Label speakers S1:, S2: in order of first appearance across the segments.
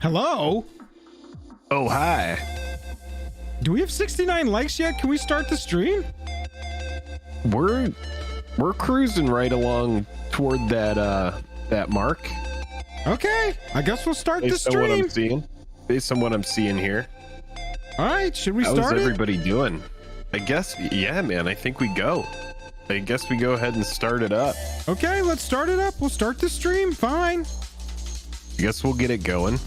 S1: Hello?
S2: Oh, hi.
S1: Do we have 69 likes yet? Can we start the stream?
S2: We're cruising right along toward that mark.
S1: Okay, I guess we'll start the stream.
S2: Based on what I'm seeing here.
S1: All right, should we start it?
S2: How's everybody doing? I guess, yeah, man, I think we go. I guess we go ahead and start it up.
S1: Okay, let's start it up. We'll start the stream, fine.
S2: I guess we'll get it going.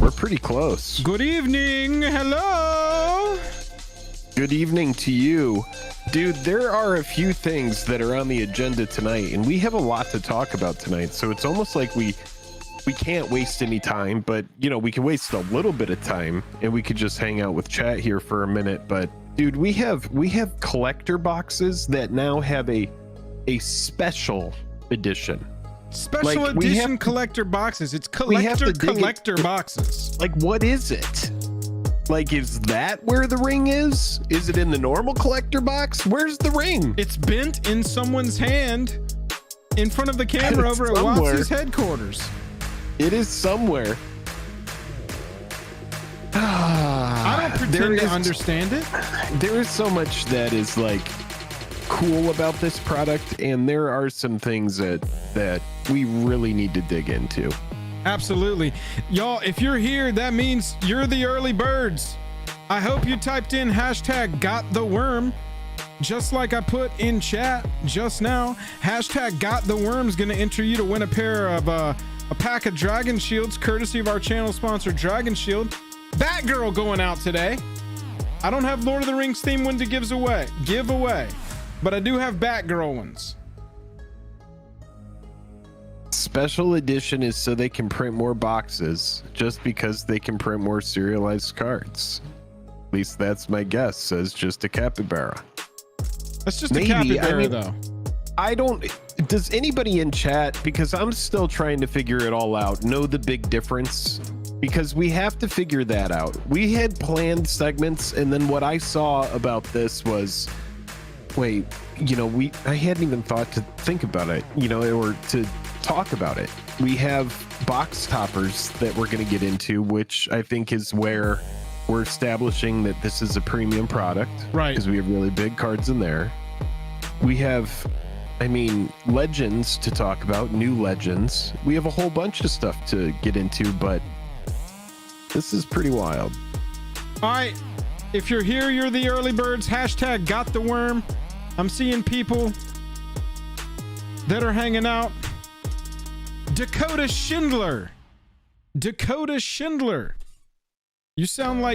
S2: We're pretty close.
S1: Good evening, hello.
S2: Good evening to you. Dude, there are a few things that are on the agenda tonight, and we have a lot to talk about tonight, so it's almost like we can't waste any time, but you know, we can waste a little bit of time and we could just hang out with chat here for a minute. But dude, we have collector boxes that now have a special edition.
S1: Special edition collector boxes. It's collector boxes.
S2: Like, what is it? Like, is that where the ring is? Is it in the normal collector box? Where's the ring?
S1: It's bent in someone's hand in front of the camera over at Watts' headquarters.
S2: It is somewhere.
S1: I don't pretend to understand it.
S2: There is so much that is like cool about this product, and there are some things that we really need to dig into.
S1: Absolutely. Y'all, if you're here, that means you're the early birds. I hope you typed in hashtag got the worm, just like I put in chat just now. Hashtag got the worm's gonna enter you to win a pair of a pack of Dragon Shields, courtesy of our channel sponsor, Dragon Shield. Batgirl going out today. I don't have Lord of the Rings theme one to give away, but I do have Batgirl ones.
S2: Special edition is so they can print more boxes, just because they can print more serialized cards. At least that's my guess, says just a capybara.
S1: That's just a capybara, though.
S2: I don't. Does anybody in chat, because I'm still trying to figure it all out, know the big difference? Because we have to figure that out. We had planned segments, and then what I saw about this was, wait, you know, I hadn't even thought to think about it, you know, or to talk about it. We have box toppers that we're going to get into, which I think is where we're establishing that this is a premium product,
S1: right?
S2: Because we have really big cards in there. We have, I mean, legends to talk about, new legends. We have a whole bunch of stuff to get into, but this is pretty wild.
S1: All right, if you're here, you're the early birds. Hashtag got the worm. I'm seeing people that are hanging out. Dakota Schindler.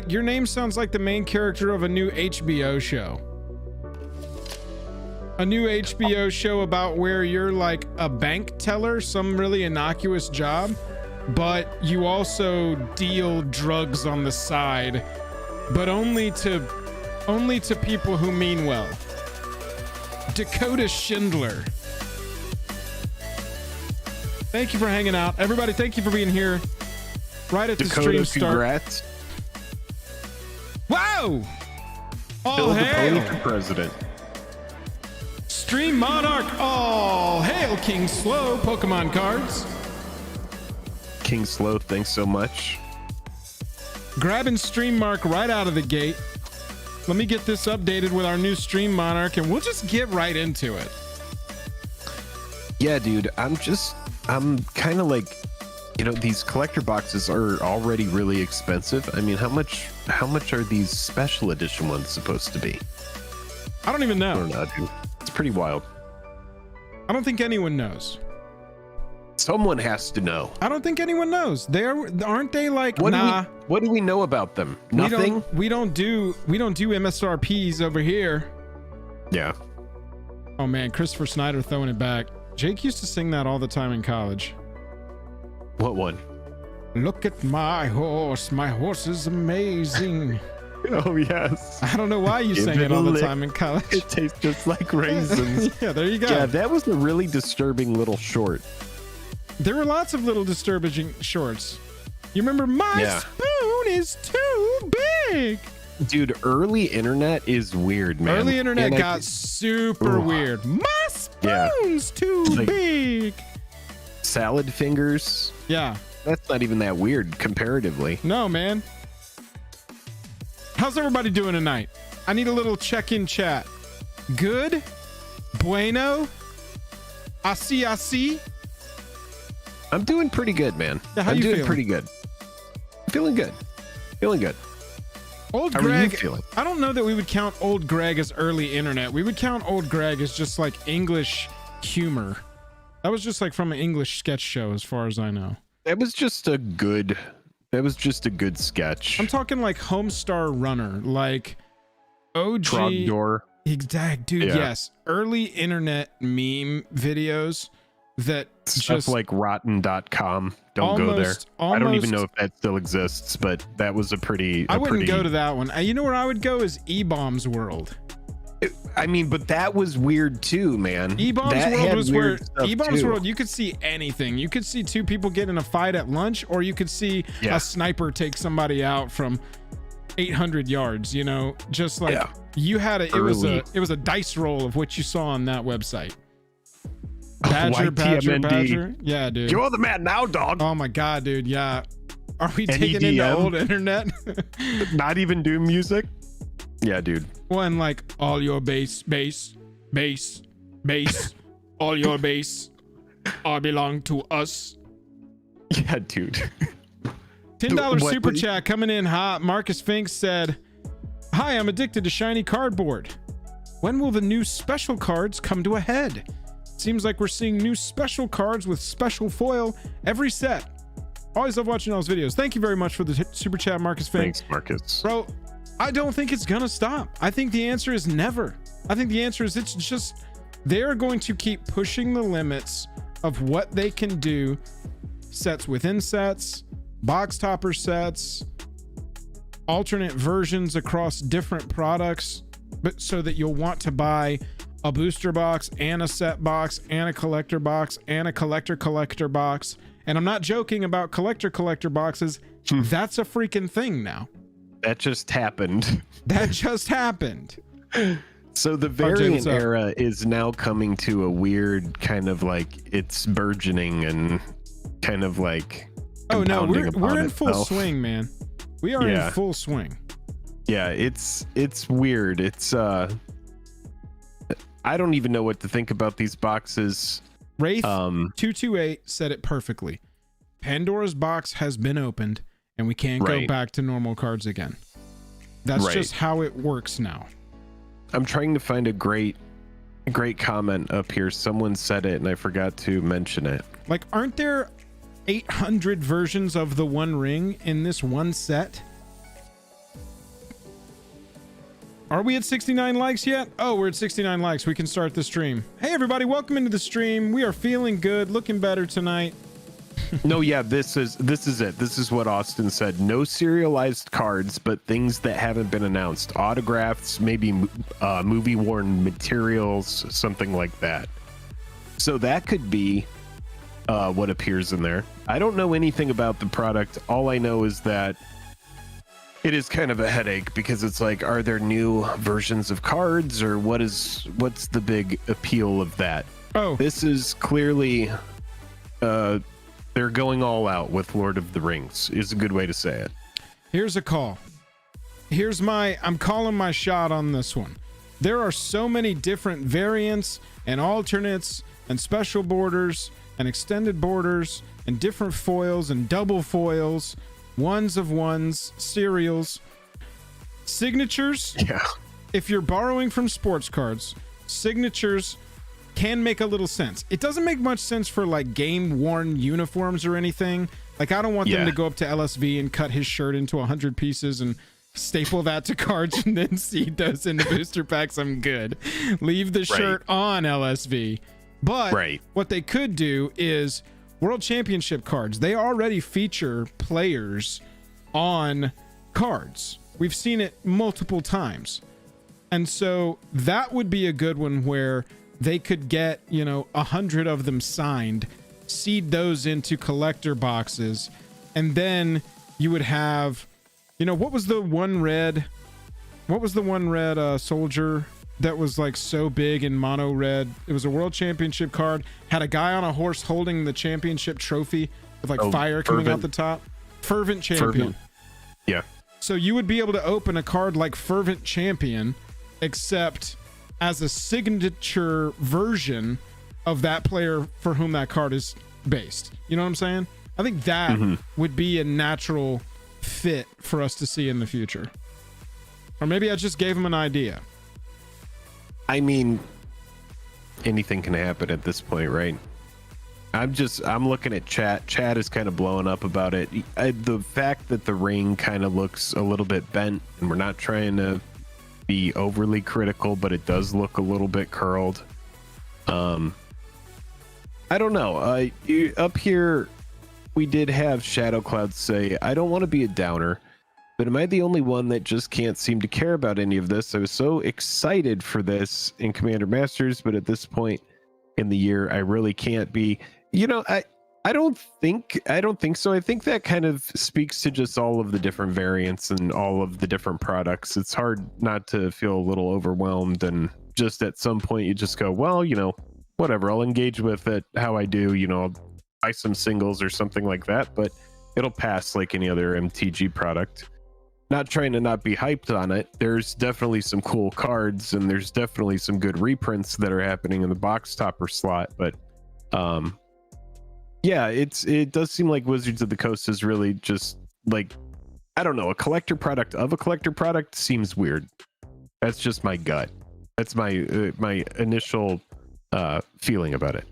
S1: Your name sounds like the main character of a new HBO show. A new HBO show about where you're like a bank teller, some really innocuous job, but you also deal drugs on the side, but only to people who mean well. Dakota Schindler. Thank you for hanging out. Everybody, thank you for being here right at
S2: Dakota,
S1: the stream start.
S2: Congrats.
S1: Wow! All
S2: Bill
S1: hail!
S2: for president.
S1: Stream Monarch, all hail King Slow Pokemon cards.
S2: King Slow, thanks so much.
S1: Grabbing Stream Mark right out of the gate. Let me get this updated with our new Stream Monarch, and we'll just get right into it.
S2: Yeah, dude, I'm kind of like, you know, these collector boxes are already really expensive. I mean, how much are these special edition ones supposed to be?
S1: I don't even know.
S2: I don't know, dude. It's pretty wild.
S1: I don't think anyone knows.
S2: Someone has to know.
S1: I don't think anyone knows. Aren't they like,
S2: what
S1: nah.
S2: What do we know about them? Nothing.
S1: We don't do MSRPs over here.
S2: Yeah.
S1: Oh man, Christopher Snyder throwing it back. Jake used to sing that all the time in college.
S2: What one?
S1: Look at my horse is amazing.
S2: Oh yes.
S1: I don't know why you sang it all the time in college.
S2: It tastes just like raisins.
S1: Yeah, there you go.
S2: Yeah, that was a really disturbing little short.
S1: There were lots of little disturbing shorts. You remember my spoon is too big.
S2: Dude, early internet is weird, man.
S1: Early internet got super weird. My spoon's too big.
S2: salad fingers.
S1: Yeah.
S2: That's not even that weird comparatively.
S1: No, man. How's everybody doing tonight? I need a little check-in chat. Good? Bueno? I see.
S2: I'm doing pretty good, man.
S1: Yeah, how
S2: I'm
S1: you
S2: doing
S1: feeling?
S2: pretty good. Feeling good.
S1: Old
S2: How are you
S1: Greg,
S2: feeling?
S1: I don't know that we would count Old Greg as early internet. We would count Old Greg as just like English humor. That was just like from an English sketch show, as far as I know.
S2: That was just a good sketch.
S1: I'm talking like Homestar Runner, like OG.
S2: Trogdor.
S1: Exact, dude.
S2: Yeah.
S1: Yes, early internet meme videos that
S2: Stuff
S1: just
S2: like rotten.com. Don't go there. I don't even
S1: almost-
S2: know if that still exists, but that was
S1: I wouldn't go to that one. You know where I would go is E-Bombs World.
S2: I mean, but that was weird too, man.
S1: E-Bombs
S2: That
S1: World
S2: had
S1: was where
S2: weird stuff,
S1: E-Bombs
S2: too.
S1: World, you could see anything. You could see two people get in a fight at lunch, or you could see
S2: Yeah.
S1: a sniper take somebody out from 800 yards, you know, just like
S2: Yeah.
S1: you had it was
S2: Early.
S1: a dice roll of what you saw on that website. Badger.
S2: YTMND.
S1: Yeah, dude.
S2: You're the man now, dog.
S1: Oh my god, dude. Yeah. Are we taking into
S2: NEDM?
S1: old internet?
S2: Not even doom music. Yeah, dude.
S1: One like all your bass, all your bass all belong to us.
S2: Yeah, dude.
S1: $10
S2: What-
S1: super chat coming in hot. Marcus Fink said, "Hi, I'm addicted to shiny cardboard. When will the new special cards come to a head? Seems like we're seeing new special cards with special foil every set. Always love watching all those videos." Thank you very much for the super chat, Marcus Fink.
S2: Thanks, Marcus.
S1: Bro, I don't think it's gonna stop. I think the answer is never. I think the answer is it's just they're going to keep pushing the limits of what they can do. Sets within sets, box topper sets, alternate versions across different products, but so that you'll want to buy a booster box and a set box and a collector box and a collector box. And I'm not joking about collector boxes. That's a freaking thing now.
S2: That just happened.
S1: That just happened.
S2: So the
S1: RJ,
S2: variant
S1: what's up?
S2: era is now coming to a weird kind of like it's burgeoning and kind of like
S1: Oh no,
S2: compounding
S1: we're
S2: upon
S1: in full
S2: itself.
S1: swing, man. We are
S2: Yeah.
S1: in full swing.
S2: Yeah, it's weird. It's I don't even know what to think about these boxes.
S1: Wraith 228
S2: Um
S1: said it perfectly. Pandora's box has been opened and we can't go
S2: Right.
S1: back to normal cards again. That's
S2: Right.
S1: just how it works now.
S2: I'm trying to find a great comment up here. Someone said it and I forgot to mention it.
S1: Like, aren't there 800 versions of the One Ring in this one set? Are we at 69 likes yet? Oh, we're at 69 likes. We can start the stream. Hey, everybody, welcome into the stream. We are feeling good, looking better tonight.
S2: No, yeah, this is it. This is what Austin said. No serialized cards, but things that haven't been announced. Autographs, maybe movie worn materials, something like that. So that could be what appears in there. I don't know anything about the product. All I know is that it is kind of a headache because it's like, are there new versions of cards or what's the big appeal of that?
S1: Oh,
S2: This is clearly they're going all out with Lord of the Rings is a good way to say it.
S1: here's a call. I'm calling my shot on this one. There are so many different variants and alternates and special borders and extended borders and different foils and double foils, ones of ones, serials, signatures.
S2: Yeah.
S1: If you're borrowing from sports cards, signatures can make a little sense. It doesn't make much sense for like game worn uniforms or anything. Like, I don't want them
S2: Yeah.
S1: to go up to LSV and cut his shirt into 100 pieces and staple that to cards and then seed those into booster packs. I'm good. Leave the shirt on LSV. But
S2: Right.
S1: what they could do is World Championship cards. They already feature players on cards. We've seen it multiple times. And so that would be a good one where they could get, 100 of them signed, seed those into collector boxes, and then you would have, what was the one red soldier that was like so big in mono red. It was a world championship card. Had a guy on a horse holding the championship trophy with like fire coming out the top. Fervent Champion.
S2: Yeah.
S1: So you would be able to open a card like Fervent Champion, except as a signature version of that player for whom that card is based. You know what I'm saying? I think that would be a natural fit for us to see in the future. Or maybe I just gave him an idea.
S2: I mean, anything can happen at this point, right? I'm looking at chat. Chat is kind of blowing up about it. The fact that the ring kind of looks a little bit bent, and we're not trying to be overly critical, but it does look a little bit curled. I don't know. Up here, we did have Shadow Cloud say, I don't want to be a downer, but am I the only one that just can't seem to care about any of this? I was so excited for this in Commander Masters, but at this point in the year, I really can't be. You know, I don't think so. I think that kind of speaks to just all of the different variants and all of the different products. It's hard not to feel a little overwhelmed, and just at some point you just go, well, you know, whatever, I'll engage with it how I do, you know, I'll buy some singles or something like that, but it'll pass like any other MTG product. Not trying to not be hyped on it. There's definitely some cool cards, and there's definitely some good reprints that are happening in the box topper slot, but yeah, it does seem like Wizards of the Coast is really just like, I don't know, a collector product of a collector product seems weird. That's just my gut. That's my my initial feeling about it.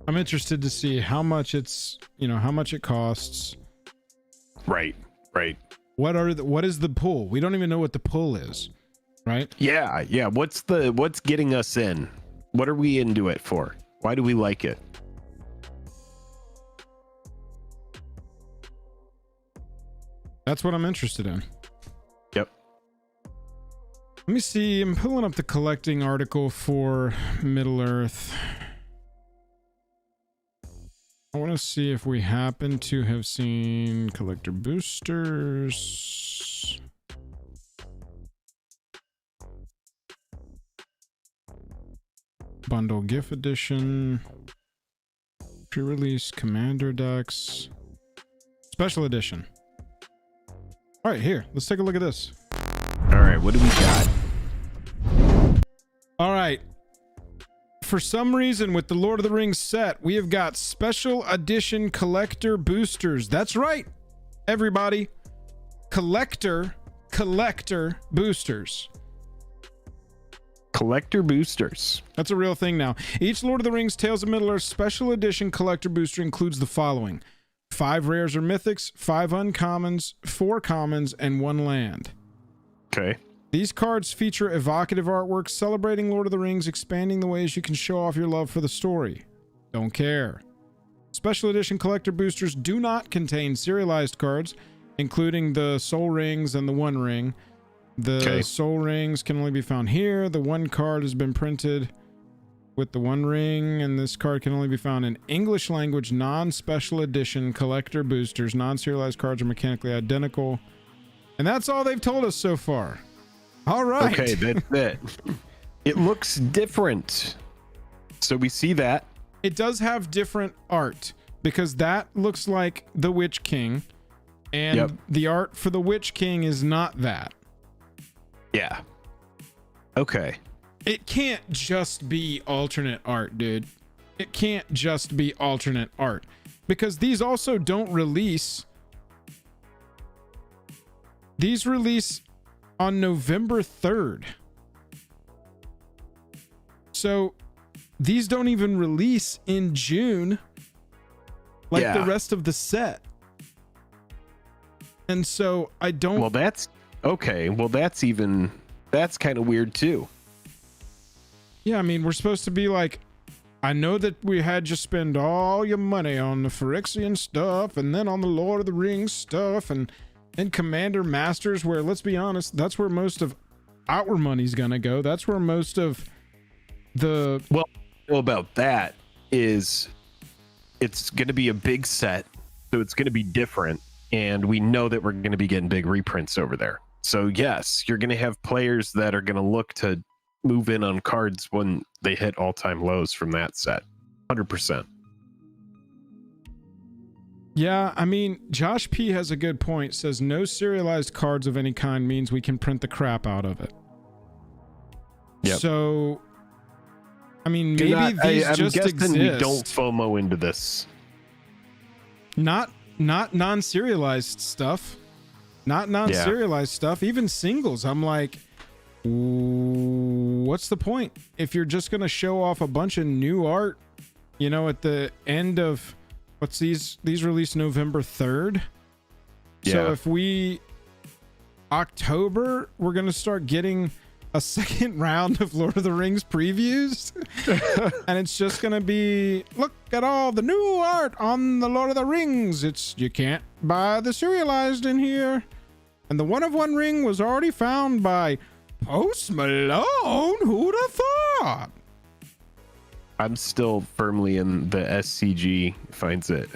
S1: I'm interested to see how much it's, you know, how much it costs.
S2: Right.
S1: What is the pull? We don't even know what the pull is, right?
S2: Yeah. What's getting us in? What are we into it for? Why do we like it?
S1: That's what I'm interested in.
S2: Yep.
S1: Let me see. I'm pulling up the collecting article for Middle-earth. I want to see if we happen to have seen collector boosters. Bundle GIF edition. Pre-release commander decks. Special edition. All right, here. Let's take a look at this.
S2: All right, what do we got?
S1: All right. For some reason, with the Lord of the Rings set, we have got special edition collector boosters. That's right, everybody. Collector boosters.
S2: Collector boosters.
S1: That's a real thing now. Each Lord of the Rings Tales of Middle-earth special edition collector booster includes the following: 5 rares or mythics, 5 uncommons, 4 commons, and 1 land.
S2: Okay.
S1: These cards feature evocative artwork celebrating Lord of the Rings, expanding the ways you can show off your love for the story. Don't care. Special edition collector boosters do not contain serialized cards, including the Soul Rings and the One Ring. The Soul Rings can only be found here. The one card has been printed with the One Ring, and this card can only be found in English language non-special edition collector boosters. Non-serialized cards are mechanically identical. And that's all they've told us so far. All right.
S2: Okay, that's it. It looks different. So we see that.
S1: It does have different art, because that looks like the Witch King, and the art for the Witch King is not that.
S2: Yeah. Okay.
S1: It can't just be alternate art, dude. It can't just be alternate art, because these also don't release. These release on November 3rd. So these don't even release in June like the rest of the set. And so I don't.
S2: Well, that's okay. Well, that's kind of weird too.
S1: Yeah, I mean, we're supposed to be like, I know that we had you spend all your money on the Phyrexian stuff, and then on the Lord of the Rings stuff, and Commander Masters, where, let's be honest, that's where most of our money's gonna go. That's where most of the...
S2: Well, about that is it's going to be a big set, so it's going to be different, and we know that we're going to be getting big reprints over there. So yes, you're going to have players that are going to look to move in on cards when they hit all-time lows from that set. 100%.
S1: Yeah, I mean, Josh P has a good point. Says no serialized cards of any kind means we can print the crap out of it.
S2: Yep.
S1: So, I mean, maybe these
S2: I'm
S1: just
S2: guessing
S1: exist.
S2: we don't FOMO into this.
S1: Not non-serialized stuff. Not non-serialized stuff. Even singles. I'm like, what's the point if you're just gonna show off a bunch of new art? You know, at the end of what's these released November 3rd.
S2: Yeah.
S1: So if we October, we're gonna start getting a second round of Lord of the Rings previews, and it's just gonna be, look at all the new art on the Lord of the Rings. You can't buy the serialized in here, and the one of one ring was already found by Post Malone. Who'd have thought?
S2: I'm still firmly in the SCG finds it,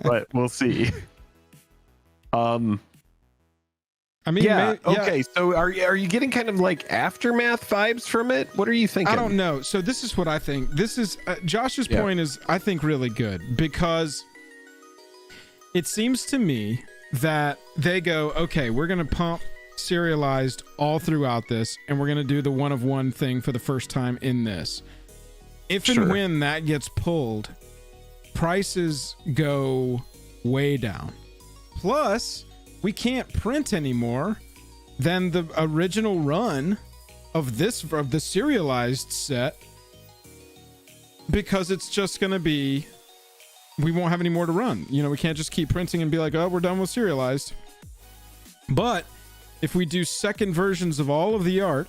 S2: but we'll see.
S1: I mean,
S2: okay. So are you getting kind of like aftermath vibes from it? What are you thinking?
S1: I don't know. So this is what I think. This is Josh's point is, I think, really good, because it seems to me that they go, okay, we're going to pump serialized all throughout this, and we're going to do the one of one thing for the first time in this. If and when that gets pulled, prices go way down. Plus, we can't print anymore than the original run of the serialized set, because it's just going to be, we won't have any more to run. You know, we can't just keep printing and be like, oh, we're done with serialized. But if we do second versions of all of the art,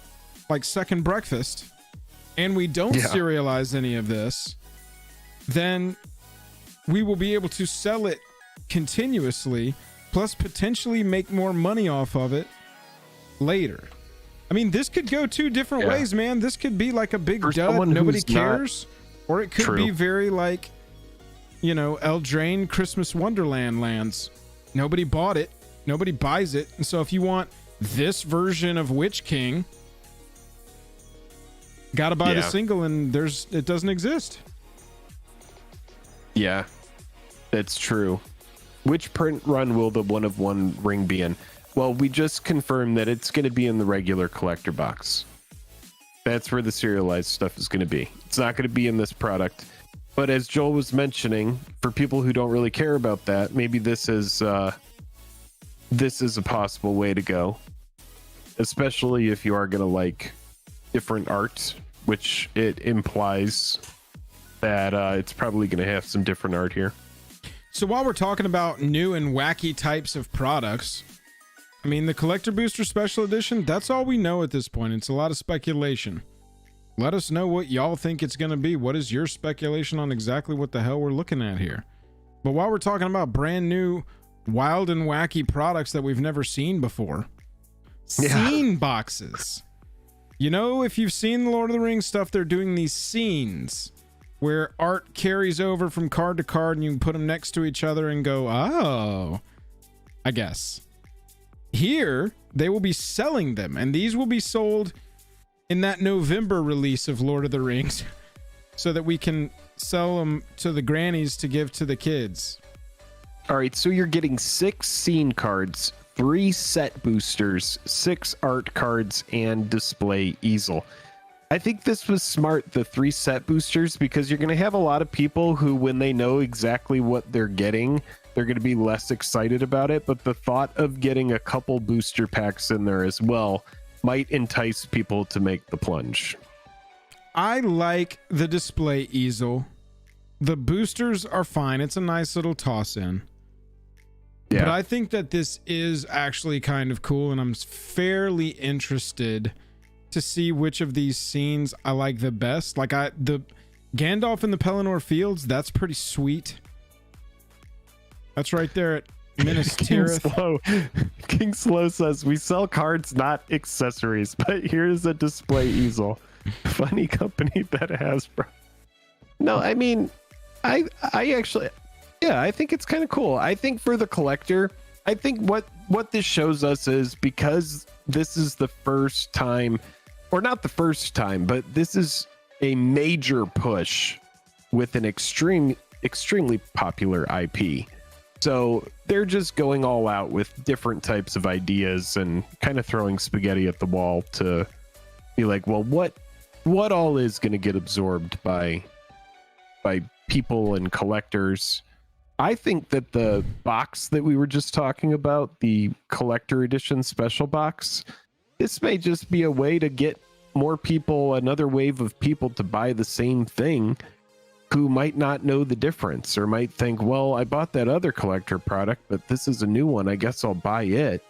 S1: like Second Breakfast, and we don't serialize any of this, then we will be able to sell it continuously, plus potentially make more money off of it later. I mean, this could go two different ways, man. This could be like a big dud, nobody cares, or it could be very like, you know, Eldraine Christmas Wonderland lands. Nobody bought it, nobody buys it, and so if you want this version of Witch King, gotta buy the single, and it doesn't exist.
S2: Yeah, that's true. Which print run will the one of one ring be in? Well, we just confirmed that it's going to be in the regular collector box. That's where the serialized stuff is going to be. It's not going to be in this product. But as Joel was mentioning, for people who don't really care about that, maybe this is a possible way to go. Especially if you are going to like different art, which it implies that it's probably going to have some different art here.
S1: So while we're talking about new and wacky types of products, I mean, the Collector Booster Special Edition, that's all we know at this point. It's a lot of speculation. Let us know what y'all think it's going to be. What is your speculation on exactly what the hell we're looking at here? But while we're talking about brand new, wild and wacky products that we've never seen before, scene boxes. You know, if you've seen the Lord of the Rings stuff, they're doing these scenes where art carries over from card to card, and you can put them next to each other and go, oh, I guess. Here, they will be selling them, and these will be sold in that November release of Lord of the Rings so that we can sell them to the grannies to give to the kids.
S2: All right, so you're getting 6 scene cards, 3 set boosters, 6 art cards, and display easel. I think this was smart, the 3 set boosters, because you're going to have a lot of people who, when they know exactly what they're getting, they're going to be less excited about it. But the thought of getting a couple booster packs in there as well might entice people to make the plunge.
S1: I like the display easel. The boosters are fine. It's a nice little toss in. Yeah. But I think that this is actually kind of cool, and I'm fairly interested to see which of these scenes I like the best. Like the Gandalf in the Pelennor Fields, that's pretty sweet. That's right there at Minas Tirith.
S2: King Slow says, we sell cards, not accessories, but here's a display easel. Funny company that has, bro. No, I mean, I actually, yeah, I think it's kind of cool. I think for the collector, I think what what this shows us is, because this is the first time, or not the first time, but this is a major push with an extremely popular IP. So they're just going all out with different types of ideas and kind of throwing spaghetti at the wall to be like, well, what all is going to get absorbed by people and collectors. I think that the box that we were just talking about, the collector edition special box, this may just be a way to get more people, another wave of people to buy the same thing, who might not know the difference, or might think, well, I bought that other collector product, but this is a new one, I guess I'll buy it.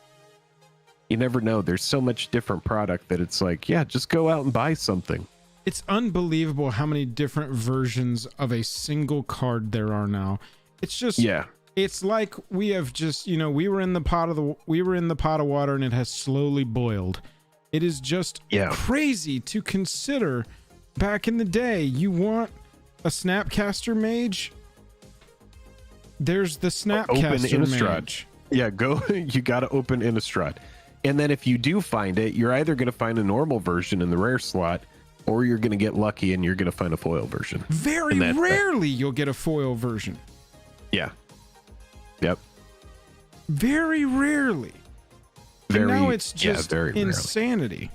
S2: You never know. There's so much different product that it's like, yeah, just go out and buy something.
S1: It's unbelievable how many different versions of a single card there are now. It's just,
S2: yeah,
S1: it's like we have just, we were in the pot of water and it has slowly boiled. It is just crazy to consider. Back in the day, you want a Snapcaster Mage, there's the Snapcaster Mage.
S2: Yeah, you got to open Innistrad. And then if you do find it, you're either going to find a normal version in the rare slot, or you're going to get lucky and you're going to find a foil version.
S1: Very rarely you'll get a foil version.
S2: Yeah. Yep.
S1: Very rarely. And now it's just insanity. Rarely.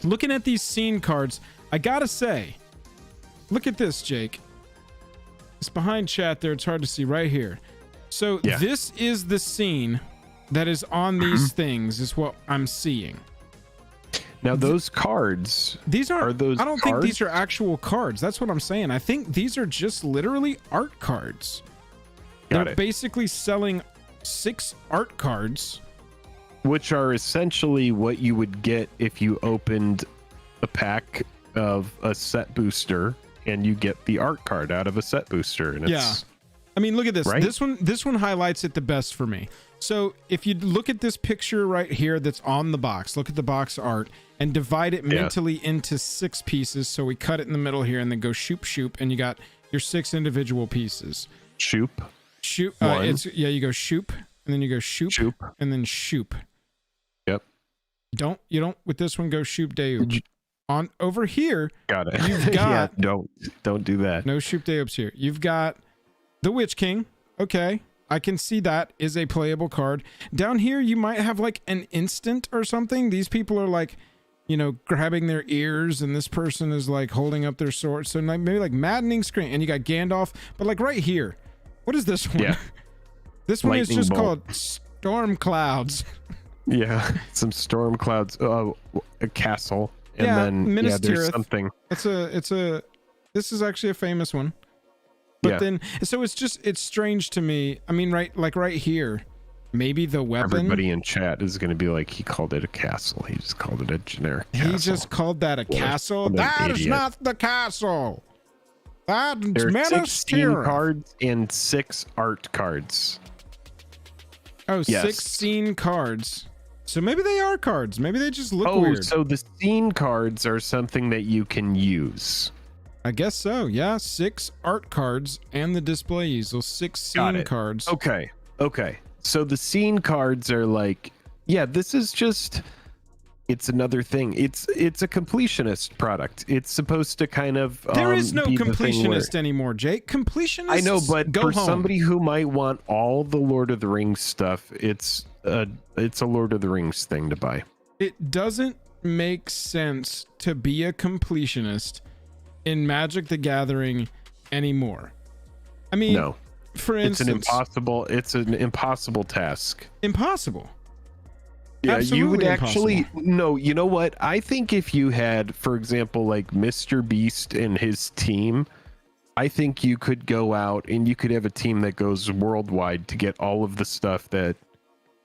S1: Looking at these scene cards, I gotta say, look at this, Jake. It's behind chat there. It's hard to see right here. So this is the scene that is on these things, is what I'm seeing.
S2: Now those cards,
S1: these are those. I don't think
S2: cards?
S1: these are actual cards. That's what I'm saying. I think these are just literally art cards. They're basically selling 6 art cards,
S2: which are essentially what you would get if you opened a pack of a set booster and you get the art card out of a set booster. And it's,
S1: I mean, look at this.
S2: Right?
S1: This one highlights it the best for me. So if you look at this picture right here that's on the box, look at the box art and divide it mentally into 6 pieces. So we cut it in the middle here and then go shoop shoop, and you got your 6 individual pieces.
S2: Shoop.
S1: You go shoop, and then you go shoop, and then shoop.
S2: Yep.
S1: You don't with this one go shoop deoop. On over here,
S2: got it.
S1: You've got
S2: don't do that.
S1: No shoop deoops here. You've got the Witch King. Okay, I can see that is a playable card. Down here, you might have like an instant or something. These people are like, grabbing their ears, and this person is like holding up their sword. So maybe like maddening screen, and you got Gandalf. But like right here, what is this one? Yeah. This one is just called Storm Clouds.
S2: Yeah, some storm clouds. A castle, and then there's something.
S1: This is actually a famous one. But then, so it's strange to me. I mean, right here, maybe the weapon.
S2: Everybody in chat is going to be like, he called it a castle. He just called it a generic castle.
S1: He just called that a castle. That is not the castle. That's
S2: There's 16 cards and 6 art cards.
S1: Oh, yes. 16 cards. So maybe they are cards. Maybe they just look weird.
S2: So the scene cards are something that you can use.
S1: I guess so. Yeah, 6 art cards and the display easel. 6 scene cards.
S2: Okay. So the scene cards are like, this is just, it's another thing. It's a completionist product. It's supposed to kind of
S1: there is no completionist anymore, Jake. Completionist.
S2: I know, but for somebody who might want all the Lord of the Rings stuff, it's a Lord of the Rings thing to buy.
S1: It doesn't make sense to be a completionist in Magic the Gathering anymore. I mean,
S2: no.
S1: For instance,
S2: it's an impossible task.
S1: Impossible.
S2: Yeah,
S1: absolutely
S2: you would
S1: impossible.
S2: actually no. You know what? I think if you had, for example, like Mr. Beast and his team, I think you could go out and you could have a team that goes worldwide to get all of the stuff that,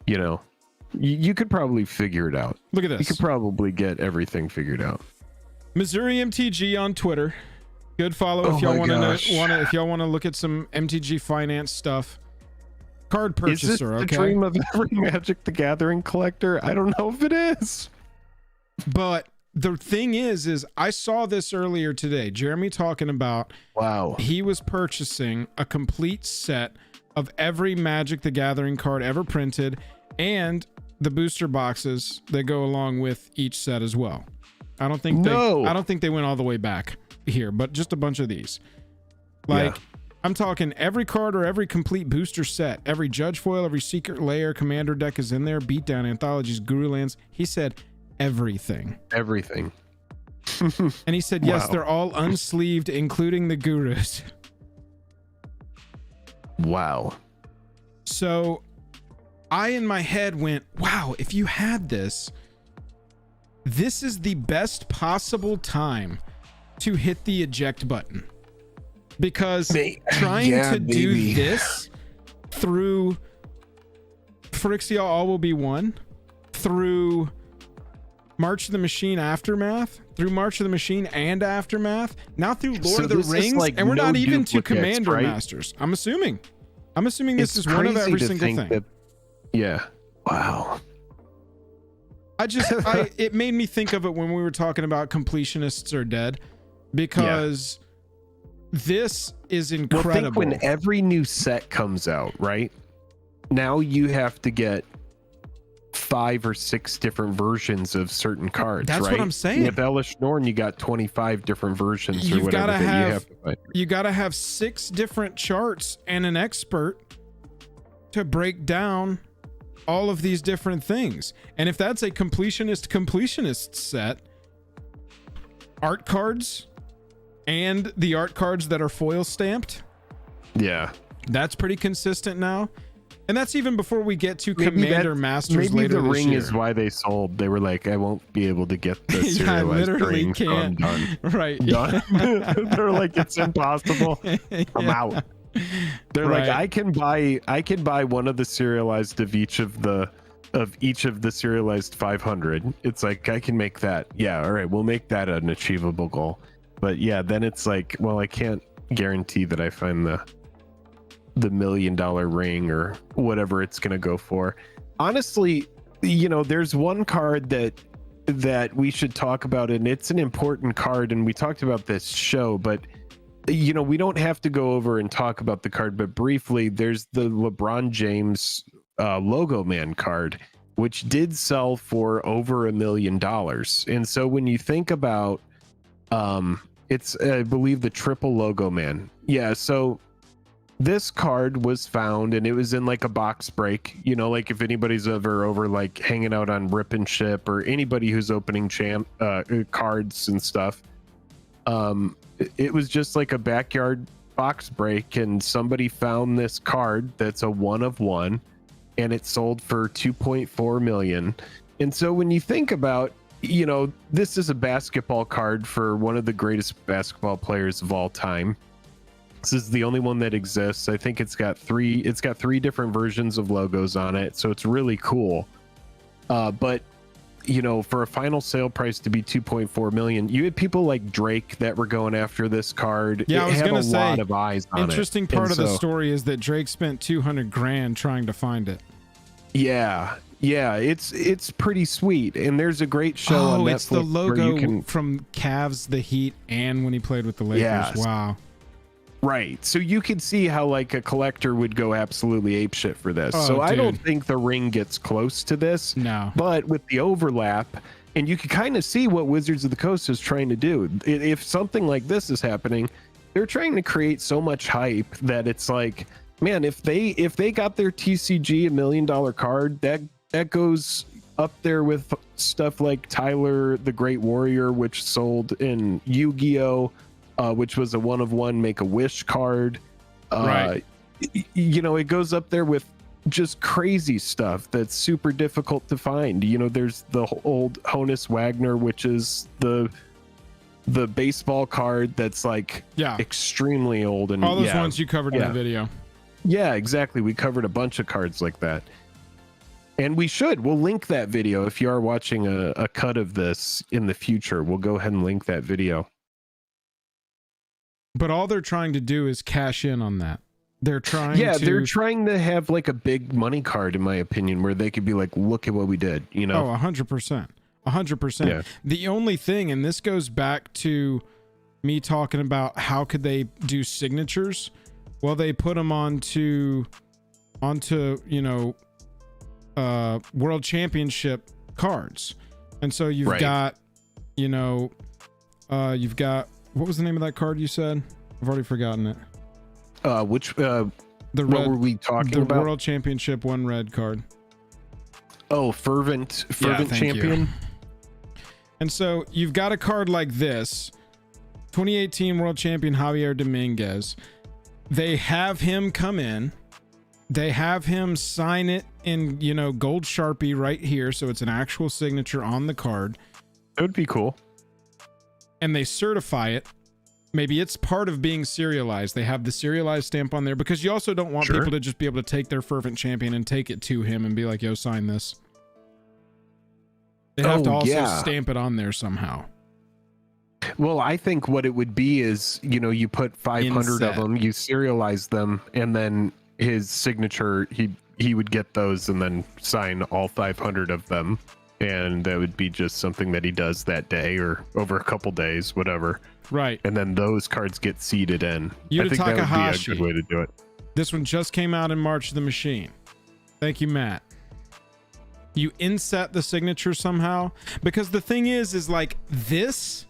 S2: you could probably figure it out.
S1: Look at this.
S2: You could probably get everything figured out.
S1: Missouri MTG on Twitter. Good follow if y'all want to look at some MTG Finance stuff. Card purchaser.
S2: Is this the dream of every Magic the Gathering collector? I don't know if it is.
S1: But the thing is I saw this earlier today. Jeremy talking about he was purchasing a complete set of every Magic the Gathering card ever printed, and the booster boxes that go along with each set as well. I don't think they went all the way back here, but just a bunch of these. Like, yeah. I'm talking every card or every complete booster set, every Judge foil, every Secret Lair, Commander deck is in there, Beatdown, Anthologies, Guru Lands. He said everything.
S2: Everything.
S1: And he said, yes, they're all unsleeved, including the Gurus.
S2: Wow.
S1: So I, in my head, went, wow, if you had this is the best possible time to hit the eject button. Because trying to do this through Phyrexia All Will Be One, through March of the Machine Aftermath, through March of the Machine and Aftermath, now through Lord of the Rings, like, and we're not even to Commander Masters. I'm assuming this is one of every single thing.
S2: Yeah. Wow.
S1: It made me think of it when we were talking about Completionists Are Dead, because this is incredible.
S2: Well, think when every new set comes out, right? Now you have to get 5 or 6 different versions of certain cards.
S1: That's
S2: right?
S1: What I'm saying.
S2: With Elish Norn, you got 25 different versions or whatever that you have to find.
S1: You got to have 6 different charts and an expert to break down all of these different things. And if that's a completionist set, art cards and the art cards that are foil stamped, that's pretty consistent now. And that's even before we get to Commander Masters later this year.
S2: Maybe the ring is why they sold. They were like, I won't be able to get the serialized ring, so I'm done.
S1: Right.
S2: Done. They're like, it's impossible. I'm out. They're like, I can buy one of the serialized of each of the serialized 500. It's like, I can make that. Yeah, all right, we'll make that an achievable goal. But yeah, then it's like, well, I can't guarantee that I find the $1 million ring or whatever it's gonna go for. Honestly, there's one card that we should talk about, and it's an important card, and we talked about this show, but we don't have to go over and talk about the card, but briefly, there's the LeBron James Logo Man card, which did sell for over $1 million. And so when you think about it's I believe the triple Logo Man. Yeah, so this card was found, and it was in like a box break, like if anybody's ever over like hanging out on Rip and Ship, or anybody who's opening cards and stuff, it was just like a backyard box break, and somebody found this card that's a 1 of 1, and it sold for 2.4 million. And so when you think about, this is a basketball card for one of the greatest basketball players of all time. This is the only one that exists. I think it's got three different versions of logos on it, so it's really cool. But for a final sale price to be 2.4 million, you had people like Drake that were going after this card.
S1: Yeah, I was gonna say,
S2: lot of eyes on it.
S1: Interesting part of the story is that Drake spent $200,000 trying to find it.
S2: Yeah, it's pretty sweet, and there's a great show on Netflix. It's the
S1: logo from Cavs, the Heat, and when he played with the Lakers. Yes. Wow.
S2: Right, so you could see how like a collector would go absolutely apeshit for this. I don't think the ring gets close to this.
S1: No,
S2: but with the overlap, and you can kind of see what Wizards of the Coast is trying to do. If something like this is happening, they're trying to create so much hype that it's like, man, if they got their TCG $1 million card, that goes up there with stuff like Tyler the Great Warrior, which sold in Yu-Gi-Oh, which was a 1 of 1 Make-A-Wish card.
S1: Right.
S2: It goes up there with just crazy stuff that's super difficult to find. There's the old Honus Wagner, which is the baseball card that's like extremely old, and
S1: all those ones you covered in the video.
S2: Yeah, exactly. We covered a bunch of cards like that. And we'll link that video. If you are watching a cut of this in the future, we'll go ahead and link that video.
S1: But all they're trying to do is cash in on that. They're trying
S2: they're trying to have like a big money card, in my opinion, where they could be like, look at what we did, Oh,
S1: 100%. 100%. Yeah. The only thing, and this goes back to me talking about how could they do signatures? Well, they put them onto World Championship cards. And so you've
S2: Right.
S1: got, you've got, what was the name of that card you said? I've already forgotten it.
S2: Which
S1: The
S2: what
S1: red,
S2: were we talking
S1: the
S2: about?
S1: World Championship one red card.
S2: Oh, fervent
S1: thank
S2: champion.
S1: you. And so you've got a card like this, 2018 World Champion Javier Dominguez. They have him come in. They have him sign it in, gold Sharpie right here. So it's an actual signature on the card.
S2: That would be cool.
S1: And they certify it. Maybe it's part of being serialized. They have the serialized stamp on there because you also don't want people to just be able to take their fervent champion and take it to him and be like, yo, sign this. They have to also stamp it on there somehow.
S2: Well, I think what it would be is, you put 500 of them, you serialize them, and then his signature, he would get those and then sign all 500 of them. And that would be just something that he does that day or over a couple days, whatever.
S1: Right.
S2: And then those cards get seeded in.
S1: Yuta
S2: I think that would be a
S1: Takahashi.
S2: good way to do it.
S1: This one just came out in March of the Machine. Thank you, Matt. You inset the signature somehow. Because the thing is like this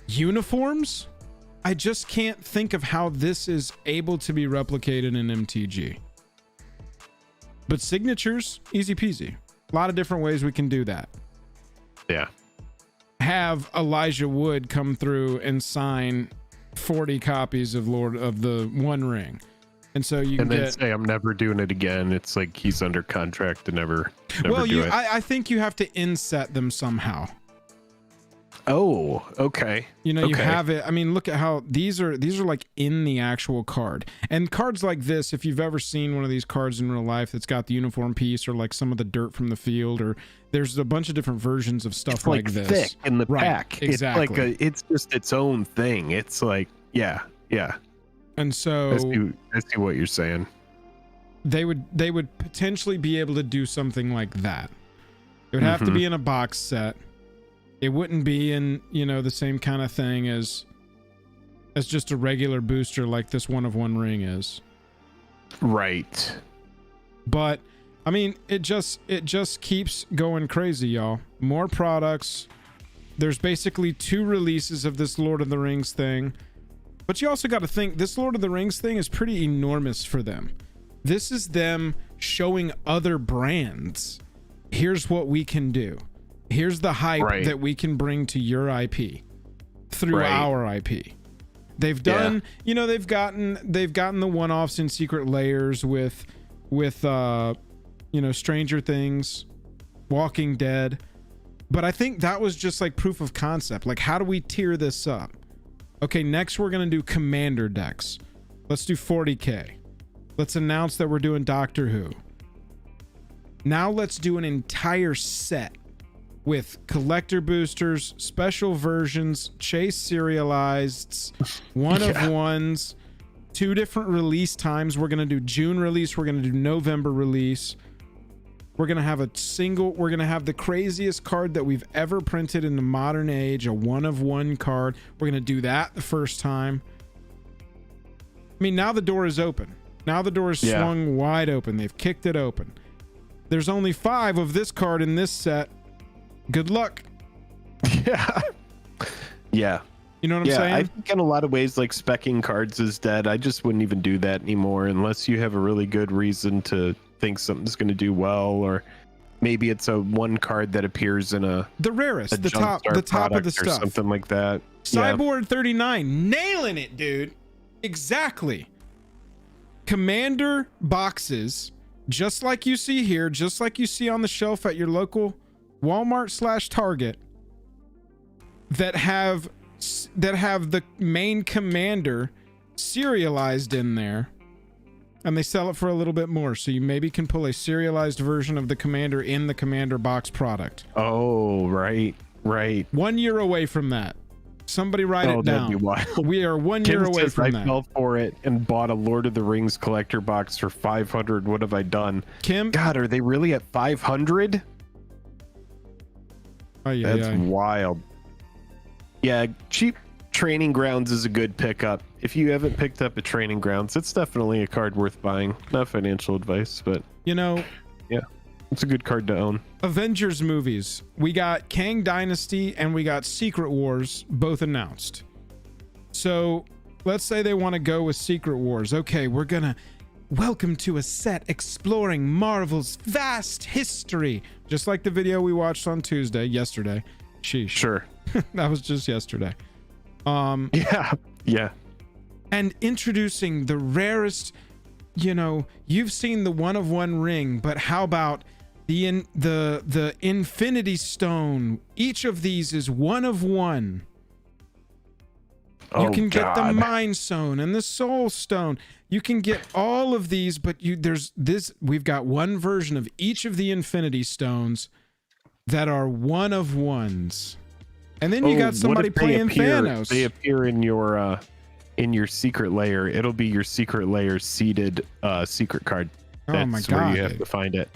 S1: uniforms, I just can't think of how this is able to be replicated in MTG. But signatures, easy peasy. A lot of different ways we can do that.
S2: Yeah.
S1: Have Elijah Wood come through and sign 40 copies of Lord of the One Ring. And so you can
S2: then say, I'm never doing it again. It's like he's under contract to never do it.
S1: I think you have to inset them somehow.
S2: Oh, okay.
S1: You have it. I mean, look at how these are like in the actual card. And cards like this, if you've ever seen one of these cards in real life that's got the uniform piece or like some of the dirt from the field, or there's a bunch of different versions of stuff
S2: it's
S1: like this.
S2: Thick in the pack.
S1: Exactly.
S2: It's like it's just its own thing. It's like, yeah.
S1: And so
S2: I see what you're saying.
S1: They would potentially be able to do something like that. It would have to be in a box set. It wouldn't be in, the same kind of thing as just a regular booster like this One of One Ring is.
S2: Right.
S1: But I mean, it just keeps going crazy, y'all. More products. There's basically 2 releases of this Lord of the Rings thing. But you also got to think this Lord of the Rings thing is pretty enormous for them. This is them showing other brands, here's what we can do. Here's the hype that we can bring to your IP through our IP. They've done, they've gotten the one-offs in Secret Layers with Stranger Things, Walking Dead. But I think that was just like proof of concept. Like, how do we tier this up? Okay, next we're going to do Commander decks. Let's do 40K. Let's announce that we're doing Doctor Who. Now let's do an entire set with collector boosters, special versions, chase serialized, one of ones, 2 different release times. We're going to do June release. We're going to do November release. We're going to have we're going to have the craziest card that we've ever printed in the modern age, a one of one card. We're going to do that the first time. I mean, now the door is open. Now the door is swung wide open. They've kicked it open. There's only 5 of this card in this set. Good luck.
S2: Yeah.
S1: You know what I'm saying?
S2: I think in a lot of ways, like specking cards is dead. I just wouldn't even do that anymore unless you have a really good reason to think something's going to do well, or maybe it's a one card that appears in the rarest, the top of the stuff, or something like that.
S1: Cyborg 39, nailing it, dude. Exactly. Commander boxes, just like you see here, just like you see on the shelf at your local Walmart/Target, that have the main commander serialized in there, and they sell it for a little bit more, so you maybe can pull a serialized version of the commander in the commander box product.
S2: Oh, right.
S1: 1 year away from that. Somebody write it down.
S2: That'd be wild.
S1: We are 1 year away from that.
S2: I fell for it and bought a Lord of the Rings collector box for 500. What have I done?
S1: Kim,
S2: God, are they really at 500? That's wild. Yeah, cheap Training Grounds is a good pickup. If you haven't picked up a Training Grounds, it's definitely a card worth buying. Not financial advice, but
S1: yeah.
S2: It's a good card to own.
S1: Avengers movies. We got Kang Dynasty and we got Secret Wars, both announced. So let's say they want to go with Secret Wars. Okay, we're gonna welcome to a set exploring Marvel's vast history, just like the video we watched on yesterday. Sheesh.
S2: Sure.
S1: That was just yesterday.
S2: Yeah.
S1: And introducing the rarest, you've seen the one of one ring, but how about the Infinity Stone? Each of these is one of one. You can get the Mind Stone and the Soul Stone. You can get all of these, but we've got one version of each of the Infinity Stones that are one of ones. And then you got somebody playing Thanos.
S2: They appear in your secret layer. It'll be your secret layer seeded secret card. That's where you have to find it.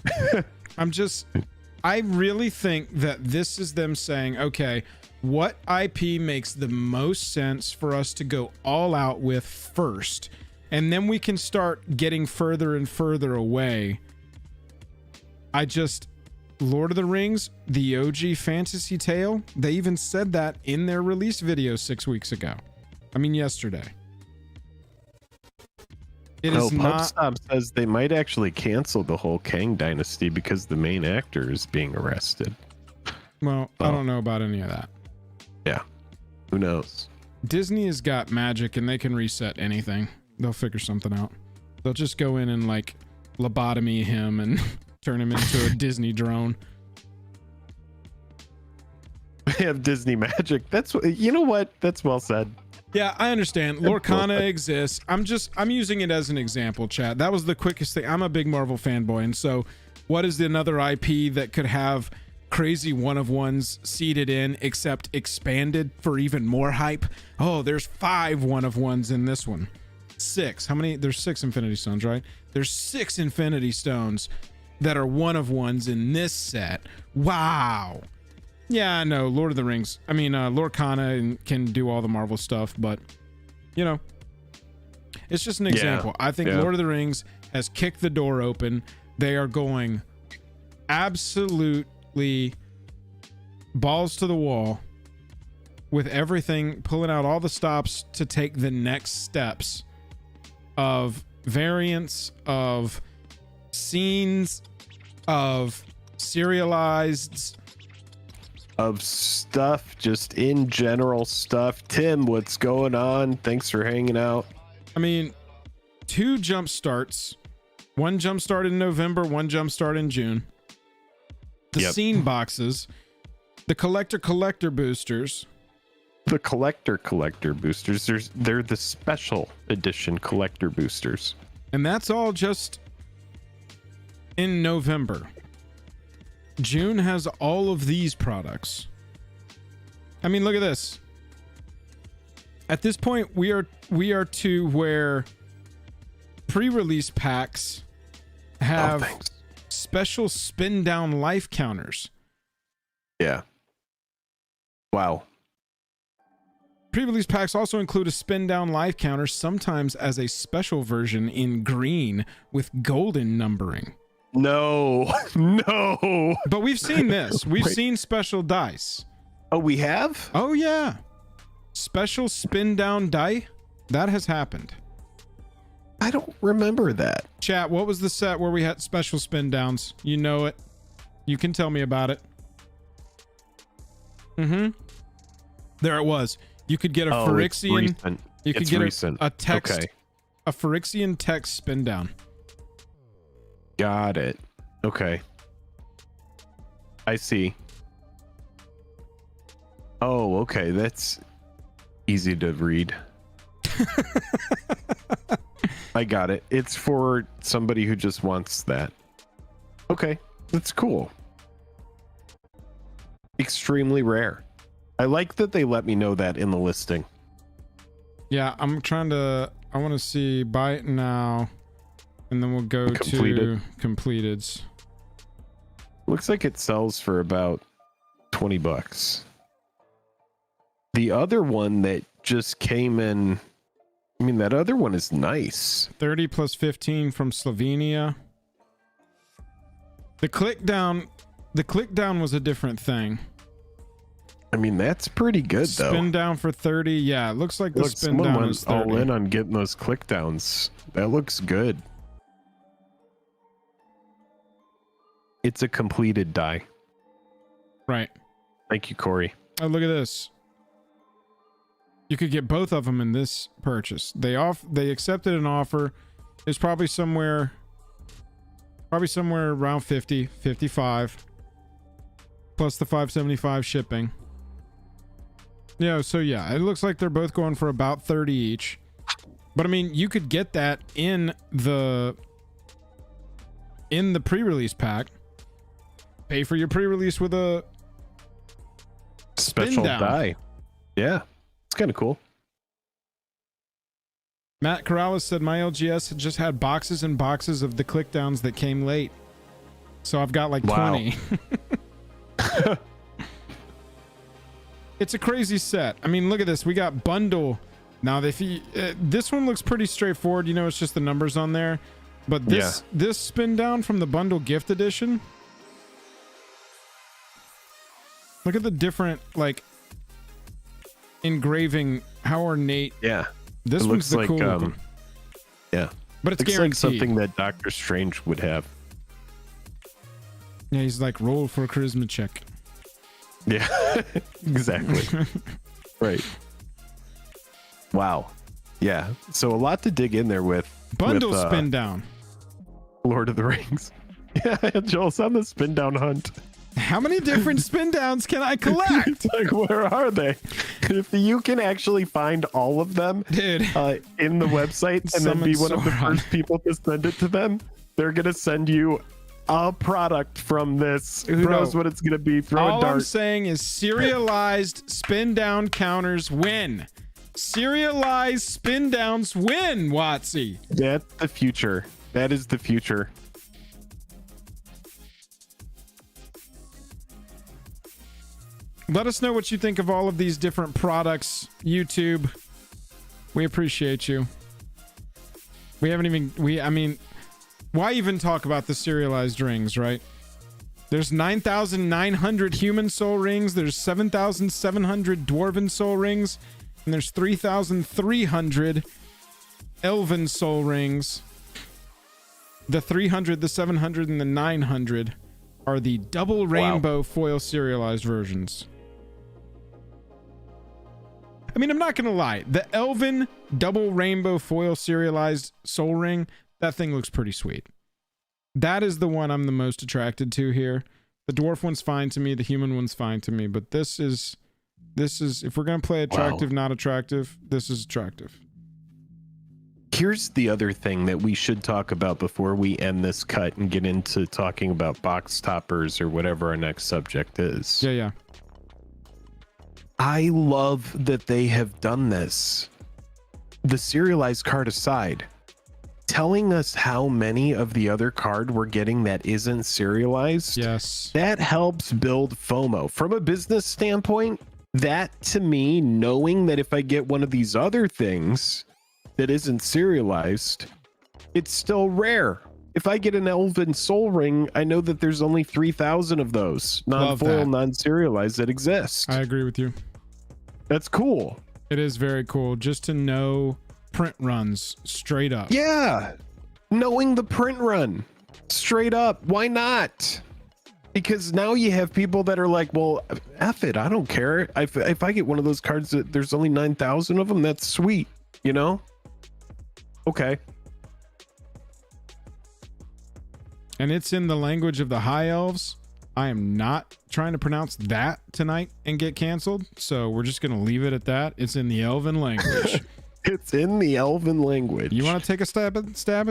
S1: I really think that this is them saying, okay, what IP makes the most sense for us to go all out with first? And then we can start getting further and further away. Lord of the Rings, the OG fantasy tale, they even said that in their release video 6 weeks ago. Yesterday. It is not.
S2: PubStop says they might actually cancel the whole Kang Dynasty because the main actor is being arrested.
S1: Well, I don't know about any of that.
S2: Yeah. Who knows?
S1: Disney has got magic and they can reset anything. They'll figure something out. They'll just go in and lobotomy him and turn him into a Disney drone.
S2: They have Disney magic. That's well said.
S1: Yeah, I understand. Lorcana exists. I'm using it as an example, chat. That was the quickest thing. I'm a big Marvel fanboy, and so what is another IP that could have crazy one of ones seeded in, except expanded for even more hype? Oh, there's 5 one of ones in this one. 6. How many? There's 6 Infinity Stones, right? There's 6 Infinity Stones that are one of ones in this set. Wow. Yeah, I know. Lord of the Rings. Lorcana can do all the Marvel stuff, but it's just an example. I think Lord of the Rings has kicked the door open. They are going absolutely balls to the wall with everything, pulling out all the stops to take the next steps of variants, of scenes, of serialized,
S2: of stuff, just in general stuff. Tim, what's going on? Thanks for hanging out.
S1: 2 jump starts. One jump start in November, one jump start in June. The scene boxes, the collector boosters.
S2: The collector boosters. They're the special edition collector boosters.
S1: And that's all just in November. June has all of these products. Look at this. At this point, we are to where pre-release packs have special spin down life counters.
S2: Yeah. Wow.
S1: Pre-release packs also include a spin down life counter, sometimes as a special version in green with golden numbering.
S2: No.
S1: But we've seen this. We've seen special dice.
S2: Oh, we have?
S1: Oh, yeah. Special spin down die. That has happened.
S2: I don't remember that.
S1: Chat, what was the set where we had special spin downs? You know it. You can tell me about it. There it was. You could get a Phyrexian. You could get a text. Okay. A Phyrexian text spin down.
S2: Got it. Okay. I see. Oh, okay. That's easy to read. I got it. It's for somebody who just wants that. Okay. That's cool. Extremely rare. I like that they let me know that in the listing.
S1: Yeah, I want to see buy it now. And then we'll go to completeds.
S2: Looks like it sells for about $20. The other one that just came in, that other one is nice.
S1: 30 plus 15 from Slovenia. The click down was a different thing.
S2: I mean, that's pretty good though.
S1: Spin down for 30. Yeah, it looks like the spin
S2: someone
S1: down
S2: went
S1: is 30.
S2: all in on getting those click downs. That looks good. It's a completed die.
S1: Right.
S2: Thank you, Corey.
S1: Oh, look at this. You could get both of them in this purchase. They accepted an offer. It's probably somewhere around 50, 55 plus the 575 shipping. Yeah, so yeah, it looks like they're both going for about 30 each. But I mean, you could get that in the pre-release pack. Pay for your pre-release with a
S2: special die. Yeah, it's kind of cool.
S1: Matt Corrales said my LGS had just had boxes and boxes of the click downs that came late. So I've got like 20. It's a crazy set. I mean, look at this. We got bundle. Now, this one looks pretty straightforward. You know, it's just the numbers on there. But this spin down from the bundle gift edition. Look at the different, like, engraving. How ornate.
S2: Yeah.
S1: This one's the cool looking.
S2: Yeah.
S1: But it's
S2: looks
S1: guaranteed.
S2: Like something that Doctor Strange would have.
S1: Yeah, he's like, roll for a charisma check.
S2: Yeah, exactly. Right. Wow. Yeah. So a lot to dig in there with.
S1: Bundle spin down.
S2: Lord of the Rings. Yeah, Joel's on the spin down hunt.
S1: How many different spin downs can I collect?
S2: Like, where are they? If you can actually find all of them,
S1: dude,
S2: in the website and then be one of the first people to send it to them, they're gonna send you a product from this. Who knows what it's gonna be? Throw a dart.
S1: All I'm saying is serialized spin down counters win. Serialized spin downs win, Watsy.
S2: That's the future. That is the future.
S1: Let us know what you think of all of these different products, YouTube. We appreciate you. I mean, why even talk about the serialized rings, right? There's 9,900 human soul rings. There's 7,700 dwarven soul rings. And there's 3,300 elven soul rings. The 300, the 700, and the 900 are the double rainbow foil serialized versions. I mean, I'm not going to lie. The elven double rainbow foil serialized soul ring, that thing looks pretty sweet. That is the one I'm the most attracted to here. The dwarf one's fine to me. The human one's fine to me. But this is if we're going to play attractive, not attractive, this is attractive.
S2: Here's the other thing that we should talk about before we end this cut and get into talking about box toppers or whatever our next subject is.
S1: Yeah.
S2: I love that they have done this. The serialized card aside, telling us how many of the other card we're getting that isn't serialized.
S1: Yes.
S2: That helps build FOMO. From a business standpoint, that to me, knowing that if I get one of these other things that isn't serialized, it's still rare. If I get an Elven Soul Ring, I know that there's only 3,000 of those non-foil, non-serialized that exist.
S1: I agree with you.
S2: That's cool.
S1: It is very cool just to know print runs straight up.
S2: Yeah. Knowing the print run straight up. Why not? Because now you have people that are like, well, F it. I don't care. If I get one of those cards that there's only 9,000 of them, that's sweet. You know? Okay.
S1: And it's in the language of the High Elves. I am not trying to pronounce that tonight and get canceled. So we're just going to leave it at that. It's in the Elven language.
S2: It's in the Elven language.
S1: You want to take a stab at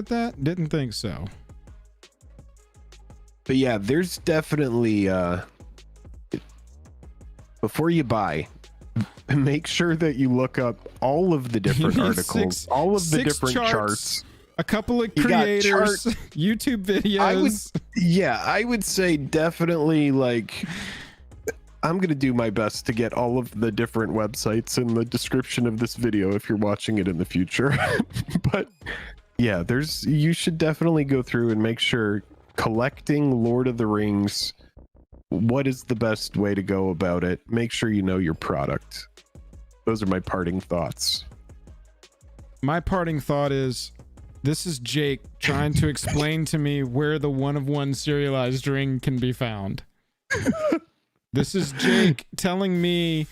S1: that? Didn't think so.
S2: But yeah, there's definitely, before you buy, make sure that you look up all of the different articles, all of the different charts.
S1: A couple of creators, YouTube videos.
S2: I would say definitely, like, I'm going to do my best to get all of the different websites in the description of this video if you're watching it in the future. But yeah, you should definitely go through and make sure collecting Lord of the Rings, what is the best way to go about it? Make sure you know your product. Those are my parting thoughts.
S1: My parting thought is, this is Jake trying to explain to me where the one-of-one serialized ring can be found. This is Jake telling me,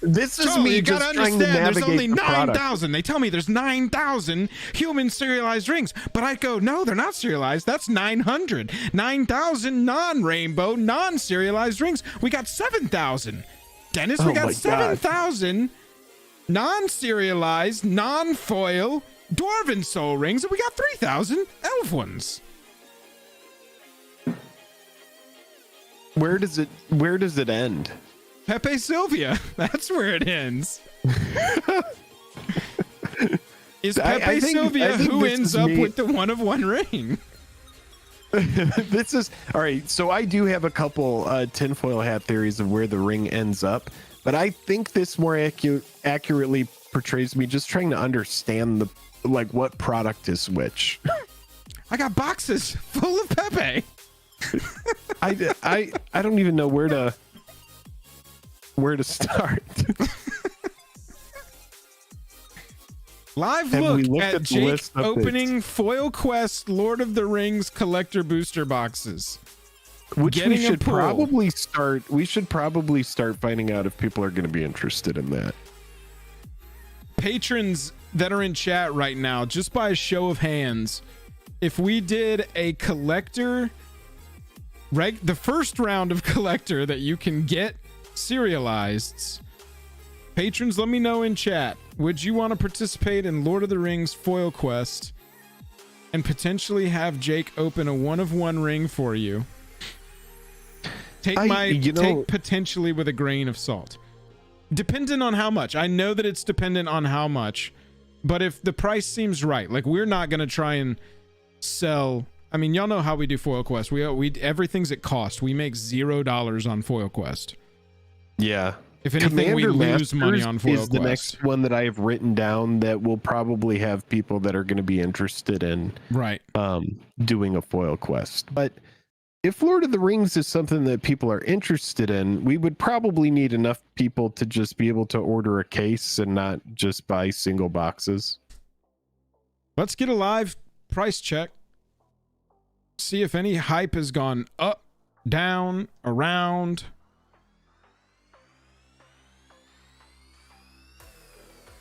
S2: this is
S1: Charlie,
S2: me
S1: you
S2: just
S1: gotta
S2: trying to
S1: understand,
S2: navigate
S1: there's only
S2: the product.
S1: 9,000. They tell me there's 9,000 human serialized rings, but I go, no, they're not serialized. That's 900. 9,000 non-rainbow, non-serialized rings. We got 7,000. Dennis, we got 7,000 non-serialized, non-foil Dwarven soul rings, and we got 3,000 elf ones.
S2: Where does it end?
S1: Pepe Sylvia. That's where it ends. Is Pepe Sylvia who ends up with the one-of-one ring?
S2: This is all right. So I do have a couple tinfoil hat theories of where the ring ends up, but I think this more accurately portrays me just trying to understand what product is which.
S1: I got boxes full of Pepe.
S2: I don't even know where to start.
S1: Live look at Jake opening Foil Quest Lord of the Rings collector booster boxes.
S2: Which we should probably start. We should probably start finding out if people are going to be interested in that.
S1: Patrons that are in chat right now, just by a show of hands, if we did a collector, the first round of collector that you can get serialized, patrons, let me know in chat. Would you want to participate in Lord of the Rings Foil Quest and potentially have Jake open a one-of-one ring for you? Take potentially with a grain of salt. Dependent on how much. I know that it's dependent on how much, but if the price seems right, like we're not going to try and sell. I mean, y'all know how we do Foil Quest. We everything's at cost. We make $0 on Foil Quest.
S2: Yeah.
S1: If anything, Commander we lose money on Foil Quest.
S2: The next one that I have written down that will probably have people that are going to be interested in doing a Foil Quest. But if Lord of the Rings is something that people are interested in, we would probably need enough people to just be able to order a case and not just buy single boxes.
S1: Let's get a live price check. See if any hype has gone up, down, around.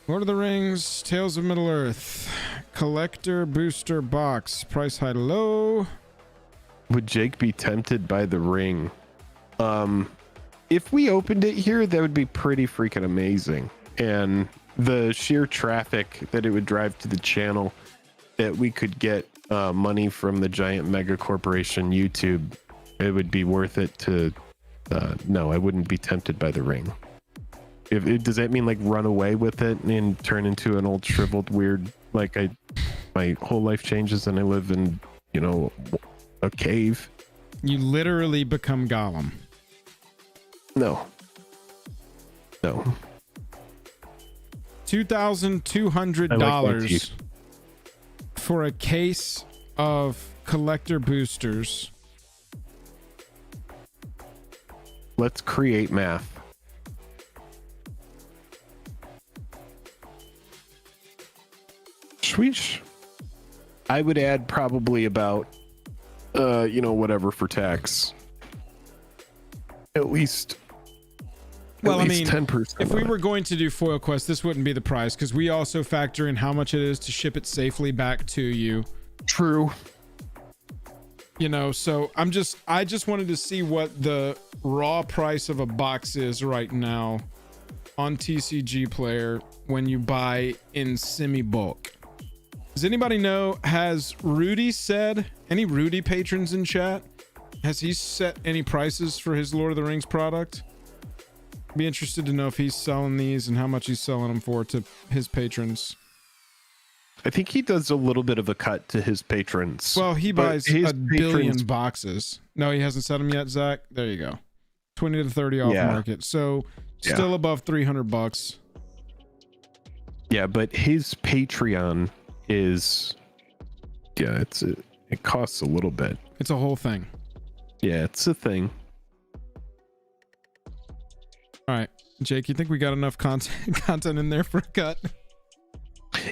S1: Lord of the Rings, Tales of Middle-earth, collector booster box, price high to low.
S2: Would Jake be tempted by the ring? If we opened it here, that would be pretty freaking amazing. And the sheer traffic that it would drive to the channel, that we could get money from the giant mega corporation YouTube, it would be worth it to no, I wouldn't be tempted by the ring. Does that mean like run away with it and turn into an old shriveled weird, like my whole life changes and I live in, a cave?
S1: You literally become Gollum.
S2: No.
S1: $2,200 for a case of collector boosters.
S2: Let's create math. Sweesh. I would add probably about whatever for tax. At least.
S1: Well, I mean,
S2: 10%.
S1: if we were going to do Foil Quest, this wouldn't be the price because we also factor in how much it is to ship it safely back to you.
S2: True.
S1: So I just wanted to see what the raw price of a box is right now on TCG Player when you buy in semi-bulk. Does anybody know, has Rudy said, any Rudy patrons in chat, has he set any prices for his Lord of the Rings product? Be interested to know if he's selling these and how much he's selling them for to his patrons.
S2: I think he does a little bit of a cut to his patrons.
S1: Well, he buys a billion boxes. No, he hasn't set them yet, Zach. There you go. 20 to 30 off market. So still above $300.
S2: Yeah, but his Patreon is, it costs a little bit.
S1: It's a whole thing.
S2: Yeah, it's a thing.
S1: All right, Jake, you think we got enough content in there for a cut?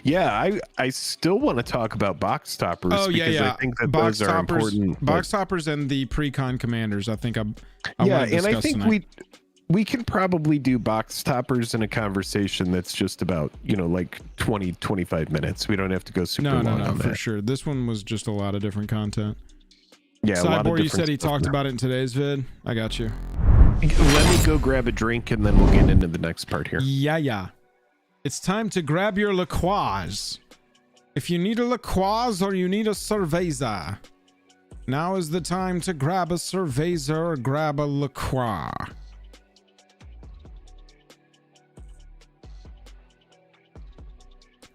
S2: Yeah, I still want to talk about box toppers.
S1: Oh yeah, yeah.
S2: I think that
S1: box
S2: those are
S1: toppers,
S2: important.
S1: box toppers, and the Precon commanders. I think I
S2: yeah, and I think
S1: tonight.
S2: we can probably do box toppers in a conversation that's just about, you know, like 20-25 minutes. We don't have to go super long on
S1: for
S2: that.
S1: sure. This one was just a lot of different content.
S2: Yeah, a lot of
S1: Cyborg, you said he
S2: stuff
S1: talked
S2: now.
S1: about it in today's vid. I got you.
S2: Let me go grab a drink and then we'll get into the next part here.
S1: Yeah. It's time to grab your LaCroix. If you need a LaCroix or you need a cerveza, now is the time to grab a cerveza or grab a LaCroix.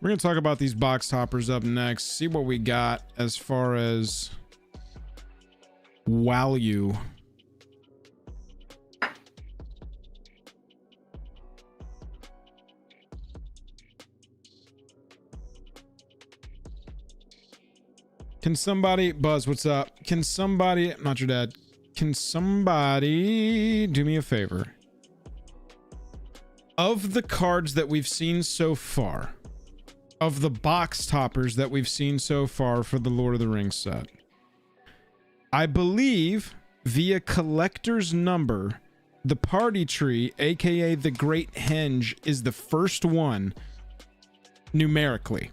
S1: We're going to talk about these box toppers up next, see what we got as far as value. Can somebody, Buzz, what's up? Can somebody, not your dad, can somebody do me a favor? Of the cards that we've seen so far, of the box toppers that we've seen so far for the Lord of the Rings set, I believe via collector's number, the party tree, aka the Great Henge, is the first one numerically.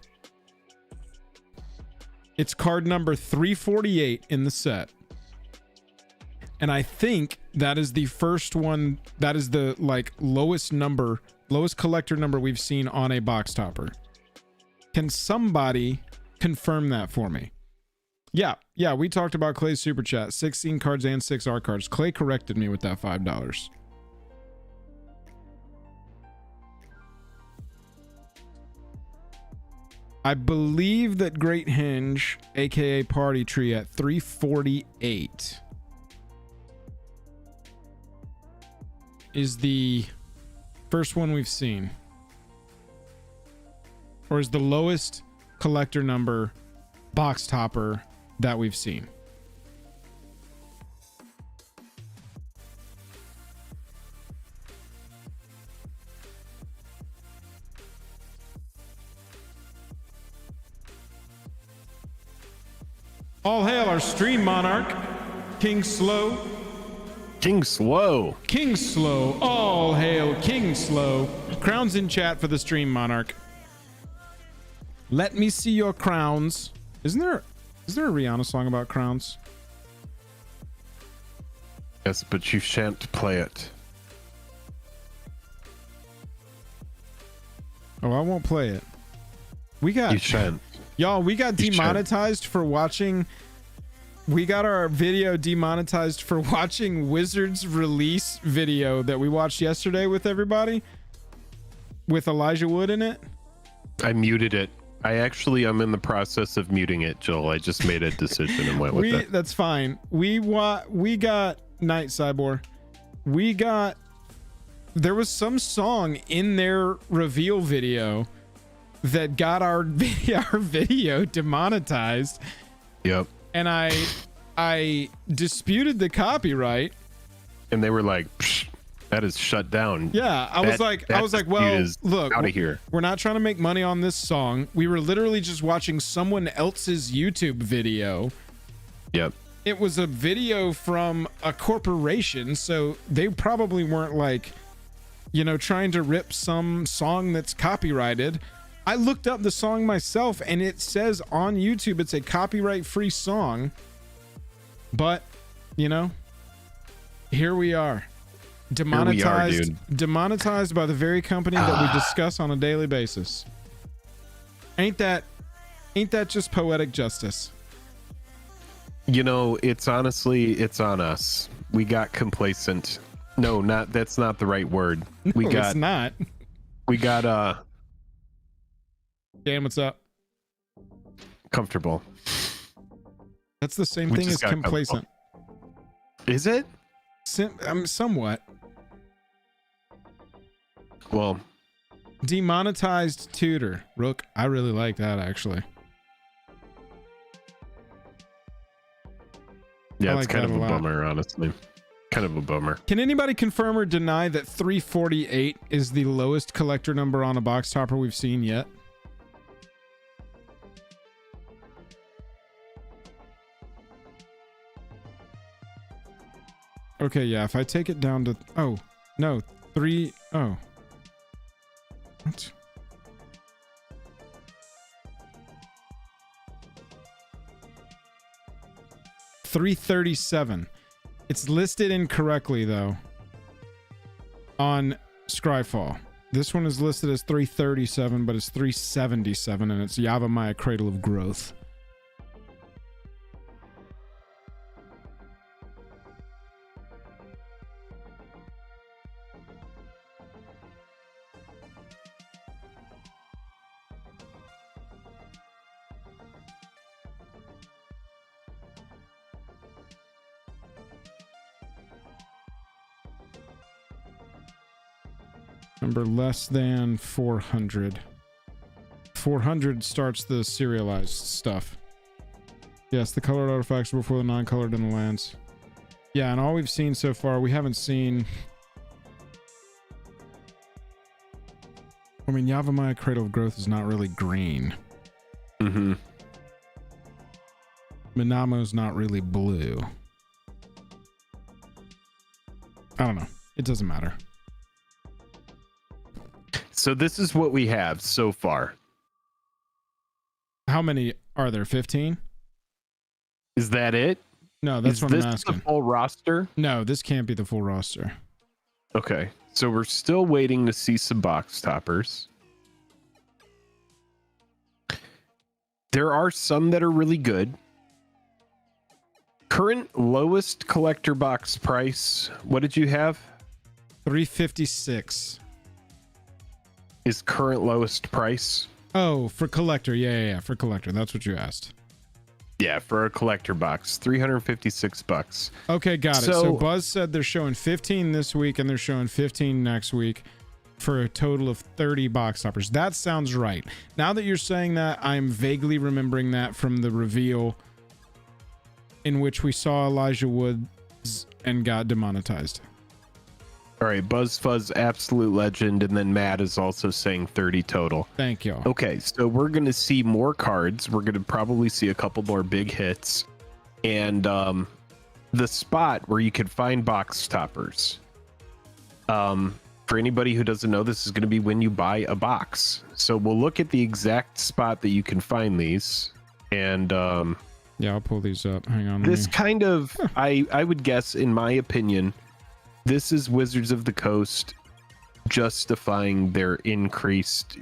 S1: It's card number 348 in the set. And I think that is the first one, that is the like lowest collector number we've seen on a box topper. Can somebody confirm that for me? Yeah, we talked about Clay's super chat, 16 cards and 6 art cards. Clay corrected me with that $5. I believe that Great Henge, aka Party Tree, at 348 is the first one we've seen, or is the lowest collector number box topper that we've seen. All hail our stream monarch, King Slow.
S2: King Slow.
S1: King Slow. All hail King Slow. Crowns in chat for the stream monarch. Let me see your crowns. Is there a Rihanna song about crowns?
S2: Yes, but you shan't play it.
S1: Oh, I won't play it. We got
S2: You shan't.
S1: Y'all, we got
S2: You
S1: demonetized for watching. We got our video demonetized for watching Wizards release video that we watched yesterday with everybody, with Elijah Wood in it.
S2: I muted it. I'm in the process of muting it, Joel. I just made a decision and went with it.
S1: That's fine. We got Night Cyborg. There was some song in their reveal video that got our video demonetized.
S2: Yep.
S1: And I disputed the copyright.
S2: And they were like, that is shut down.
S1: Yeah, I was like, well, look,
S2: out of here.
S1: We're not trying to make money on this song. We were literally just watching someone else's YouTube video.
S2: Yep.
S1: It was a video from a corporation, so they probably weren't like, trying to rip some song that's copyrighted. I looked up the song myself and it says on YouTube it's a copyright-free song. But, here we are. Demonetized by the very company that we discuss on a daily basis. Ain't that just poetic justice?
S2: It's on us. We got complacent. No, that's not the right word.
S1: It's not.
S2: We got
S1: Dan, what's up?
S2: Comfortable.
S1: That's the same thing as complacent.
S2: Is it?
S1: Somewhat.
S2: Well,
S1: demonetized tutor. Rook, I really like that actually.
S2: Yeah,
S1: I
S2: it's
S1: like
S2: kind
S1: that
S2: of
S1: a
S2: a
S1: lot.
S2: bummer, honestly. Kind of a bummer.
S1: Can anybody confirm or deny that 348 is the lowest collector number on a box topper we've seen yet? Okay, yeah, if I take it down to... Oh, no. Oh. What? $337. It's listed incorrectly, though, on Scryfall. This one is listed as 337, but it's 377, and it's Yavimaya Cradle of Growth. Number less than 400. 400 starts the serialized stuff. Yes, the colored artifacts are before the non-colored in the lands. Yeah, and all we've seen so far, we haven't seen... I mean, Yavimaya Cradle of Growth is not really green.
S2: Mm-hmm.
S1: Minamo's not really blue. I don't know. It doesn't matter.
S2: So this is what we have so far.
S1: How many are there? 15?
S2: Is that it?
S1: No, that's what I'm asking.
S2: Is this the full roster?
S1: No, this can't be the full roster.
S2: Okay, so we're still waiting to see some box toppers. There are some that are really good. Current lowest collector box price, what did you have?
S1: $356.
S2: Is current lowest price?
S1: Oh, for collector. Yeah, for collector. That's what you asked.
S2: Yeah, for a collector box, $356.
S1: Okay, got it. So Buzz said they're showing 15 this week and they're showing 15 next week for a total of 30 box toppers. That sounds right. Now that you're saying that, I'm vaguely remembering that from the reveal in which we saw Elijah Woods and got demonetized.
S2: All right, BuzzFuzz, absolute legend, and then Matt is also saying 30 total.
S1: Thank you.
S2: Okay, so we're going to see more cards. We're going to probably see a couple more big hits. And the spot where you can find box toppers. For anybody who doesn't know, this is going to be when you buy a box. So we'll look at the exact spot that you can find these. And
S1: yeah, I'll pull these up. Hang on.
S2: This kind of, I would guess, in my opinion, this is Wizards of the Coast justifying their increased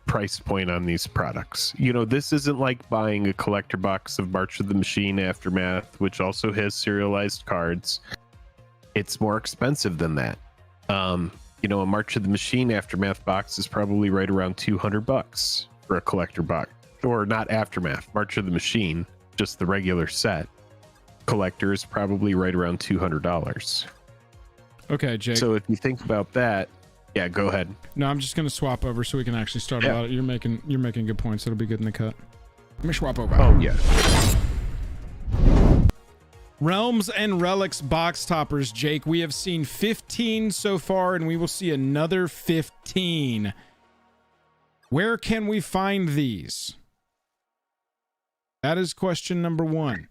S2: price point on these products. You know, this isn't like buying a collector box of March of the Machine Aftermath, which also has serialized cards. It's more expensive than that. You know, a March of the Machine Aftermath box is probably right around $200 for a collector box. Or not Aftermath, March of the Machine, just the regular set. Collector is probably right around $200.
S1: Okay, Jake.
S2: So if you think about that, yeah, go ahead.
S1: No, I'm just gonna swap over so we can actually start a lot. You're making good points. It'll be good in the cut. Let me swap over.
S2: Oh yeah.
S1: Realms and Relics box toppers, Jake. We have seen 15 so far, and we will see another 15. Where can we find these? That is question number one.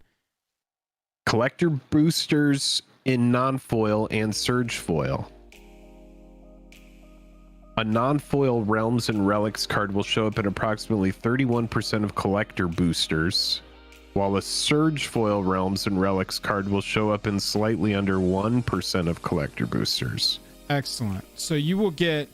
S2: Collector boosters in non-foil and surge foil. A non-foil Realms and Relics card will show up in approximately 31% of collector boosters, while a surge foil Realms and Relics card will show up in slightly under 1% of collector boosters.
S1: Excellent. So you will get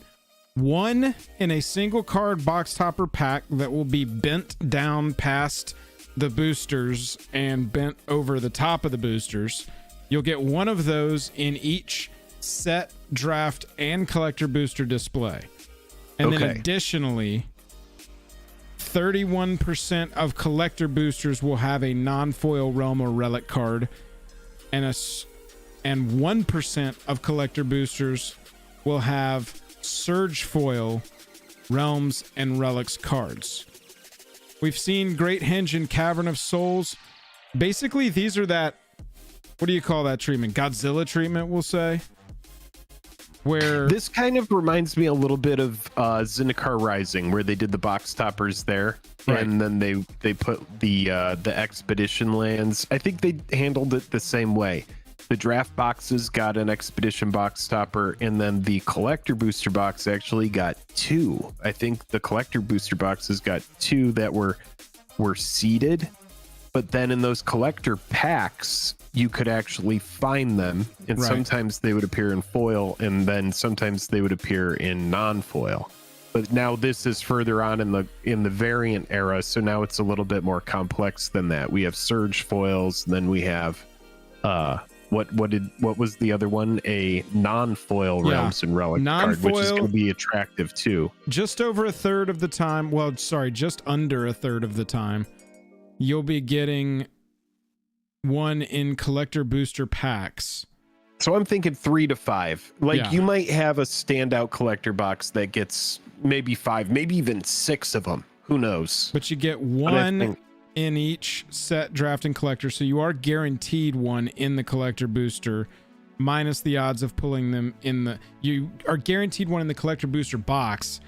S1: one in a single card box topper pack that will be bent down past the boosters and bent over the top of the boosters. You'll get one of those in each set, draft, and collector booster display. And then additionally, 31% of collector boosters will have a non-foil Realm or Relic card, and 1% of collector boosters will have surge foil Realms and Relics cards. We've seen Great Henge and Cavern of Souls. Basically, these are that what do you call that treatment? Godzilla treatment, we'll say. Where
S2: this kind of reminds me a little bit of Zendikar Rising, where they did the box toppers there,
S1: right.
S2: And then they put the expedition lands. I think they handled it the same way. The draft boxes got an expedition box topper, and then the collector booster box actually got 2. I think the collector booster boxes got 2 that were seeded, but then in those collector packs you could actually find them, and
S1: right.
S2: Sometimes they would appear in foil, and then sometimes they would appear in non-foil. But now this is further on in the variant era, so now it's a little bit more complex than that. We have surge foils, then we have what was the other one? A non-foil Realms and Relic card, which is going to be attractive too.
S1: Just over a third of the time, well, sorry, just under a third of the time, you'll be getting one in collector booster packs.
S2: So I'm thinking 3 to 5. Like,
S1: yeah.
S2: You might have a standout collector box that gets maybe 5, maybe even 6 of them. Who knows?
S1: But you get one in each set, draft and collector, so you are guaranteed one in the collector booster, minus the odds of pulling them in the... You are guaranteed one in the collector booster box,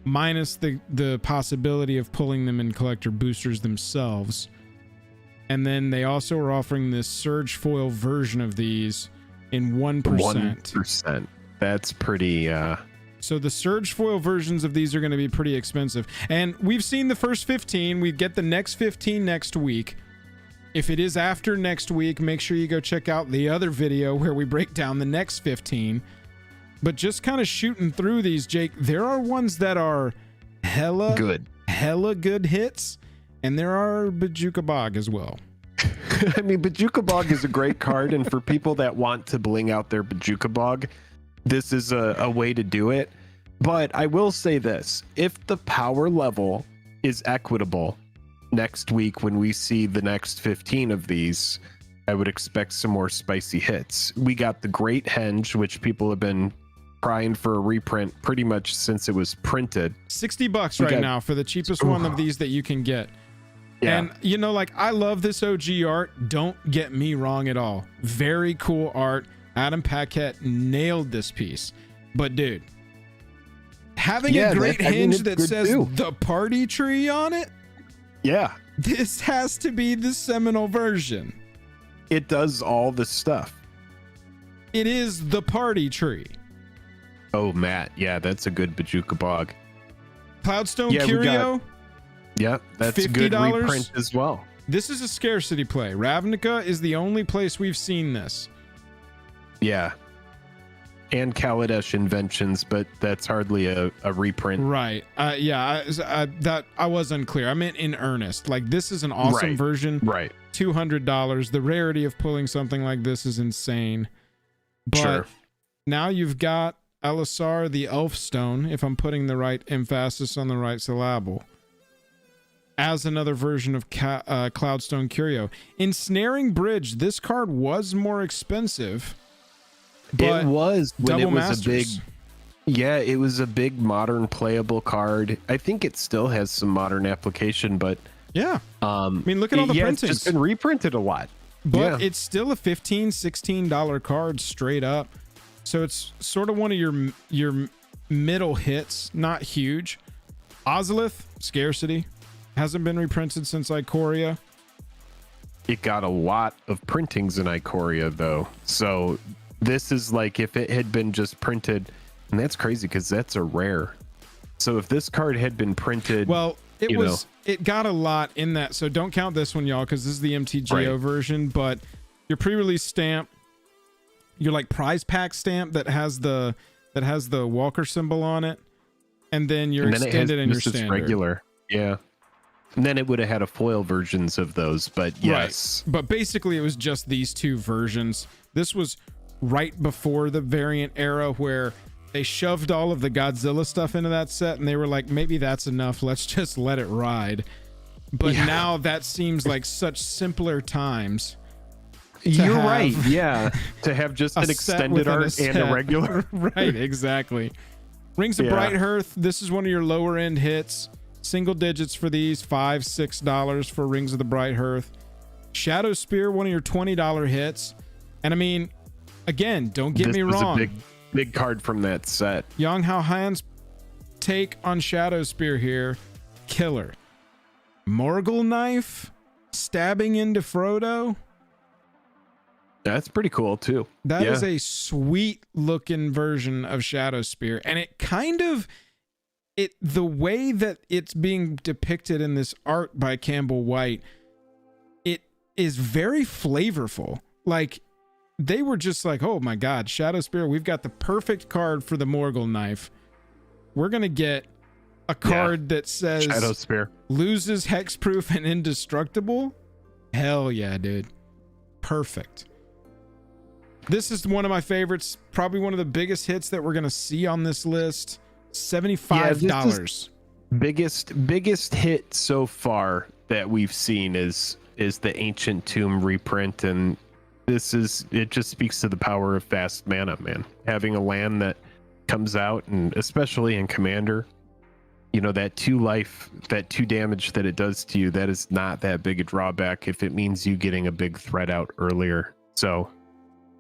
S1: minus the possibility of pulling them in collector boosters themselves. And then they also are offering this surge foil version of these in 1%.
S2: 1%. That's pretty...
S1: So the surge foil versions of these are going to be pretty expensive. And we've seen the first 15. We get the next 15 next week. If it is after next week, make sure you go check out the other video where we break down the next 15. But just kind of shooting through these, Jake, there are ones that are hella good hits, and there are Bajuka Bog as well.
S2: I mean, Bajuka Bog is a great card, and for people that want to bling out their Bajuka Bog, this is a way to do it. But I will say this: if the power level is equitable next week when we see the next 15 of these, I would expect some more spicy hits. We got the Great Henge, which people have been crying for a reprint pretty much since it was printed.
S1: $60 right now for the cheapest one of these that you can get. Yeah. And you know, like, I love this OG art. Don't get me wrong at all. Very cool art. Adam Paquette nailed this piece. But dude, having a Great Henge that says the party tree on it,
S2: yeah,
S1: this has to be the seminal version.
S2: It does all the stuff.
S1: It is the party tree.
S2: Oh, Matt, yeah, that's a good Bajuka Bog.
S1: Cloudstone Curio.
S2: Yeah, that's a good reprint as well.
S1: This is a scarcity play. Ravnica is the only place we've seen this.
S2: Yeah. And Kaladesh Inventions, but that's hardly a reprint.
S1: Right. Yeah, that I was unclear. I meant in earnest. Like, this is an awesome version.
S2: Right.
S1: $200. The rarity of pulling something like this is insane. But now you've got Elisar the Elfstone, if I'm putting the right emphasis on the right syllable, as another version of Cloudstone Curio. Ensnaring Bridge, this card was more expensive. But
S2: it was when it was
S1: Masters.
S2: a big... Yeah, it was a big modern playable card. I think it still has some modern application, but...
S1: Yeah. I mean, look at all the printings.
S2: It's just been reprinted a lot.
S1: But it's still a $15, $16 card straight up. So it's sort of one of your middle hits, not huge. Ozolith, scarcity. Hasn't been reprinted since Ikoria.
S2: It got a lot of printings in Ikoria, though. So this is like if it had been just printed, and that's crazy because that's a rare. So if this card had been printed...
S1: Well, it got a lot in that. So don't count this one, y'all, because this is the MTGO version. But your pre-release stamp, your like prize pack stamp that has the Walker symbol on it, and then your extended and your standard.
S2: Regular. Yeah. And then it would have had a foil versions of those, but yes.
S1: Right. But basically it was just these two versions. This was right before the variant era where they shoved all of the Godzilla stuff into that set and they were like, maybe that's enough. Let's just let it ride. But now that seems like such simpler times.
S2: You're right. Yeah. To have just an extended art and a regular.
S1: Right. Exactly. Rings of Bright Hearth. This is one of your lower end hits. Single digits for these, $5, $6 for Rings of the Bright Hearth. Shadow Spear, one of your $20 hits. And I mean, again, don't get me
S2: was
S1: wrong.
S2: a big card from that set.
S1: Yang Hao Han's take on Shadow Spear here, killer. Morgul Knife, stabbing into Frodo.
S2: That's pretty cool too.
S1: That is a sweet looking version of Shadow Spear. And it kind of, the way that it's being depicted in this art by Campbell White, it is very flavorful. Like, they were just like, oh my God, Shadow Spear, we've got the perfect card for the Morgul Knife. We're going to get a card that says
S2: Shadow Spear
S1: loses hexproof and indestructible. Hell yeah, dude. Perfect. This is one of my favorites. Probably one of the biggest hits that we're going to see on this list. $75.
S2: Biggest hit so far that we've seen is the Ancient Tomb reprint, and it just speaks to the power of fast mana, man. Having a land that comes out, and especially in Commander, you know, that 2 life, that 2 damage that it does to you, that is not that big a drawback if it means you getting a big threat out earlier. So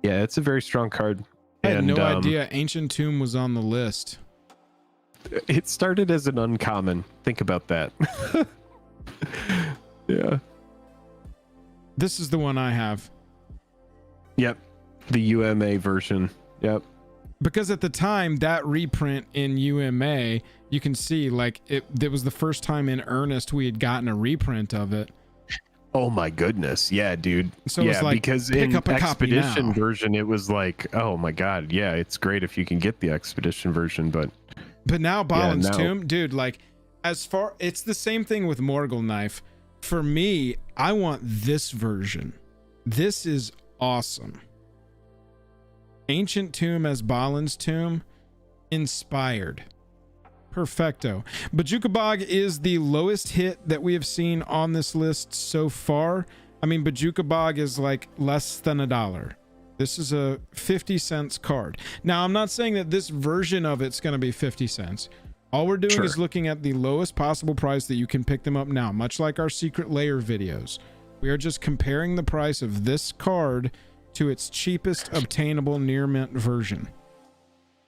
S2: yeah, it's a very strong card.
S1: I had no idea Ancient Tomb was on the list.
S2: It started as an uncommon. Think about that. Yeah.
S1: This is the one I have.
S2: Yep. The UMA version. Yep.
S1: Because at the time, that reprint in UMA, you can see like it was the first time in earnest we had gotten a reprint of it.
S2: Oh my goodness. Yeah, dude.
S1: So it's like,
S2: because
S1: pick
S2: in
S1: up a copy
S2: Expedition
S1: now.
S2: version, it was like, oh my God. Yeah, it's great if you can get the Expedition version, but
S1: now Balin's
S2: now.
S1: Tomb, dude, like it's the same thing with Morgul Knife. For me, I want this version. This is awesome. Ancient Tomb as Balin's Tomb, inspired. Perfecto. Bojuka Bog is the lowest hit that we have seen on this list so far. I mean, Bojuka Bog is like less than $1. This is a 50 cents card. Now, I'm not saying that this version of it's going to be 50 cents. All we're doing is looking at the lowest possible price that you can pick them up now, much like our Secret Layer videos. We are just comparing the price of this card to its cheapest obtainable near mint version.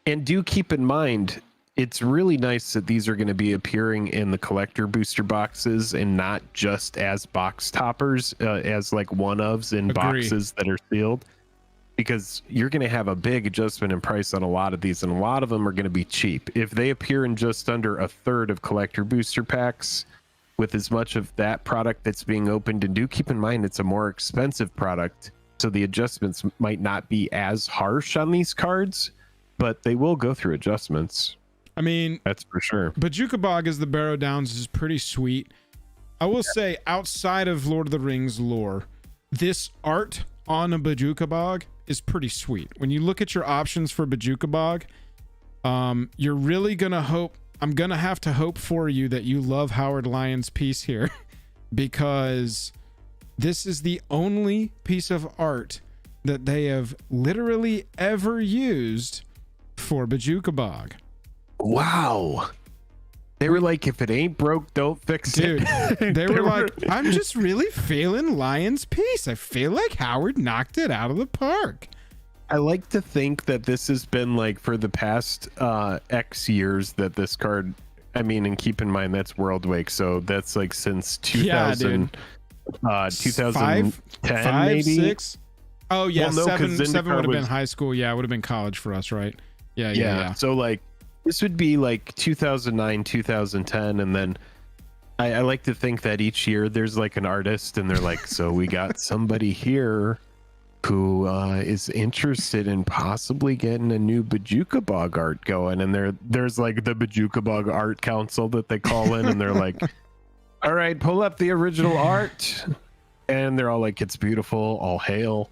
S2: And do keep in mind, it's really nice that these are going to be appearing in the collector booster boxes and not just as box toppers, as like one-ofs in boxes that are sealed, because you're going to have a big adjustment in price on a lot of these, and a lot of them are going to be cheap. If they appear in just under a third of collector booster packs with as much of that product that's being opened, and do keep in mind it's a more expensive product, so the adjustments might not be as harsh on these cards, but they will go through adjustments.
S1: I mean,
S2: that's for sure.
S1: Bojuka Bog as the Barrow Downs is pretty sweet. I will say, outside of Lord of the Rings lore, this art on a Bojuka Bog is pretty sweet. When you look at your options for Bojuka Bog, you're really gonna hope. I'm gonna have to hope for you that you love Howard Lyon's piece here, because this is the only piece of art that they have literally ever used for Bojuka Bog.
S2: Wow. They were like, if it ain't broke, don't fix
S1: it. Dude, they were like, I'm just really feeling Lyon's piece. I feel like Howard knocked it out of the park.
S2: I like to think that this has been like for the past X years that this card, I mean, and keep in mind that's World Wake, so that's like since 2000, 2010
S1: 5,
S2: maybe
S1: 6. Oh yeah,
S2: well, no,
S1: 7 would have been high school. Yeah, it would have been college for us, right? Yeah.
S2: So like this would be like 2009, 2010, and then I like to think that each year there's like an artist, and they're like, so we got somebody here who is interested in possibly getting a new Bojuka Bog art going, and there's like the Bojuka Bog Art Council that they call in, and they're like, all right, pull up the original art, and they're all like, it's beautiful, all hail.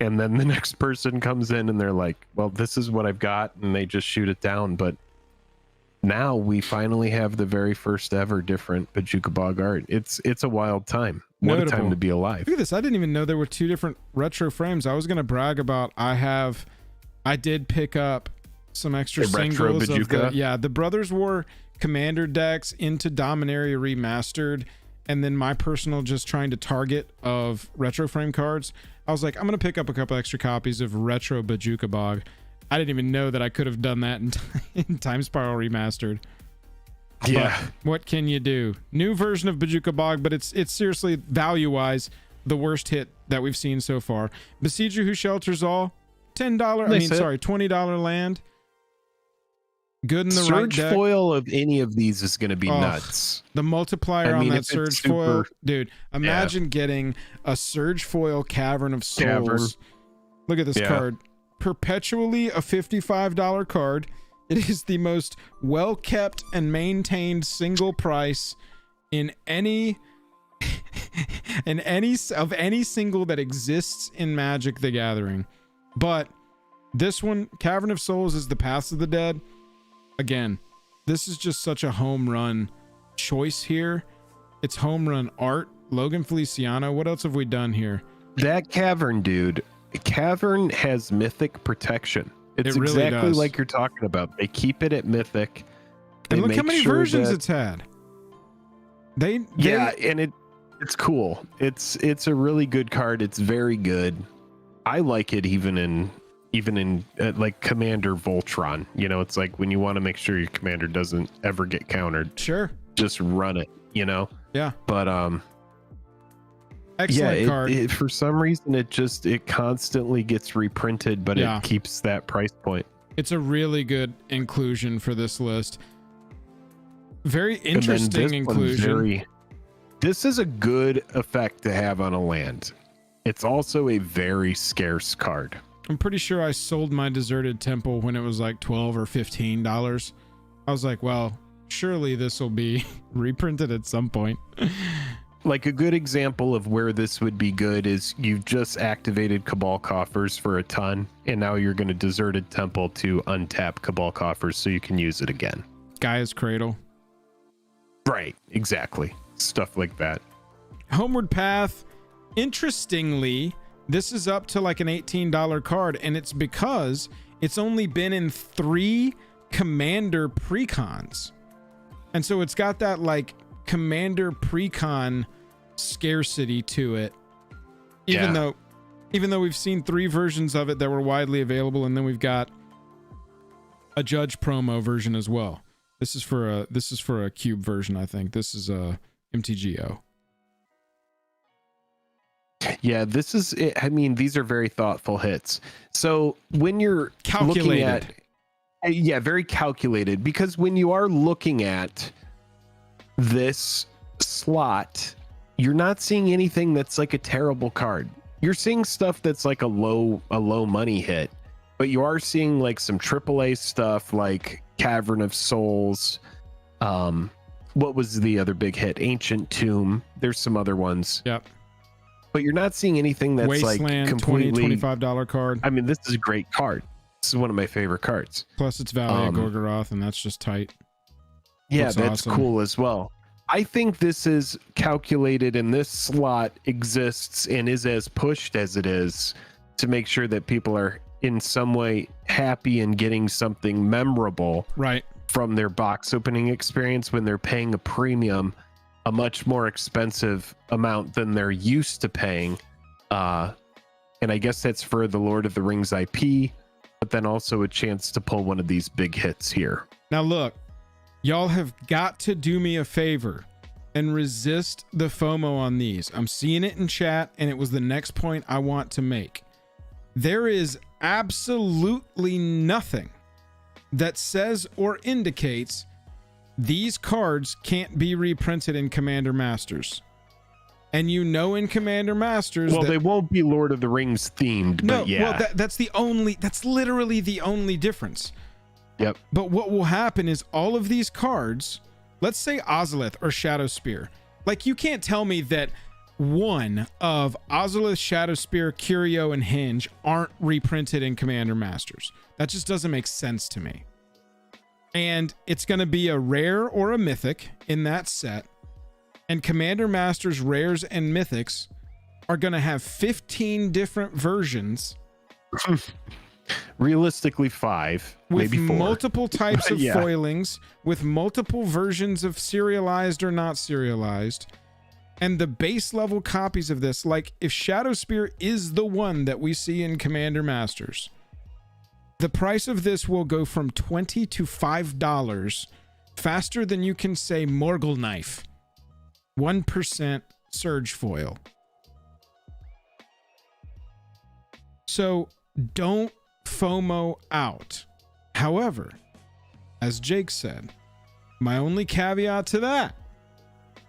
S2: And then the next person comes in and they're like, well, this is what I've got, and they just shoot it down. But now we finally have the very first ever different Bojuka Bog art. It's a wild time. What a time to be alive.
S1: Look at this. I didn't even know there were 2 different retro frames. I was going to brag about I did pick up some extra singles of the Brothers War Commander decks into Dominaria Remastered, and then my personal just trying to target of retro frame cards, I was like, I'm going to pick up a couple extra copies of Retro Bojuka Bog. I didn't even know that I could have done that in Time Spiral Remastered.
S2: Yeah.
S1: But what can you do? New version of Bojuka Bog, but it's seriously, value-wise, the worst hit that we've seen so far. Besieger Who Shelters All, $20 land. Good in the right deck.
S2: Surge foil of any of these is going to be nuts.
S1: The multiplier on that Surge foil, dude. Imagine getting a Surge foil Cavern of Souls. Look at this card. Perpetually a $55 card. It is the most well kept and maintained single price in any any single that exists in Magic the Gathering. But this one, Cavern of Souls, is the Paths of the Dead. Again, this is just such a home run choice here. It's home run art. Logan Feliciano. What else have we done here?
S2: That Cavern, dude. Cavern has mythic protection. It's
S1: really
S2: exactly
S1: does.
S2: like you're talking about. They keep it at mythic.
S1: And look how many versions it's had. They
S2: yeah, and it's cool. It's a really good card. It's very good. I like it even in like Commander Voltron. You know, it's like when you want to make sure your commander doesn't ever get countered.
S1: Sure.
S2: Just run it, you know?
S1: Yeah.
S2: But
S1: excellent card.
S2: It, for some reason it constantly gets reprinted, but it keeps that price point.
S1: It's a really good inclusion for this list. Very interesting inclusion.
S2: This is a good effect to have on a land. It's also a very scarce card.
S1: I'm pretty sure I sold my Deserted Temple when it was like $12 or $15. I was like, well, surely this will be reprinted at some point.
S2: Like a good example of where this would be good is you've just activated Cabal Coffers for a ton, and now you're going to Deserted Temple to untap Cabal Coffers so you can use it again.
S1: Gaia's Cradle.
S2: Right, exactly. Stuff like that.
S1: Homeward Path. Interestingly, this is up to like an $18 card, and it's because it's only been in 3 Commander Precons. And so it's got that like Commander Precon scarcity to it. Even though we've seen 3 versions of it that were widely available, and then we've got a Judge promo version as well. This is for a cube version, I think. This is a MTGO.
S2: Yeah, this is it. I mean, these are very thoughtful hits. So when you're looking at, very calculated, because when you are looking at this slot, you're not seeing anything that's like a terrible card. You're seeing stuff that's like a low money hit, but you are seeing like some AAA stuff like Cavern of Souls. What was the other big hit? Ancient Tomb. There's some other ones.
S1: Yep.
S2: But you're not seeing anything that's
S1: Wasteland,
S2: like completely
S1: $25 card.
S2: I mean, this is a great card. This is one of my favorite cards.
S1: Plus it's Valley of Gorgoroth, and that's just tight.
S2: Yeah,
S1: Looks
S2: that's
S1: awesome.
S2: cool as well. I think this is calculated, and this slot exists and is as pushed as it is to make sure that people are in some way happy and getting something memorable from their box opening experience when they're paying a premium, a much more expensive amount than they're used to paying. And I guess that's for the Lord of the Rings IP, but then also a chance to pull one of these big hits here.
S1: Now look, y'all have got to do me a favor and resist the FOMO on these. I'm seeing it in chat, and it was the next point I want to make. There is absolutely nothing that says or indicates these cards can't be reprinted in Commander Masters. And you know, in Commander Masters,
S2: well, they won't be Lord of the Rings themed,
S1: no,
S2: but yeah.
S1: Well, that's literally the only difference.
S2: Yep.
S1: But what will happen is all of these cards, let's say Ozolith or Shadow Spear, like you can't tell me that one of Ozolith, Shadow Spear, Curio, and Hinge aren't reprinted in Commander Masters. That just doesn't make sense to me. And it's going to be a rare or a mythic in that set. And Commander Masters rares and mythics are going to have 15 different versions.
S2: Realistically 5,
S1: with
S2: maybe 4.
S1: Multiple types of
S2: Yeah.
S1: foilings, with multiple versions of serialized or not serialized. And the base level copies of this, like if Shadow Spear is the one that we see in Commander Masters, the price of this will go from $20 to $5 faster than you can say Morgul Knife. 1% surge foil. So don't FOMO out. However, as Jake said, my only caveat to that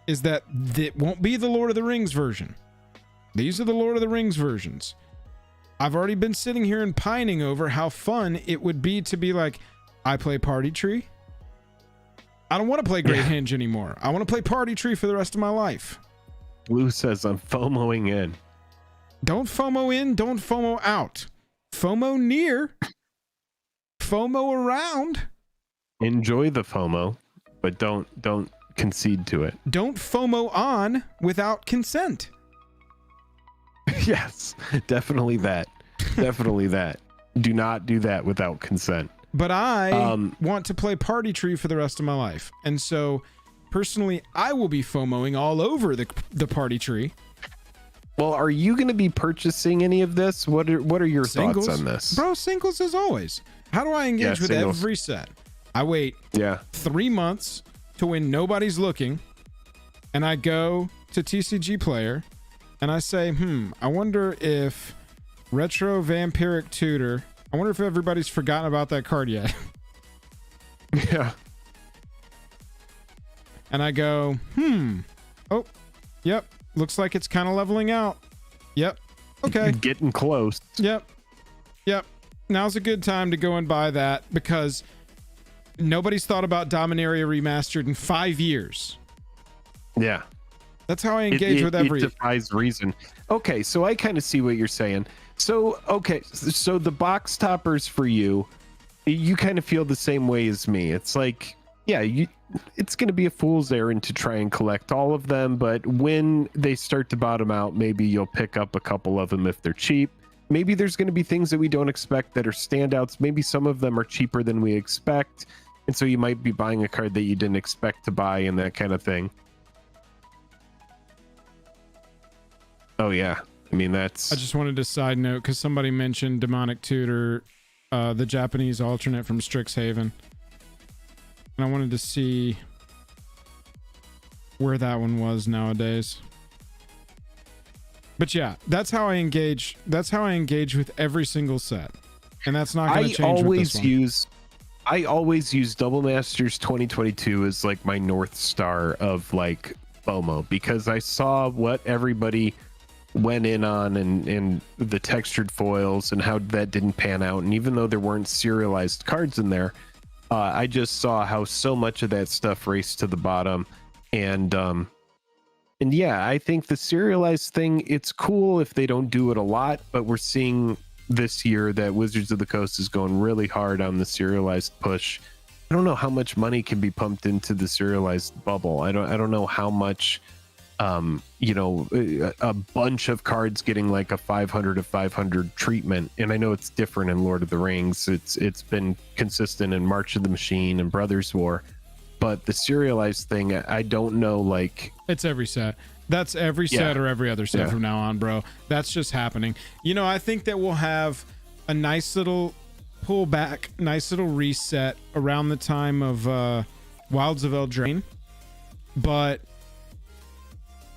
S1: is that it won't be the Lord of the Rings version. These are the Lord of the Rings versions. I've already been sitting here and pining over how fun it would be to be like, I play Party Tree. I don't want to play Great Henge anymore. I want to play Party Tree for the rest of my life.
S2: Blue says I'm FOMOing in.
S1: Don't FOMO in, don't FOMO out. FOMO near, FOMO around.
S2: Enjoy the FOMO, but don't concede to it.
S1: Don't FOMO on without consent.
S2: Yes, definitely that. Definitely that. Do not do that without consent.
S1: But I want to play Party Tree for the rest of my life. And so, personally, I will be FOMOing all over the Party Tree.
S2: Well, are you going to be purchasing any of this? What are your
S1: Singles?
S2: thoughts on this?
S1: Bro, singles as always. How do I engage with
S2: singles.
S1: every set? I wait 3 months to when nobody's looking, and I go to TCG Player, and I say, I wonder if Retro Vampiric Tutor, I wonder if everybody's forgotten about that card yet.
S2: Yeah.
S1: And I go, oh, yep, looks like it's kind of leveling out. Yep, okay.
S2: Getting close.
S1: Yep. Now's a good time to go and buy that because nobody's thought about Dominaria Remastered in 5 years.
S2: Yeah.
S1: That's how I engage with every...
S2: It defies reason. Okay, so I kind of see what you're saying. So, okay, so the box toppers for you kind of feel the same way as me. It's like, yeah, it's going to be a fool's errand to try and collect all of them, but when they start to bottom out, maybe you'll pick up a couple of them if they're cheap. Maybe there's going to be things that we don't expect that are standouts. Maybe some of them are cheaper than we expect, and so you might be buying a card that you didn't expect to buy and that kind of thing. Oh, yeah. I mean, that's...
S1: I just wanted to side note, because somebody mentioned Demonic Tutor, the Japanese alternate from Strixhaven. And I wanted to see where that one was nowadays. But yeah, that's how I engage. That's how I engage with every single set. And that's not going to change with this one.
S2: I always use Double Masters 2022 as like my North Star of like FOMO, because I saw what everybody went in on and the textured foils and how that didn't pan out. And even though there weren't serialized cards in there, I just saw how so much of that stuff raced to the bottom. And yeah, I think the serialized thing, it's cool if they don't do it a lot, but we're seeing this year that Wizards of the Coast is going really hard on the serialized push. I don't know how much money can be pumped into the serialized bubble. I don't know how much a bunch of cards getting like a 500 of 500 treatment. And I know it's different in Lord of the Rings. It's been consistent in March of the Machine and Brothers War, but the serialized thing, I don't know, like
S1: it's every set. That's every set or every other set from now on, bro. That's just happening. I think that we'll have a nice little pullback, nice little reset around the time of Wilds of Eldraine. But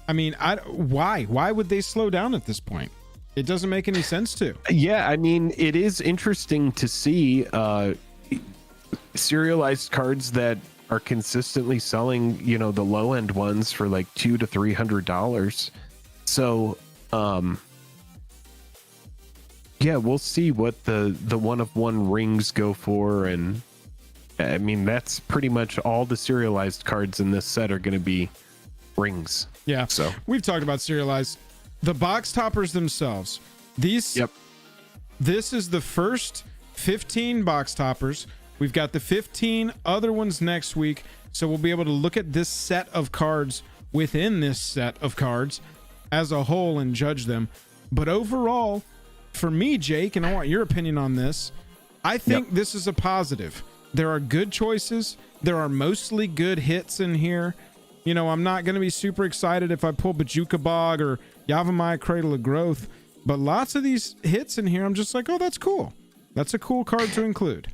S1: I mean, why would they slow down at this point? It doesn't make any sense to.
S2: Yeah, I mean, it is interesting to see serialized cards that are consistently selling, the low end ones for like $200 to $300. So, yeah, we'll see what the one of one rings go for, and I mean that's pretty much all the serialized cards in this set are going to be rings.
S1: Yeah.
S2: So
S1: we've talked about serialized. The box toppers themselves. These.
S2: Yep.
S1: This is the first 15 box toppers. We've got the 15 other ones next week, so we'll be able to look at this set of cards within this set of cards as a whole and judge them. But overall, for me, Jake, and I want your opinion on this, I think this is a positive. There are good choices. There are mostly good hits in here. You know, I'm not going to be super excited if I pull Bajuka Bog or Yavimaya Cradle of Growth, but lots of these hits in here, I'm just like, oh, that's cool. That's a cool card to include.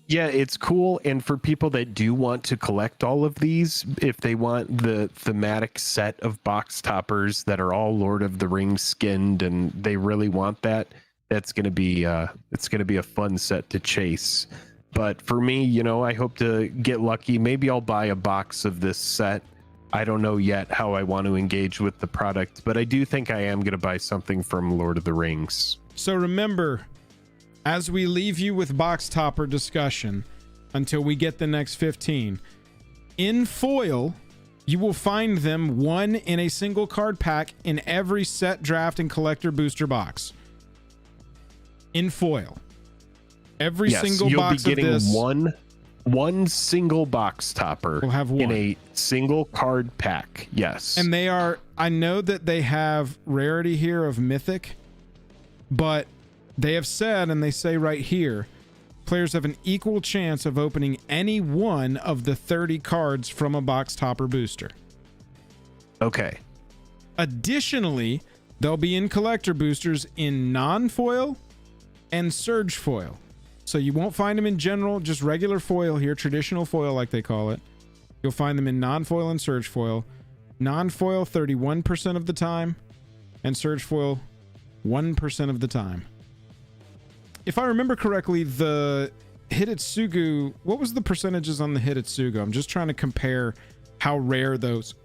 S2: Yeah, it's cool. And for people that do want to collect all of these, if they want the thematic set of box toppers that are all Lord of the Rings skinned and they really want that, that's going to be it's going to be a fun set to chase. But for me, you know, I hope to get lucky. Maybe I'll buy a box of this set. I don't know yet how I want to engage with the product, but I do think I am going to buy something from Lord of the Rings.
S1: So remember, as we leave you with box topper discussion until we get the next 15, in foil, you will find them one in a single card pack in every set, draft, and collector booster box. In foil. Every single box of this.
S2: You'll be getting one single box topper
S1: will have one
S2: in a single card pack. Yes.
S1: And they are, I know that they have rarity here of mythic, but they have said, and they say right here, players have an equal chance of opening any one of the 30 cards from a box topper booster.
S2: Okay.
S1: Additionally, they'll be in collector boosters in non-foil and surge foil. So you won't find them in general, just regular foil here, traditional foil like they call it. You'll find them in non-foil and surge foil. Non-foil 31% of the time, and surge foil 1% of the time. If I remember correctly, the Hitotsugu, what was the percentages on the Hitotsugu? I'm just trying to compare how rare those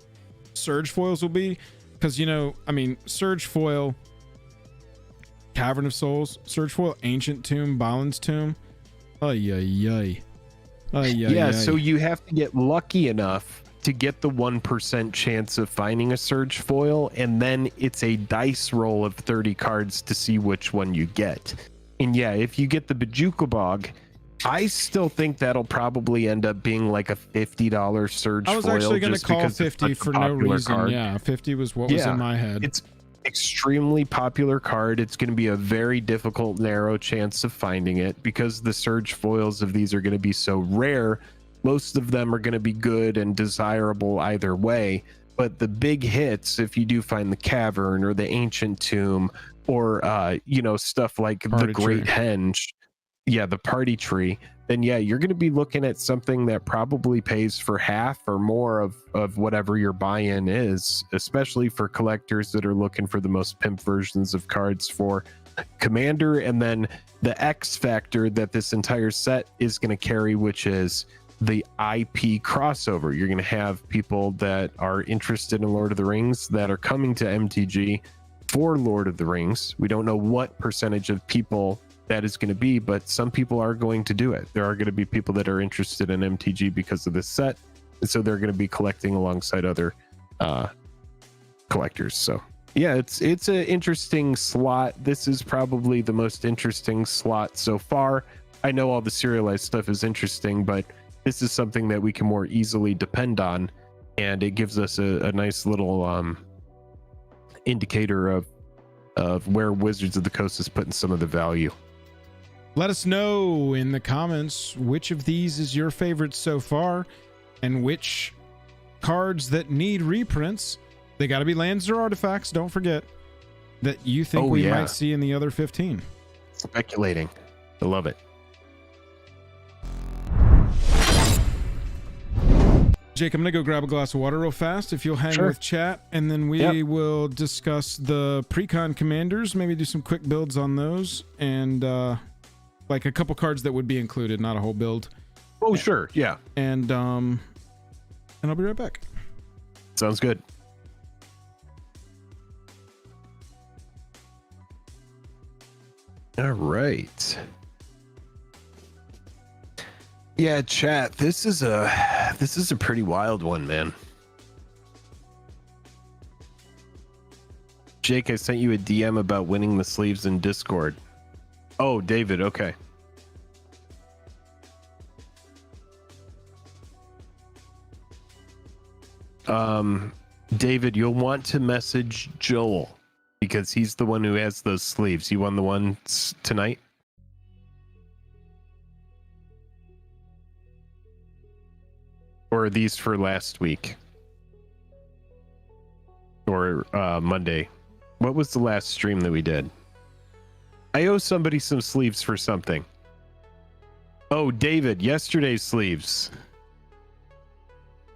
S1: surge foils will be. Because, you know, I mean, surge foil, Cavern of Souls, surge foil, Ancient Tomb, Balin's Tomb. Yeah,
S2: so you have to get lucky enough to get the 1% chance of finding a surge foil, and then it's a dice roll of 30 cards to see which one you get. And yeah, if you get the Bajuka Bog, I still think that'll probably end up being like a $50 surge foil.
S1: I was actually going to call 50 for no reason. Card. Yeah, 50 was what was in my head.
S2: It's extremely popular card. It's going to be a very difficult, narrow chance of finding it because the surge foils of these are going to be so rare. Most of them are going to be good and desirable either way. But the big hits, if you do find the Cavern or the Ancient Tomb or, you know, stuff like the Great Henge, yeah, the Party Tree, then yeah, you're going to be looking at something that probably pays for half or more of whatever your buy-in is, especially for collectors that are looking for the most pimp versions of cards for Commander. And then the X factor that this entire set is going to carry, which is the IP crossover. You're going to have people that are interested in Lord of the Rings that are coming to MTG for Lord of the Rings. We don't know what percentage of people that is going to be, but some people are going to do it. There are going to be people that are interested in MTG because of this set, and so they're going to be collecting alongside other collectors. So yeah, it's an interesting slot. This is probably the most interesting slot so far. I know all the serialized stuff is interesting, but this is something that we can more easily depend on, and it gives us a nice little indicator of where Wizards of the Coast is putting some of the value.
S1: Let us know in the comments which of these is your favorite so far and which cards that need reprints, they got to be lands or artifacts, don't forget, that you think we might see in the other 15.
S2: Speculating. I love it.
S1: Jake, I'm going to go grab a glass of water real fast if you'll hang with chat, and then we will discuss the Precon commanders, maybe do some quick builds on those, and like a couple cards that would be included, not a whole build.
S2: Oh, sure. Yeah.
S1: And I'll be right back.
S2: Sounds good. All right. Yeah, chat. This is a pretty wild one, man. Jake, I sent you a DM about winning the sleeves in Discord. Oh, David, okay. David, you'll want to message Joel because he's the one who has those sleeves. He won the ones tonight. Or are these for last week? or Monday. What was the last stream that we did? I owe somebody some sleeves for something. Oh, David, yesterday's sleeves.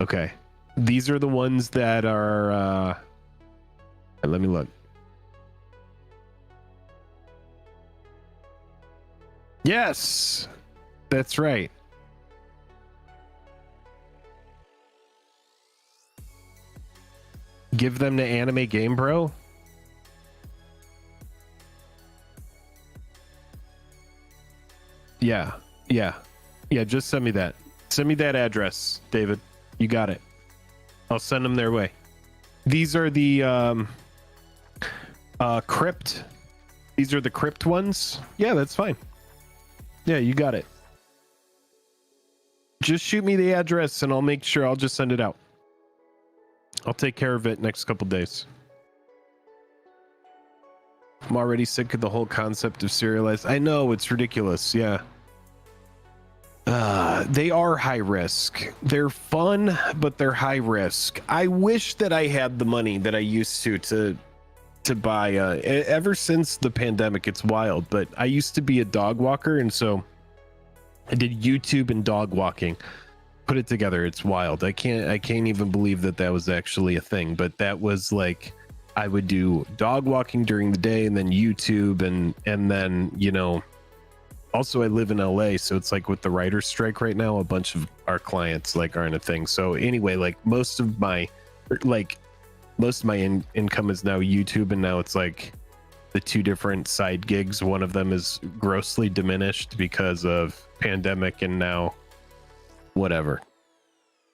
S2: Okay. These are the ones that are let me look. Yes. That's right. Give them to Anime Game Bro. Yeah. Just send me that. Send me that address, David. You got it. I'll send them their way. These are the crypt. These are the crypt ones. Yeah, that's fine. Yeah, you got it. Just shoot me the address and I'll make sure I'll just send it out. I'll take care of it next couple days. I'm already sick of the whole concept of serialized. I know, it's ridiculous. Yeah. They are high risk. They're fun, but they're high risk. I wish that I had the money that I used to buy. Ever since the pandemic, it's wild, but I used to be a dog walker, and so I did YouTube and dog walking. Put it together, it's wild. I can't even believe that was actually a thing, but that was like, I would do dog walking during the day and then YouTube and then, you know, also I live in LA, so it's like with the writer's strike right now, a bunch of our clients like aren't a thing. So anyway, like most of my income is now YouTube, and now it's like the two different side gigs. One of them is grossly diminished because of pandemic, and now whatever.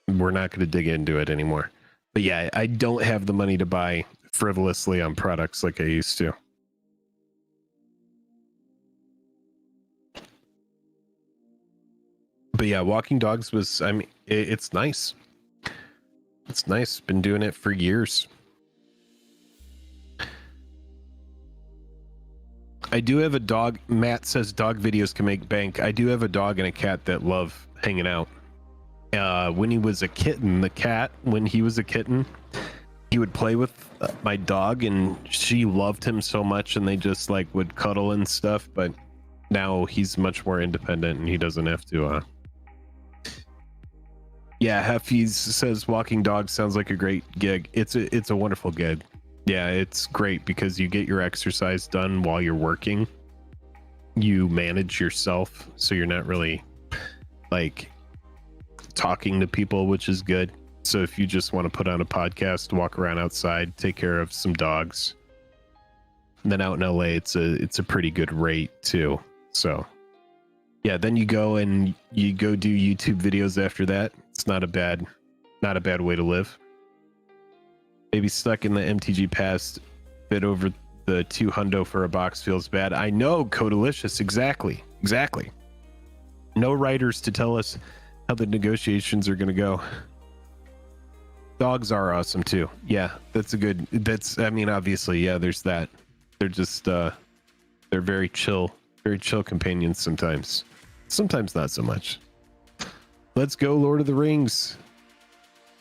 S2: We're not going to dig into it anymore. But yeah, I don't have the money to buy frivolously on products like I used to. But yeah, walking dogs was, I mean, it's nice. It's nice. Been doing it for years. I do have a dog. Matt says dog videos can make bank. I do have a dog and a cat that love hanging out. When he was a kitten, when he was a kitten, he would play with my dog, and she loved him so much, and they just like would cuddle and stuff. But now he's much more independent, and he doesn't have to. Yeah, Heffies says walking dogs sounds like a great gig. It's a wonderful gig. Yeah, it's great because you get your exercise done while you're working. You manage yourself, so you're not really like talking to people, which is good. So if you just want to put on a podcast, walk around outside, take care of some dogs, and then out in LA, it's a pretty good rate too. So yeah, then you go do YouTube videos after that. It's not a bad way to live. Maybe stuck in the MTG past, bid over the $200 for a box feels bad. I know, Codalicious, exactly. No writers to tell us how the negotiations are going to go. Dogs are awesome too. Yeah, I mean, obviously, yeah, there's that. They're just, they're very chill companions sometimes. Sometimes not so much. Let's go, Lord of the Rings.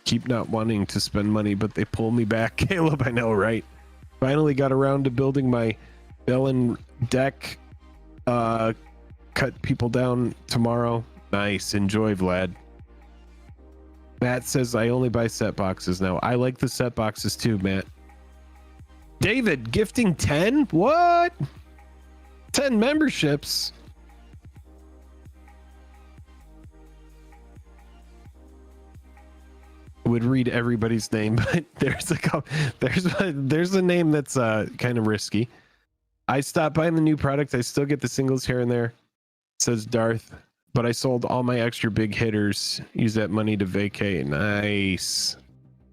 S2: Keep not wanting to spend money, but they pull me back. Caleb, I know, right? Finally got around to building my Bellin deck. Cut people down tomorrow. Nice. Enjoy, Vlad. Matt says I only buy set boxes now. I like the set boxes too, Matt. David, gifting 10? What? 10 memberships? Would read everybody's name, but there's a name that's kind of risky. I stopped buying the new product. I still get the singles here and there, says Darth, but I sold all my extra big hitters. Use that money to vacate. Nice.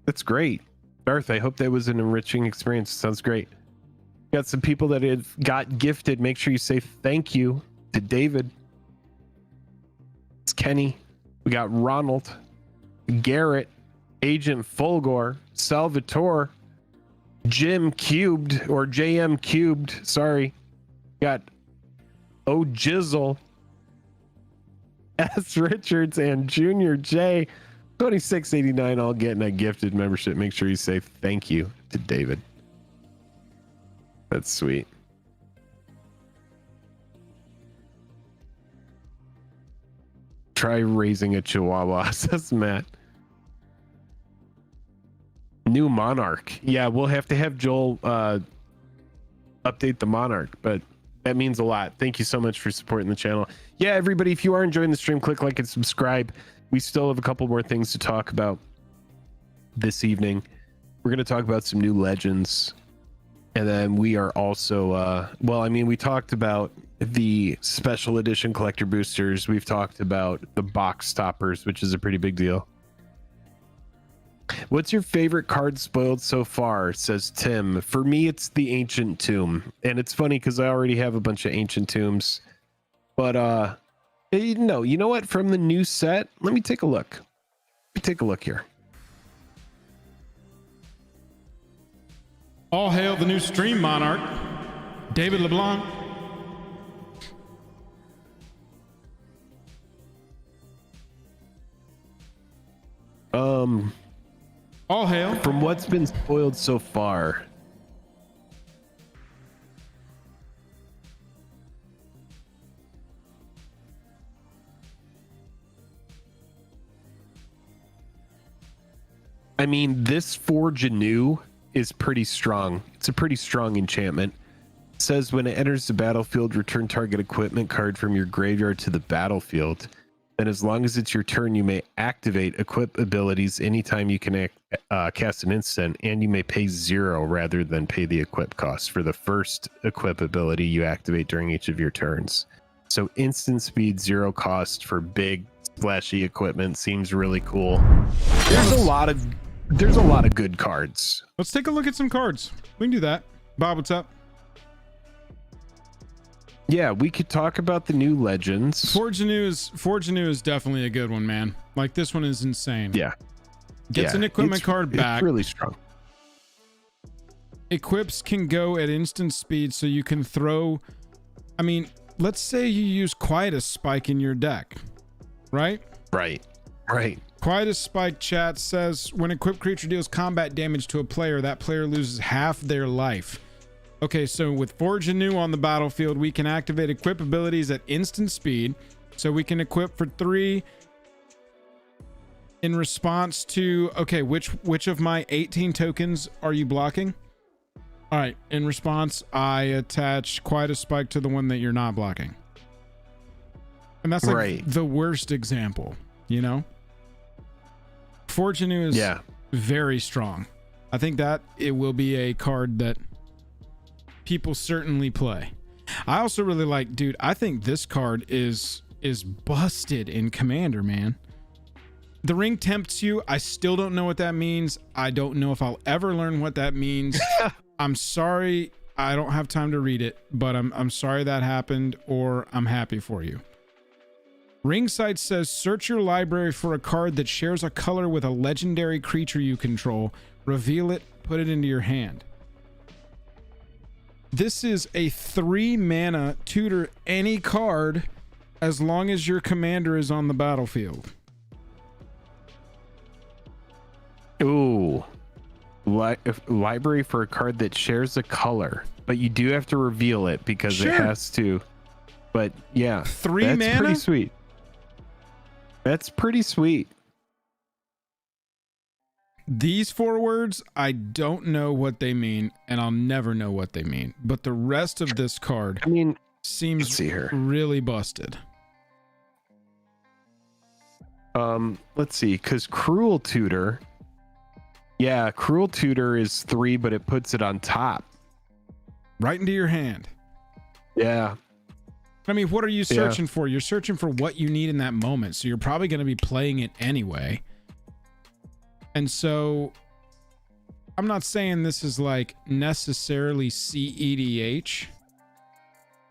S2: That's great. Darth, I hope that was an enriching experience. Sounds great. Got some people that have got gifted. Make sure you say thank you to David. It's Kenny. We got Ronald, Garrett, Agent Fulgor, Salvatore, Jim Cubed or JM Cubed. Sorry. Got O Jizzle, S Richards, and Junior J. 2689 all getting a gifted membership. Make sure you say thank you to David. That's sweet. Try raising a chihuahua, says Matt. New Monarch. Yeah, we'll have to have Joel update the Monarch, but that means a lot. Thank you so much for supporting the channel. Yeah, everybody, if you are enjoying the stream, click like and subscribe. We still have a couple more things to talk about this evening. We're going to talk about some new legends. And then we are also, well, I mean, we talked about the special edition collector boosters. We've talked about the box toppers, which is a pretty big deal. What's your favorite card spoiled so far, says Tim. For me, it's the Ancient Tomb. And it's funny because I already have a bunch of Ancient Tombs. But, you know what? From the new set, let me take a look. Let me take a look here.
S1: All hail the new stream monarch, David LeBlanc. All hail.
S2: From what's been spoiled so far. I mean, this Forge Anew is pretty strong. It's a pretty strong enchantment. It says when it enters the battlefield, return target equipment card from your graveyard to the battlefield. Then as long as it's your turn, you may activate equip abilities anytime you can cast an instant, and you may pay 0 rather than pay the equip cost for the first equip ability you activate during each of your turns. So instant speed, 0 cost for big splashy equipment seems really cool. There's a lot of good cards.
S1: Let's take a look at some cards. We can do that. Bob, what's up?
S2: Yeah, we could talk about the new legends.
S1: Forge Anew is definitely a good one, man. Like, this one is insane.
S2: Yeah.
S1: Gets an equipment card back.
S2: It's really strong.
S1: Equips can go at instant speed, so you can throw... I mean, let's say you use Quietus Spike in your deck, right?
S2: Right.
S1: Quietus Spike chat says, when equipped creature deals combat damage to a player, that player loses half their life. Okay, so with Forge Anew on the battlefield, we can activate equip abilities at instant speed. So we can equip for 3 in response to, okay, which of my 18 tokens are you blocking? All right, in response, I attach Quietus Spike to the one that you're not blocking. And that's like the worst example, you know? Forge Anew is very strong. I think that it will be a card that people certainly play. I also really like, dude, I think this card is busted in Commander, man. The ring tempts you. I still don't know what that means. I don't know if I'll ever learn what that means. I'm sorry I don't have time to read it, but I'm sorry that happened, or I'm happy for you. Ringside says, search your library for a card that shares a color with a legendary creature you control. Reveal it, put it into your hand. This is a 3 mana tutor any card as long as your commander is on the battlefield.
S2: Ooh. Library for a card that shares a color, but you do have to reveal it because it has to. But yeah,
S1: 3
S2: that's
S1: mana?
S2: pretty sweet. That's pretty sweet.
S1: These 4 words, I don't know what they mean, and I'll never know what they mean. But the rest of this card,
S2: I mean,
S1: seems really busted.
S2: Let's see, because Cruel Tutor. Yeah, Cruel Tutor is 3, but it puts it on top.
S1: Right into your hand.
S2: Yeah.
S1: I mean, what are you searching for? You're searching for what you need in that moment. So you're probably going to be playing it anyway. And so I'm not saying this is like necessarily CEDH,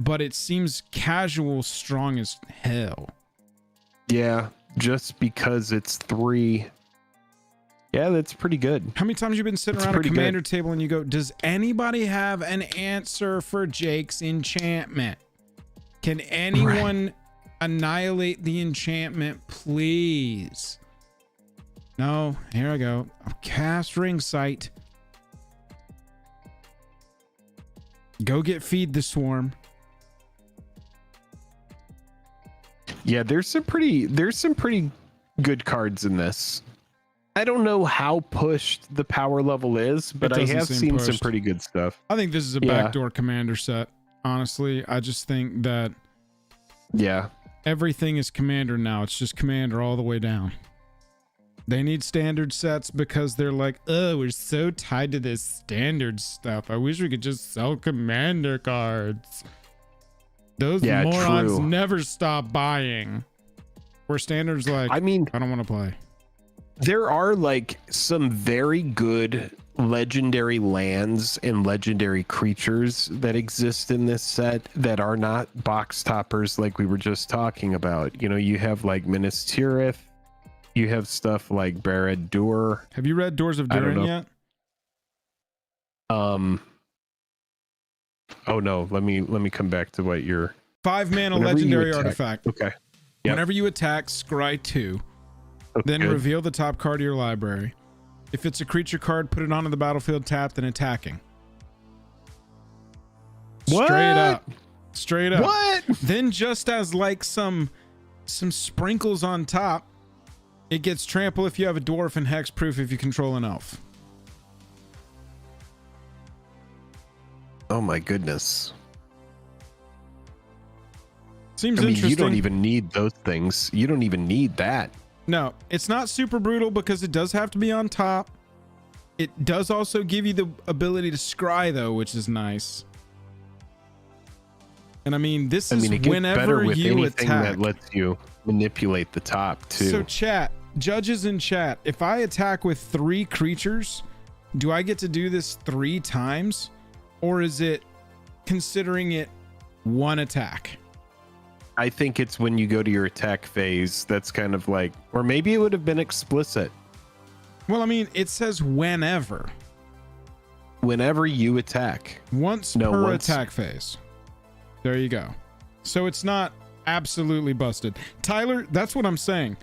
S1: but it seems casual strong as hell.
S2: Yeah, just because it's 3. Yeah, that's pretty good.
S1: How many times have you been sitting around a commander table and you go, does anybody have an answer for Jake's enchantment? Can anyone annihilate the enchantment, please? No, here I go. Cast ring sight. Go get feed the swarm.
S2: Yeah, there's some pretty good cards in this. I don't know how pushed the power level is, but I have seen some pretty good stuff.
S1: I think this is a backdoor commander set. Honestly, I just think that everything is commander now. It's just commander all the way down. They need standard sets because they're like, oh, we're so tied to this standard stuff. I wish we could just sell commander cards. Those morons never stop buying. Where standards like, I mean, I don't want to play.
S2: There are like some very good legendary lands and legendary creatures that exist in this set that are not box toppers like we were just talking about. You know, you have like Minas Tirith. You have stuff like Barad-dûr.
S1: Have you read Doors of Durin yet?
S2: Oh no, let me come back to what you're
S1: 5-mana legendary artifact.
S2: Okay.
S1: Yep. Whenever you attack, scry 2. Then reveal the top card of your library. If it's a creature card, put it onto the battlefield tapped and attacking.
S2: What?
S1: Straight up.
S2: What?
S1: Then just as like some sprinkles on top, it gets trample if you have a dwarf and hexproof if you control an elf.
S2: Oh my goodness.
S1: Seems interesting.
S2: You don't even need those things. You don't even need that.
S1: No, it's not super brutal because it does have to be on top. It does also give you the ability to scry though, which is nice. And I mean, this is whenever you attack.
S2: That lets you manipulate the top too.
S1: So chat, judges in chat, if I attack with 3 creatures, do I get to do this 3 times? Or is it considering it 1 attack?
S2: I think it's when you go to your attack phase. That's kind of like, or maybe it would have been explicit.
S1: Well, I mean, it says whenever.
S2: Whenever you attack.
S1: Once per attack phase. There you go. So it's not absolutely busted. Tyler, that's what I'm saying.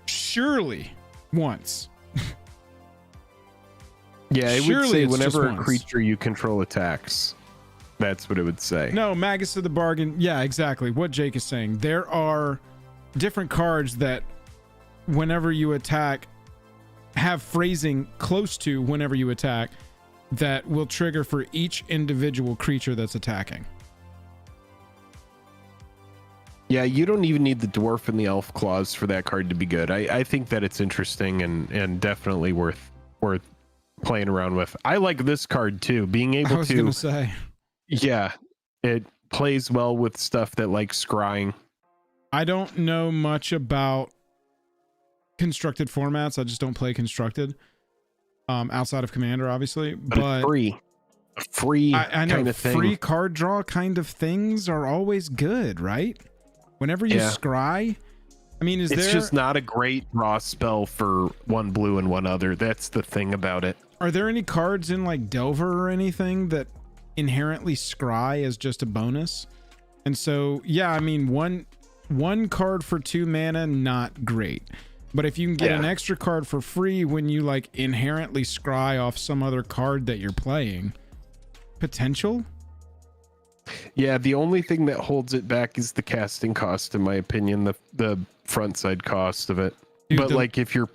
S1: Surely once.
S2: Yeah, it would say whenever a creature you control attacks. That's what it would say.
S1: No, Magus of the Bargain. Yeah, exactly. What Jake is saying. There are different cards that whenever you attack have phrasing close to whenever you attack that will trigger for each individual creature that's attacking.
S2: Yeah, you don't even need the dwarf and the elf clause for that card to be good. I think that it's interesting and definitely worth playing around with. I like this card too. Being able to.
S1: I was gonna say.
S2: Yeah, it plays well with stuff that likes scrying.
S1: I don't know much about constructed formats. I just don't play constructed. Outside of Commander, obviously, but free I know kind of thing. Free card draw kind of things are always good, right? Whenever you scry, I mean, it's just not a great draw spell for 1 blue and 1 other. That's the thing about it. Are there any cards in like Delver or anything that inherently scry as just a bonus? And so, yeah, I mean, one card for 2 mana, not great. But if you can get an extra card for free when you like inherently scry off some other card that you're playing, potential.
S2: Yeah, the only thing that holds it back is the casting cost, in my opinion, the front side cost of it. Dude, but like if you're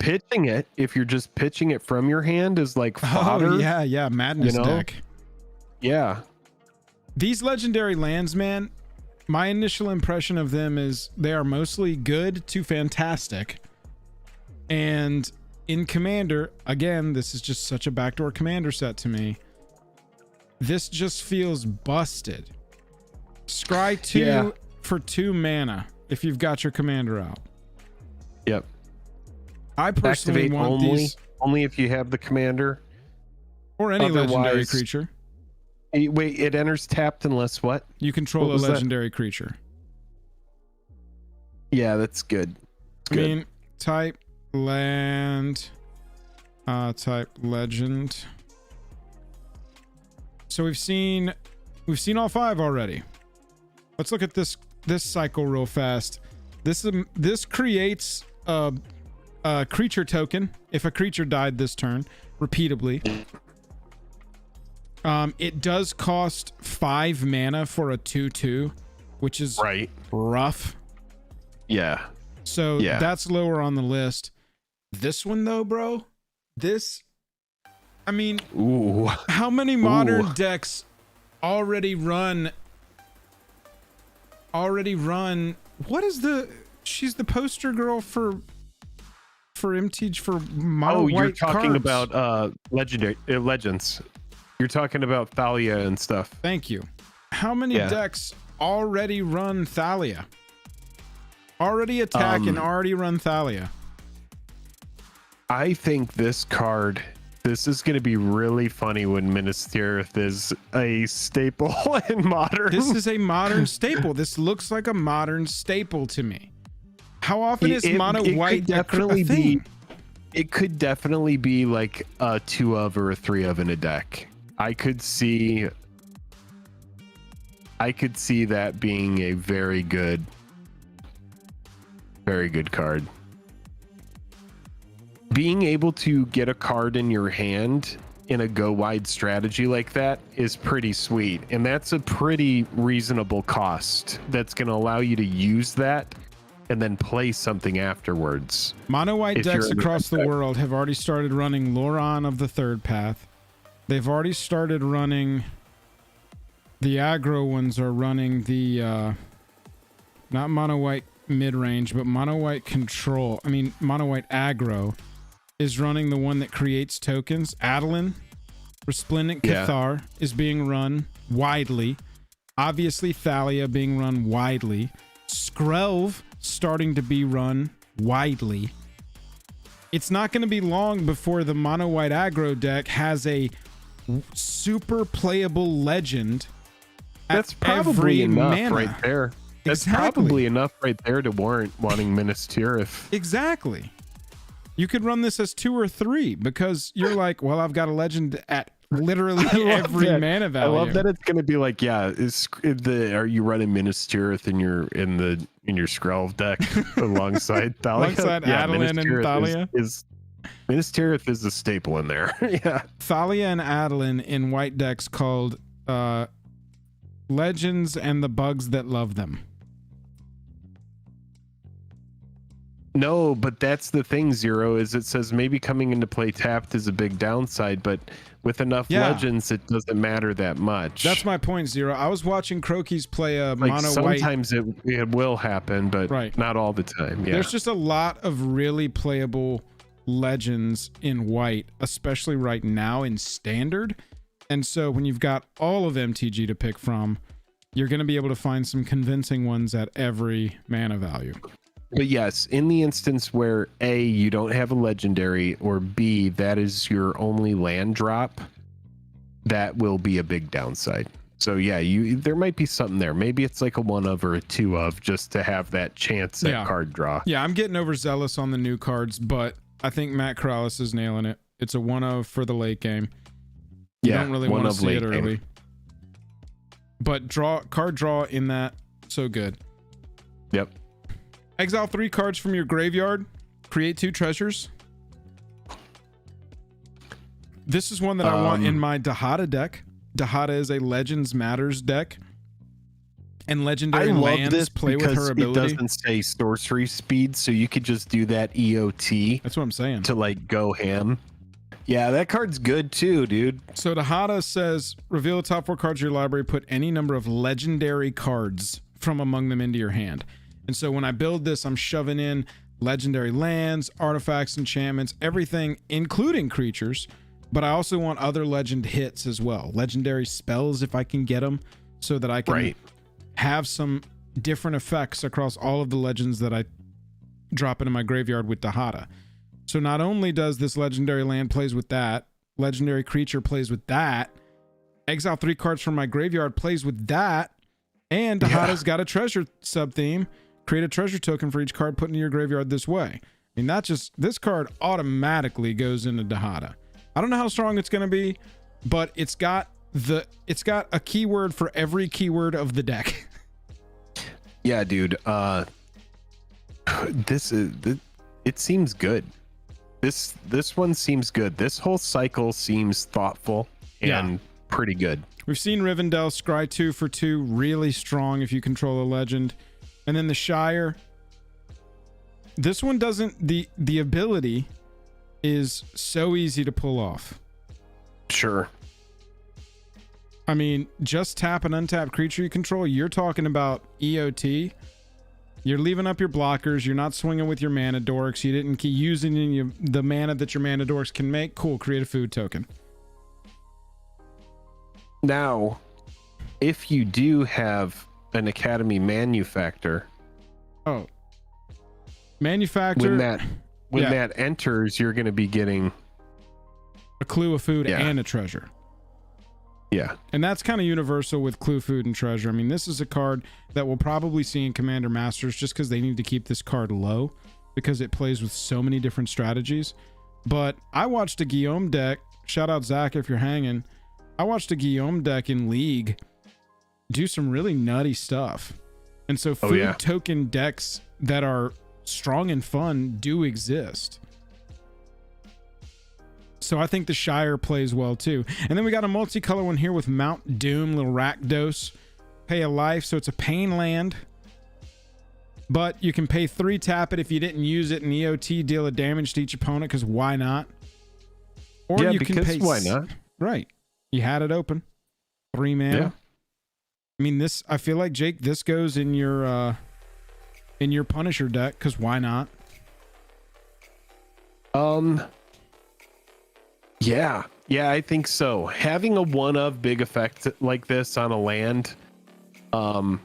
S2: just pitching it from your hand is like fodder.
S1: Oh, yeah, Madness deck.
S2: Yeah.
S1: These legendary lands, man, my initial impression of them is they are mostly good to fantastic. And in Commander, again, this is just such a backdoor Commander set to me. This just feels busted. Scry 2 for 2 mana if you've got your Commander out.
S2: Yep.
S1: I personally
S2: activate
S1: want these
S2: only if you have the Commander
S1: or any legendary creature.
S2: Wait, it enters tapped unless what?
S1: You control a legendary creature.
S2: Yeah, that's good.
S1: I mean, type land, type legend. So we've seen all 5 already. Let's look at this cycle real fast. This creates a a creature token if a creature died this turn repeatedly. It does cost 5 mana for a 2/2, which is rough.
S2: Yeah.
S1: So that's lower on the list. This one though, bro, I mean, how many modern decks already run what is she's the poster girl for MTG for mono white
S2: you're talking
S1: cards.
S2: about legends. You're talking about Thalia and stuff.
S1: Thank you. How many decks already run Thalia? Already attack and already run Thalia?
S2: I think this is going to be really funny when Minas Tirith is a staple in modern.
S1: This is a modern staple. This looks like a modern staple to me. How often is mono white
S2: definitely be? It could definitely be like a 2 of or a 3 of in a deck. I could see that being a very good card. Being able to get a card in your hand in a go wide strategy like that is pretty sweet, and that's a pretty reasonable cost that's going to allow you to use that and then play something afterwards.
S1: Mono white decks across the world have already started running Loran of the Third Path. They've already started running, the aggro ones are running the not mono white mid-range, but mono white control. I mean, mono white aggro is running the one that creates tokens. Adeline, Resplendent Cathar is being run widely. Obviously, Thalia being run widely. Skrelv starting to be run widely. It's not going to be long before the mono white aggro deck has a super playable legend.
S2: That's probably enough right there. That's probably enough right there to warrant wanting Minas Tirith.
S1: Exactly. You could run this as 2 or 3 because you're like, well, I've got a legend at literally every mana value.
S2: I love that it's going to be like, are you running Minas Tirith in your Skrelv deck alongside Thalia?
S1: Alongside Adeline and Thalia?
S2: Minas Tirith is a staple in there. Yeah.
S1: Thalia and Adeline in white decks called Legends and the Bugs That Love Them.
S2: No, but that's the thing, Zero, is it says maybe coming into play tapped is a big downside, but with enough legends, it doesn't matter that much.
S1: That's my point, Zero. I was watching Crokies play a mono white.
S2: Sometimes it will happen, but not all the time. Yeah.
S1: There's just a lot of really playable legends in white, especially right now in standard. And so when you've got all of MTG to pick from, you're going to be able to find some convincing ones at every mana value.
S2: But yes, in the instance where A, you don't have a legendary, or B, that is your only land drop, that will be a big downside. So yeah, there might be something there. Maybe it's like a 1 of or a 2 of just to have that chance at card draw.
S1: Yeah, I'm getting overzealous on the new cards, but I think Matt Corrales is nailing it. It's a 1 of for the late game. You don't really want to see it early. Game. But card draw in that, so good.
S2: Yep.
S1: Exile 3 cards from your graveyard. Create 2 treasures. This is one that I want in my Dahada deck. Dahada is a Legends Matters deck. And legendary lands play with her ability.
S2: It doesn't say sorcery speed, so you could just do that EOT.
S1: That's what I'm saying.
S2: To like go ham. Yeah, that card's good too, dude.
S1: So Dahada says, reveal the top 4 cards of your library, put any number of legendary cards from among them into your hand. And so when I build this, I'm shoving in legendary lands, artifacts, enchantments, everything, including creatures. But I also want other legend hits as well. Legendary spells, if I can get them, so that I can have some different effects across all of the legends that I drop into my graveyard with Dahada. So not only does this legendary land plays with that, legendary creature plays with that, exile 3 cards from my graveyard plays with that, and Dahada's got a treasure sub-theme. Create a treasure token for each card put into your graveyard this way. I mean, this card automatically goes into Dahada. I don't know how strong it's going to be, but it's got a keyword for every keyword of the deck.
S2: Yeah, dude. It's it seems good. This one seems good. This whole cycle seems thoughtful and pretty good.
S1: We've seen Rivendell scry 2 for 2, really strong if you control a legend. And then the Shire. This one doesn't, the ability is so easy to pull off.
S2: Sure.
S1: I mean, just tap an untapped creature you control. You're talking about EOT. You're leaving up your blockers. You're not swinging with your mana dorks. You didn't keep using the mana that your mana dorks can make. Cool. Create a food token.
S2: Now, if you do have an Academy Manufactor.
S1: Oh. Manufactor.
S2: When that enters, you're going to be getting
S1: a clue, a food, and a treasure.
S2: Yeah.
S1: And that's kind of universal with clue, food, and treasure. I mean, this is a card that we'll probably see in Commander Masters just because they need to keep this card low because it plays with so many different strategies. But I watched a Guillaume deck. Shout out Zach if you're hanging. I watched a Guillaume deck in League do some really nutty stuff. And so food token decks that are strong and fun do exist. So I think the Shire plays well too. And then we got a multicolor one here with Mount Doom, little Rakdos. Pay a life, so it's a pain land. But you can pay 3, tap it if you didn't use it, and EOT deal a damage to each opponent, because why not? Or you can pay,
S2: why not?
S1: Right. You had it open. 3 mana.
S2: Yeah.
S1: I mean, this, I feel like, Jake, this goes in your Punisher deck, because why not?
S2: Yeah, I think so. Having a one of big effect like this on a land, and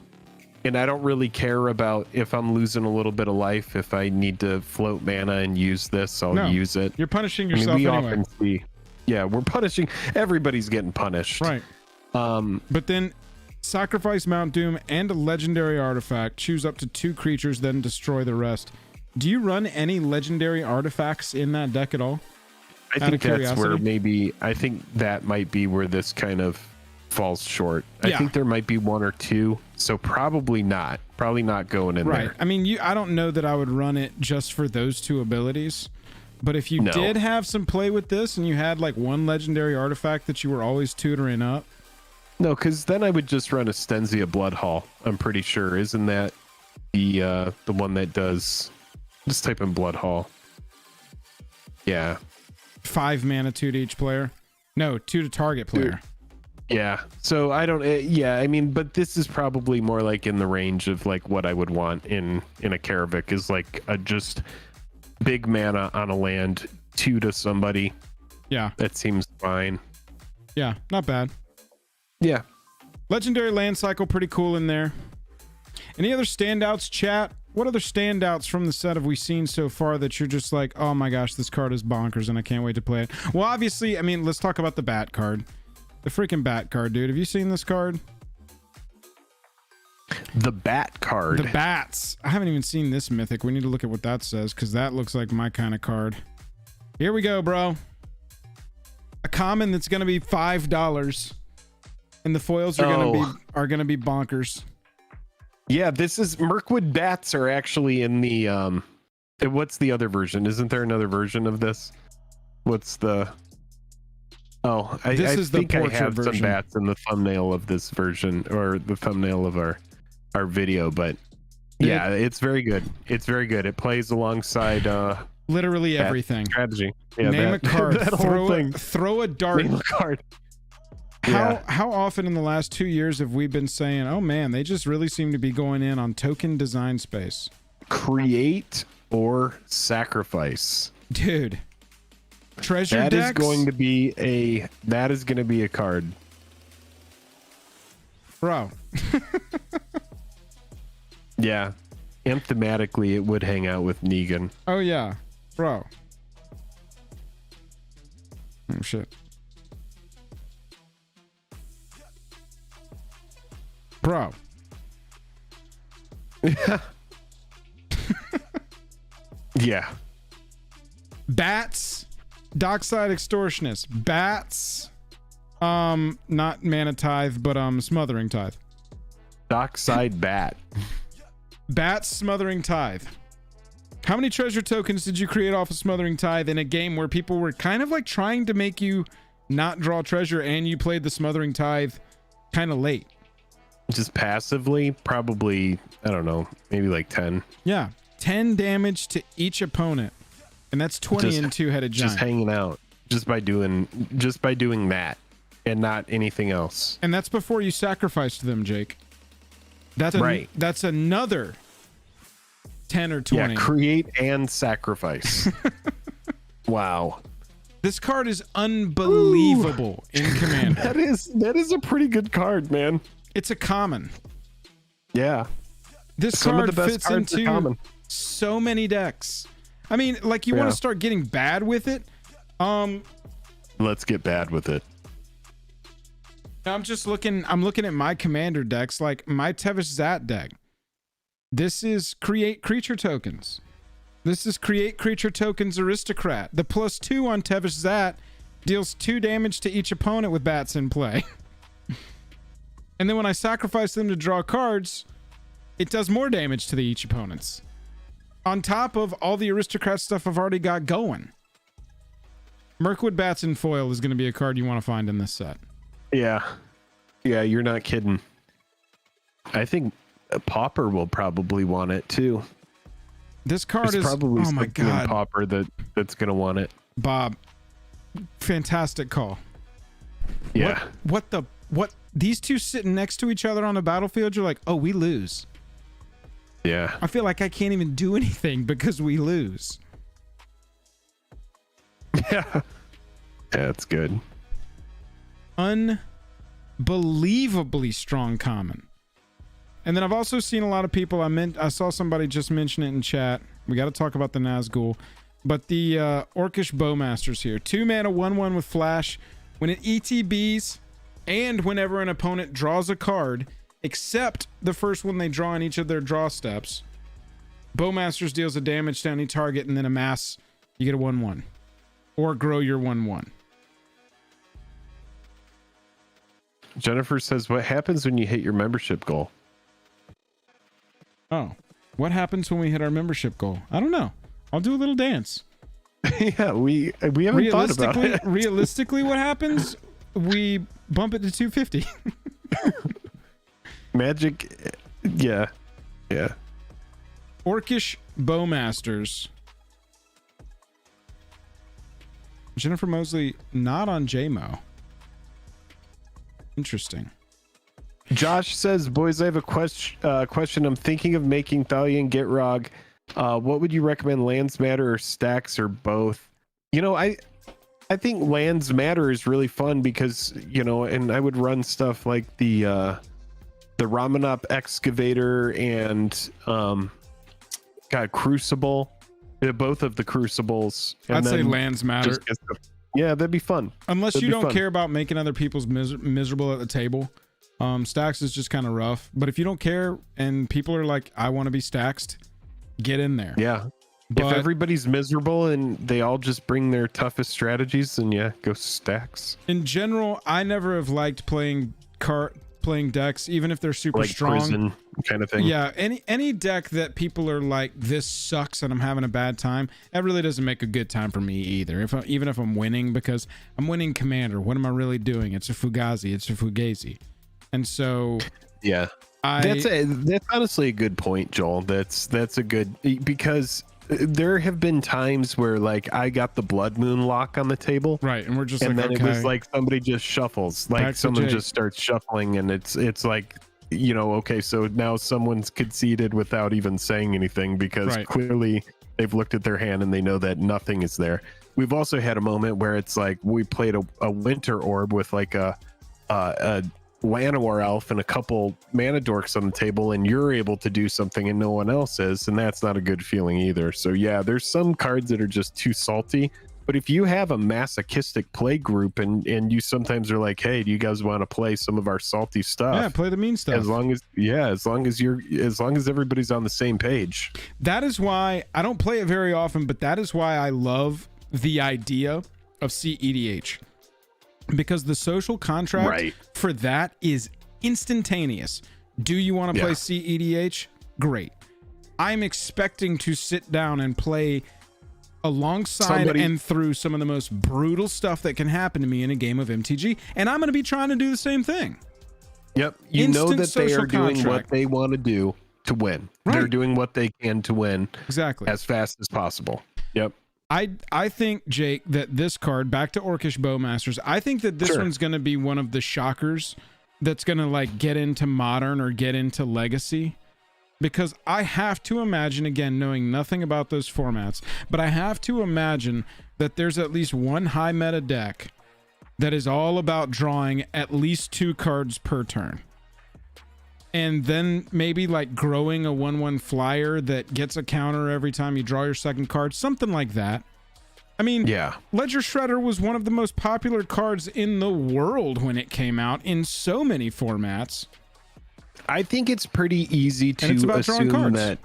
S2: I don't really care about if I'm losing a little bit of life. If I need to float mana and use this, I'll use it.
S1: You're punishing yourself anyway.
S2: We're punishing. Everybody's getting punished.
S1: Right. But then sacrifice Mount Doom and a legendary artifact. Choose up to 2 creatures, then destroy the rest. Do you run any legendary artifacts in that deck at all?
S2: I think that's where I think that might be where this kind of falls short. I think there might be 1 or 2, so probably not going in there.
S1: I mean, I don't know that I would run it just for those 2 abilities, but if you did have some play with this and you had like 1 legendary artifact that you were always tutoring up.
S2: No, because then I would just run a Stenzia Bloodhall. I'm pretty sure. Isn't that the one that does? Just type in Bloodhall. Yeah.
S1: 5 mana, 2 to each player. No, 2 to target player.
S2: Yeah. So I don't. I mean, but this is probably more like in the range of like what I would want in a Karavik is like a just big mana on a land, 2 to somebody.
S1: Yeah.
S2: That seems fine.
S1: Yeah, not bad.
S2: Yeah.
S1: Legendary land cycle, pretty cool in there. Any other standouts, chat? What other standouts from the set have we seen so far that you're just like, oh my gosh, this card is bonkers and I can't wait to play it? Well, obviously, I mean, let's talk about the Bat card. The freaking Bat card, dude. Have you seen this card?
S2: The Bat card.
S1: The Bats. I haven't even seen this mythic. We need to look at what that says because that looks like my kind of card. Here we go, bro. A common that's going to be $5. And the foils are gonna be bonkers.
S2: Yeah, this is Mirkwood Bats are actually in the what's the other version? Isn't there another version of this? What's the I think I have version. Some bats in the thumbnail of this version or the thumbnail of our video, but yeah, it's very good. It's very good. It plays alongside
S1: literally everything.
S2: Strategy. Yeah,
S1: name a card. Throw a dart.
S2: Name a card.
S1: How often in the last 2 years have we been saying, oh man, they just really seem to be going in on token design space?
S2: Create or sacrifice.
S1: Dude. Treasure
S2: decks? That is going to be a card.
S1: Bro.
S2: Yeah. And thematically, it would hang out with Negan.
S1: Oh yeah. Bro. Oh shit. Bro.
S2: Yeah.
S1: Bats. Dockside Extortionist. Bats. Not Mana Tithe, but Smothering Tithe.
S2: Dockside Bat.
S1: Bats Smothering Tithe. How many treasure tokens did you create off of Smothering Tithe in a game where people were kind of like trying to make you not draw treasure and you played the Smothering Tithe kind of late?
S2: Just passively, probably, I don't know, maybe like 10.
S1: Yeah, 10 damage to each opponent. And that's 20 in Two-Headed Giant.
S2: Just hanging out, just by doing that and not anything else.
S1: And that's before you sacrificed them, Jake. That's
S2: right.
S1: That's another 10 or 20.
S2: Yeah, create and sacrifice. Wow.
S1: This card is unbelievable in Commander.
S2: That is a pretty good card, man.
S1: It's a common.
S2: Yeah.
S1: This
S2: Some
S1: card
S2: of the best
S1: fits
S2: cards are
S1: into
S2: common.
S1: so many decks. I mean, like, you want to start getting bad with it.
S2: Let's get bad with it.
S1: I'm looking at my Commander decks, like my Tevish Zat deck. This is create creature tokens. This is create creature tokens aristocrat. The +2 on Tevish Zat deals 2 damage to each opponent with bats in play. And then when I sacrifice them to draw cards, it does more damage to each opponents. On top of all the aristocrat stuff I've already got going. Mirkwood Bats in foil is going to be a card you want to find in this set.
S2: Yeah. Yeah, you're not kidding. I think a Pauper will probably want it too.
S1: This card
S2: There's
S1: is
S2: probably
S1: oh my
S2: something in
S1: god,
S2: Pauper that's going to want it.
S1: Bob. Fantastic call.
S2: Yeah.
S1: What these two sitting next to each other on the battlefield, you're like, "Oh, we lose."
S2: Yeah.
S1: I feel like I can't even do anything because we lose.
S2: Yeah. That's good.
S1: Unbelievably strong common. And then I've also seen a lot of people, I saw somebody just mention it in chat. We got to talk about the Nazgul. But the Orcish Bowmasters here. 2 mana, 1/1 with flash. When it ETBs and whenever an opponent draws a card, except the first one they draw in each of their draw steps, Bowmasters deals a damage to any target and then amass, you get a 1/1. Or grow your 1/1.
S2: Jennifer says, what happens when you hit your membership goal?
S1: Oh, what happens when we hit our membership goal? I don't know. I'll do a little dance.
S2: Yeah, we haven't thought about it.
S1: Realistically, what happens? We bump it to 250.
S2: Magic, yeah.
S1: Orcish Bowmasters. Jennifer Moseley not on JMO. Interesting.
S2: Josh says, boys, I have a question. I'm thinking of making Thalia and Gitrog. What would you recommend, Lands Matter or Stacks or both? You know, I think Lands Matter is really fun because, you know, and I would run stuff like the Ramanop Excavator and Crucible. Both of the Crucibles. And
S1: I'd say Lands Matter.
S2: Yeah, that'd be fun.
S1: Unless you don't care about making other people's miserable at the table. Stacks is just kind of rough. But if you don't care and people are like, I want to be staxed, get in there.
S2: Yeah. If everybody's miserable and they all just bring their toughest strategies, then yeah, go stacks.
S1: In general, I never have liked playing decks, even if they're super
S2: like
S1: strong.
S2: Prison kind of thing.
S1: Yeah, any deck that people are like, this sucks and I'm having a bad time, that really doesn't make a good time for me either. Even if I'm winning, because I'm winning Commander, what am I really doing? It's a Fugazi, it's a Fugazi. And so
S2: yeah, that's honestly a good point, Joel. That's a good, because there have been times where like I got the Blood Moon lock on the table,
S1: right, and we're just
S2: and
S1: like,
S2: then
S1: okay,
S2: it was like somebody just shuffles, like someone just starts shuffling, and it's like, you know, okay, so now someone's conceded without even saying anything because clearly they've looked at their hand and they know that nothing is there. We've also had a moment where it's like we played a Winter Orb with like a Llanowar Elf and a couple Mana Dorks on the table, and you're able to do something and no one else is, and that's not a good feeling either. So yeah, there's some cards that are just too salty. But if you have a masochistic play group and you sometimes are like, hey, do you guys want to play some of our salty stuff?
S1: Yeah, play the mean stuff.
S2: As long as everybody's on the same page.
S1: That is why I don't play it very often, but that is why I love the idea of CEDH. Because the social contract for that is instantaneous. Do you want to play CEDH? Great. I'm expecting to sit down and play alongside and through some of the most brutal stuff that can happen to me in a game of MTG, and I'm going to be trying to do the same thing.
S2: Yep. You
S1: Instant
S2: know that they are doing
S1: contract.
S2: what they want to do to win.
S1: Right.
S2: They're doing what they can to win
S1: Exactly.
S2: as fast as possible. Yep.
S1: I think, Jake, that this card, back to Orcish Bowmasters, I think that this one's going to be one of the shockers that's going to like get into Modern or get into Legacy, because I have to imagine, again, knowing nothing about those formats, but I have to imagine that there's at least one high meta deck that is all about drawing at least 2 cards per turn. And then maybe like growing a 1/1 flyer that gets a counter every time you draw your second card, something like that. I mean,
S2: yeah,
S1: Ledger Shredder was one of the most popular cards in the world when it came out in so many formats.
S2: I think it's pretty easy to assume that.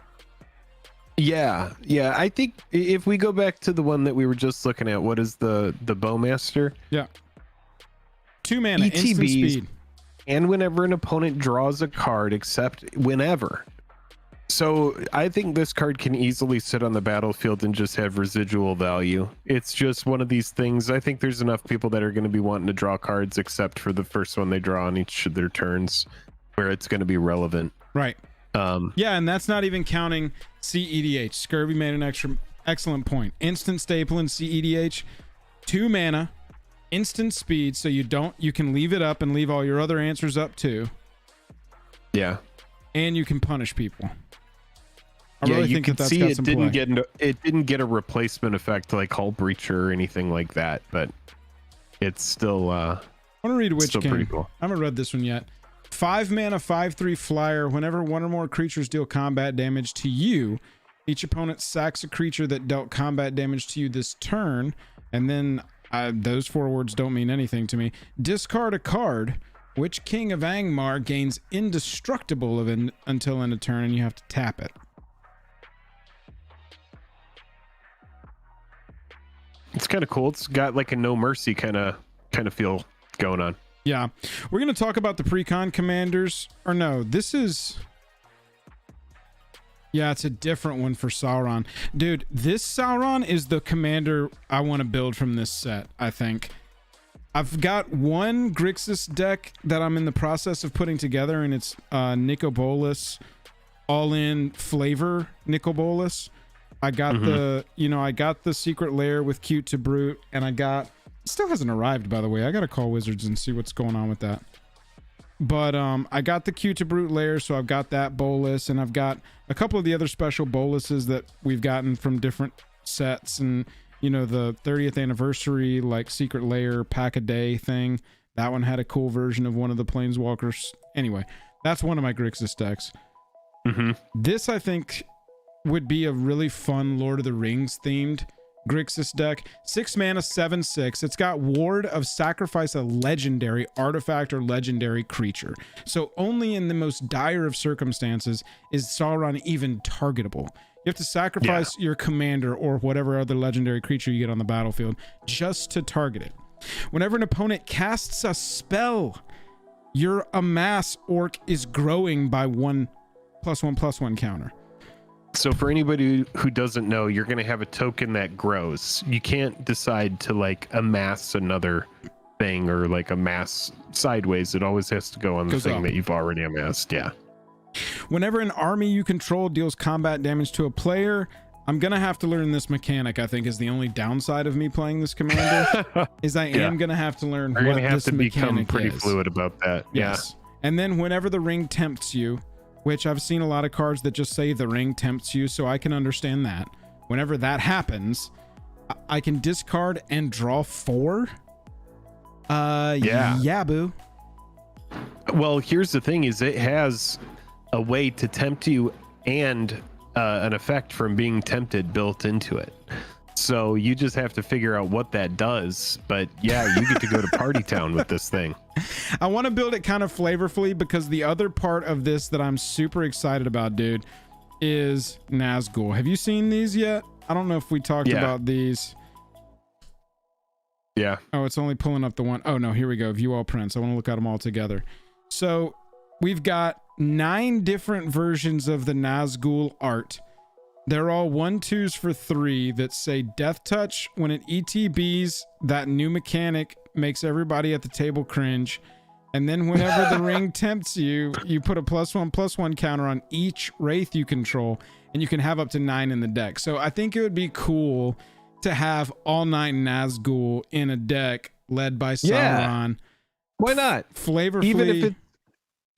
S2: Yeah, I think if we go back to the one that we were just looking at, what is the Bowmaster?
S1: Yeah. 2 mana, instant speed.
S2: And whenever an opponent draws a card, except whenever. So I think this card can easily sit on the battlefield and just have residual value. It's just one of these things. I think there's enough people that are going to be wanting to draw cards, except for the first one they draw on each of their turns, where it's going to be relevant.
S1: Right. Yeah, and that's not even counting CEDH. Scurvy made an excellent point. Instant staple in CEDH, 2 mana, instant speed, so you can leave it up and leave all your other answers up too.
S2: Yeah.
S1: And you can punish people. I really think
S2: you can see it didn't get a replacement effect like Hull Breacher or anything like that, but it's still
S1: I want to read Witch King.
S2: Pretty cool.
S1: I haven't read this one yet. 5 mana, 5/3 flyer. Whenever one or more creatures deal combat damage to you, each opponent sacks a creature that dealt combat damage to you this turn, and then those 4 words don't mean anything to me. Discard a card. Witch King of Angmar gains indestructible until end of turn, and you have to tap it.
S2: It's kind of cool. It's got like a no mercy kind of feel going on.
S1: Yeah, we're going to talk about the Precon commanders. Or no, this is... Yeah, it's a different one for Sauron. Dude, this Sauron is the commander I want to build from this set, I think. I've got one Grixis deck that I'm in the process of putting together, and it's Nicol Bolas all-in flavor Nicol Bolas. I got I got the secret lair with Cute to Brute, and it still hasn't arrived, by the way. I gotta call Wizards and see what's going on with that. But I got the Cute to Brute lair, so I've got that Bolas, and I've got a couple of the other special Bolases that we've gotten from different sets, and the 30th anniversary like secret lair pack a day thing. That one had a cool version of one of the Planeswalkers. Anyway, that's one of my Grixis decks. This, I think, would be a really fun Lord of the Rings themed Grixis deck. 6 mana, 7/6. It's got Ward of Sacrifice a legendary artifact or legendary creature. So only in the most dire of circumstances is Sauron even targetable. You have to sacrifice your commander or whatever other legendary creature you get on the battlefield just to target it. Whenever an opponent casts a spell, your amass orc is growing by 1+1/+1 counter.
S2: So for anybody who doesn't know, you're going to have a token that grows. You can't decide to like amass another thing or like amass sideways. It always has to go on the thing that you've already amassed. Yeah.
S1: Whenever an army you control deals combat damage to a player, I'm going to have to learn this mechanic. I think is the only downside of me playing this commander is I am going to have to learn what this mechanic is.
S2: Become pretty fluid about that.
S1: Yes. Yeah. And then whenever the ring tempts you, which I've seen a lot of cards that just say the ring tempts you, so I can understand that. Whenever that happens, I can discard and draw 4. Yeah, boo.
S2: Well, here's the thing: is it has a way to tempt you and an effect from being tempted built into it. So you just have to figure out what that does. But yeah, you get to go to Party Town with this thing.
S1: I want to build it kind of flavorfully because the other part of this that I'm super excited about, dude, is Nazgul. Have you seen these yet? I don't know if we talked about these.
S2: Yeah.
S1: Oh, it's only pulling up the one. Oh, no, here we go. View all prints. I want to look at them all together. So we've got 9 different versions of the Nazgul art. They're all 1/2s for 3 that say Death Touch. When it ETBs, that new mechanic makes everybody at the table cringe. And then whenever the ring tempts you, you put a +1/+1 counter on each Wraith you control, and you can have up to 9 in the deck. So I think it would be cool to have all 9 Nazgul in a deck led by Sauron.
S2: Yeah. Why not?
S1: Flavorfully.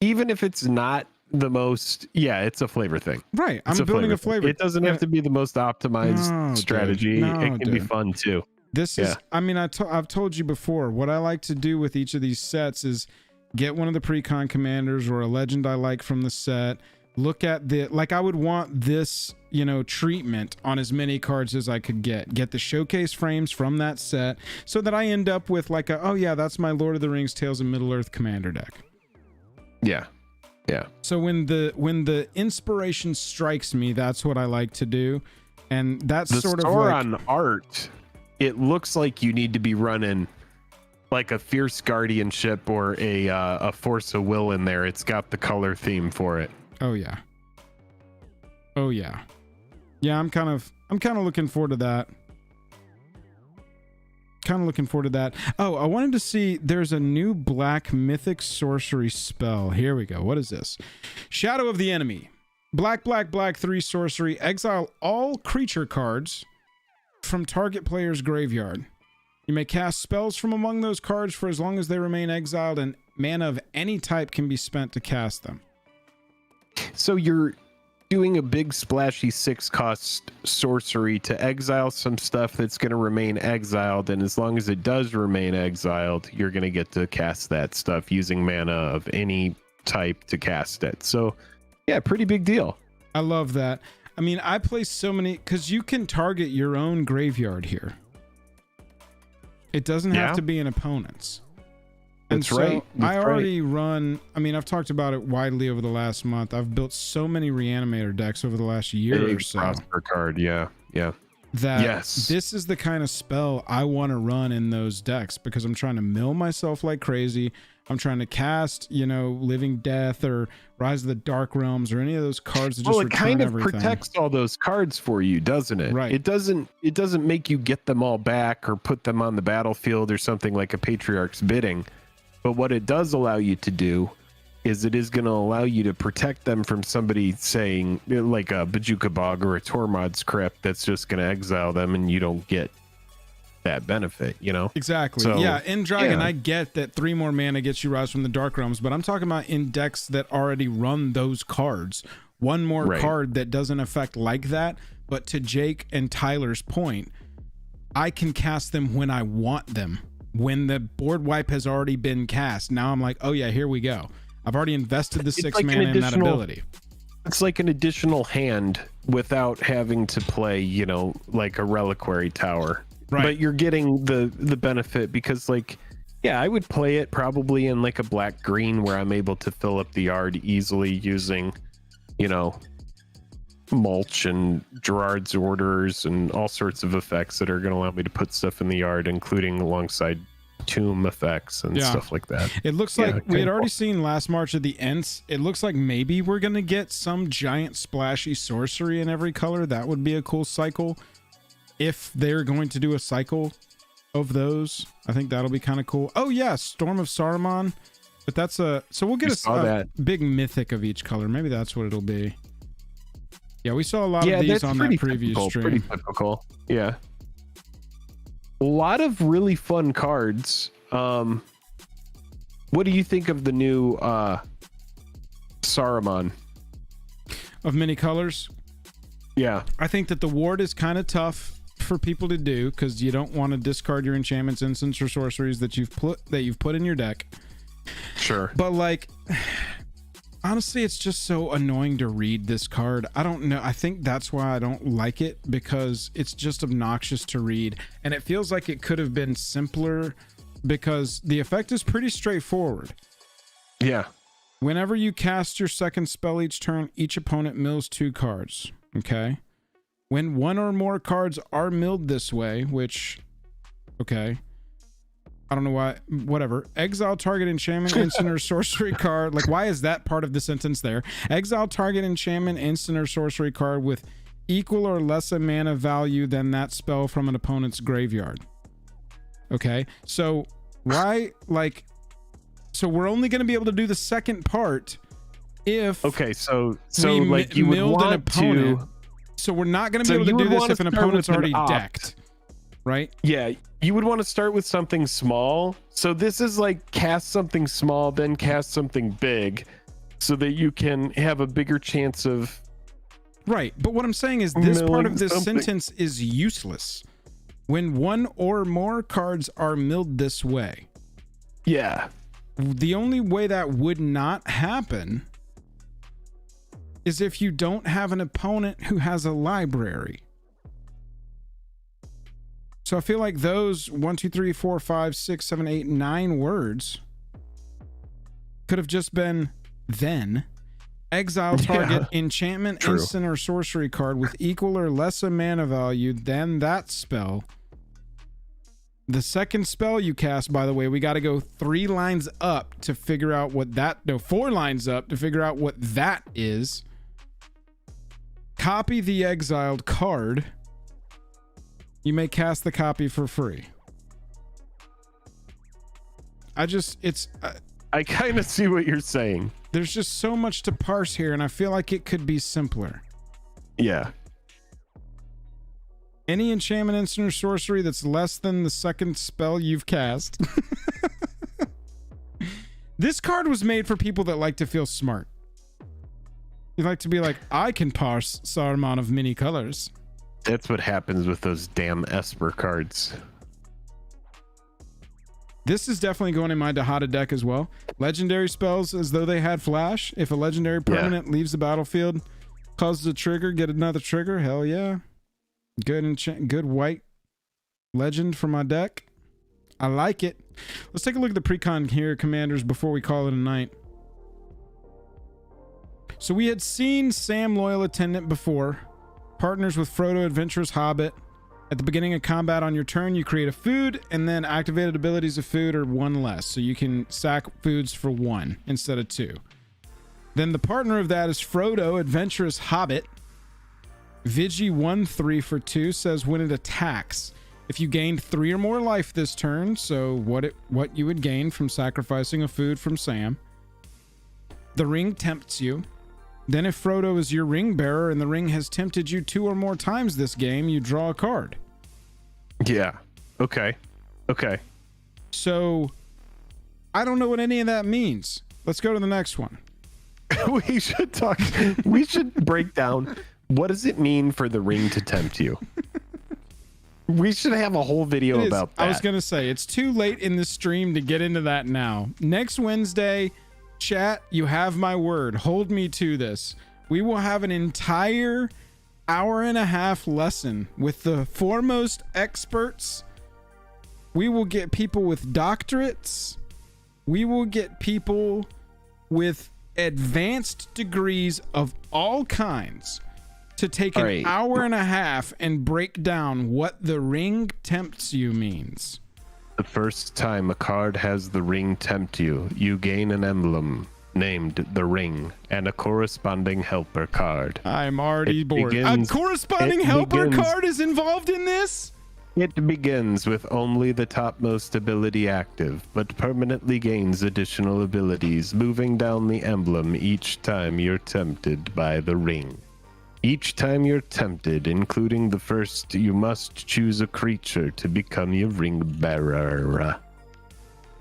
S2: Even if it's not the most, it's a flavor thing.
S1: Right. I'm building a flavor.
S2: It doesn't have to be the most optimized strategy. It can be fun too.
S1: This is, I mean, I've told you before, what I like to do with each of these sets is get one of the Precon commanders or a legend I like from the set. Look at I would want this, treatment on as many cards as I could get the showcase frames from that set so that I end up with that's my Lord of the Rings Tales of Middle-earth commander deck.
S2: Yeah. Yeah.
S1: So when the inspiration strikes me, that's what I like to do. And that's
S2: the
S1: sort of
S2: Sauron art. It looks like you need to be running like a Fierce Guardianship or a Force of Will in there. It's got the color theme for it.
S1: Oh yeah. Yeah, I'm kind of looking forward to that. Oh, I wanted to see, there's a new black mythic sorcery spell. Here we go. What is this? Shadow of the Enemy. Black 3 sorcery. Exile all creature cards from target player's graveyard. You may cast spells from among those cards for as long as they remain exiled, and mana of any type can be spent to cast them.
S2: So you're doing a big splashy 6-cost sorcery to exile some stuff that's going to remain exiled, and as long as it does remain exiled, you're going to get to cast that stuff using mana of any type to cast it. So yeah, pretty big deal.
S1: I love that. I mean, I play so many, because you can target your own graveyard here. It doesn't have to be an opponent's. And
S2: That's right.
S1: I already run, I mean, I've talked about it widely over the last month. I've built so many Reanimator decks over the last year or so.
S2: Prosper card, yeah.
S1: That this is the kind of spell I want to run in those decks, because I'm trying to mill myself like crazy. I'm trying to cast, Living Death or Rise of the Dark Realms or any of those cards that just return everything. Well, it kind of
S2: protects all those cards for you, doesn't it?
S1: Right.
S2: It doesn't make you get them all back or put them on the battlefield or something like a Patriarch's Bidding. But what it does allow you to do is it is going to allow you to protect them from somebody saying, like a Bajuka Bog or a Tormod's Crypt, that's just going to exile them and you don't get that benefit,
S1: Exactly.
S2: So,
S1: yeah, in Dragon, I get that 3 more mana gets you Rise from the Dark Realms, but I'm talking about in decks that already run those cards. One more card that doesn't affect like that, but to Jake and Tyler's point, I can cast them when I want them. When the board wipe has already been cast, now I'm like, oh yeah, here we go. I've already invested the 6 mana in that ability.
S2: It's like an additional hand without having to play, like a Reliquary Tower. Right. But you're getting the benefit because, I would play it probably in like a black-green where I'm able to fill up the yard easily using, mulch and Gerard's Orders and all sorts of effects that are going to allow me to put stuff in the yard, including alongside tomb effects and stuff like that.
S1: It looks like we had already seen last March at the Ents. It looks like maybe we're going to get some giant splashy sorcery in every color. That would be a cool cycle. If they're going to do a cycle of those, I think that'll be kind of cool. Oh yeah, Storm of Saruman. But that's so we'll get a big mythic of each color. Maybe that's what it'll be. Yeah, we saw a lot of these on that previous stream.
S2: Pretty typical. Yeah. A lot of really fun cards. What do you think of the new Saruman?
S1: Of many colors?
S2: Yeah.
S1: I think that the ward is kind of tough for people to do because you don't want to discard your enchantments, instants, or sorceries that you've put in your deck.
S2: Sure.
S1: But honestly, it's just so annoying to read this card. I don't know. I think that's why I don't like it, because it's just obnoxious to read. And it feels like it could have been simpler because the effect is pretty straightforward.
S2: Yeah.
S1: Whenever you cast your second spell each turn, each opponent mills 2 cards. Okay. When 1 or more cards are milled this way, which, okay. I don't know why. Whatever. Exile target enchantment, instant, or sorcery card. Like, why is that part of the sentence there? Exile target enchantment, instant, or sorcery card with equal or less a mana value than that spell from an opponent's graveyard. Okay, so why, like, so we're only going to be able to do the second part if
S2: so
S1: we
S2: like you would
S1: milled
S2: want
S1: an opponent.
S2: to.
S1: So we're not going to
S2: So
S1: be able
S2: you
S1: to do
S2: would
S1: this
S2: wanna
S1: if an
S2: start
S1: opponent's
S2: with an
S1: already
S2: opt.
S1: decked, right?
S2: Yeah, you would want to start with something small. So this is like cast something small, then cast something big, so that you can have a bigger chance of.
S1: Right, but what I'm saying is this part
S2: milling
S1: of this
S2: something.
S1: sentence is useless when one or more cards are milled this way.
S2: Yeah.
S1: The only way that would not happen is if you don't have an opponent who has a library. So I feel like those 1, 2, 3, 4, 5, 6, 7, 8, 9 words could have just been then. Exile target enchantment,
S2: True.
S1: instant, or sorcery card with equal or less a mana value than that spell. The second spell you cast, by the way, we got to go 3 lines up to figure out what that, no, 4 lines up to figure out what that is. Copy the exiled card. You may cast the copy for free.
S2: I kind of see what you're saying.
S1: There's just so much to parse here, and I feel like it could be simpler.
S2: Yeah.
S1: Any enchantment, instant, or sorcery that's less than the second spell you've cast. This card was made for people that like to feel smart. You like to be like, I can parse Saruman of many colors.
S2: That's what happens with those damn Esper cards.
S1: This is definitely going in my Dahada deck as well. Legendary spells as though they had flash. If a legendary permanent leaves the battlefield, causes a trigger, get another trigger. Hell yeah. Good white legend for my deck. I like it. Let's take a look at the Precon here, commanders, before we call it a night. So we had seen Sam Loyal Attendant before. Partners with Frodo Adventurous Hobbit. At the beginning of combat on your turn, you create a food, and then activated abilities of food are 1 less. So you can sack foods for 1 instead of 2. Then the partner of that is Frodo Adventurous Hobbit. Vigi 1/3 for 2 says when it attacks, if you gained 3 or more life this turn, so what you would gain from sacrificing a food from Sam, the ring tempts you. Then if Frodo is your ring bearer and the ring has tempted you 2 or more times this game, you draw a card.
S2: Yeah. Okay.
S1: So I don't know what any of that means. Let's go to the next one.
S2: We should break down, what does it mean for the ring to tempt you? We should have a whole video about that.
S1: I was going to say, it's too late in the stream to get into that now. Next Wednesday, chat, you have my word. Hold me to this. We will have an entire hour-and-a-half lesson with the foremost experts. We will get people with doctorates. We will get people with advanced degrees of all kinds to take an hour and a half and break down what the ring tempts you means.
S2: The first time a card has the ring tempt you, you gain an emblem named the ring and a corresponding helper card.
S1: I'm already bored. A corresponding helper card is involved in this?
S2: It begins with only the topmost ability active, but permanently gains additional abilities, moving down the emblem each time you're tempted by the ring. Each time you're tempted, including the first, you must choose a creature to become your ring bearer.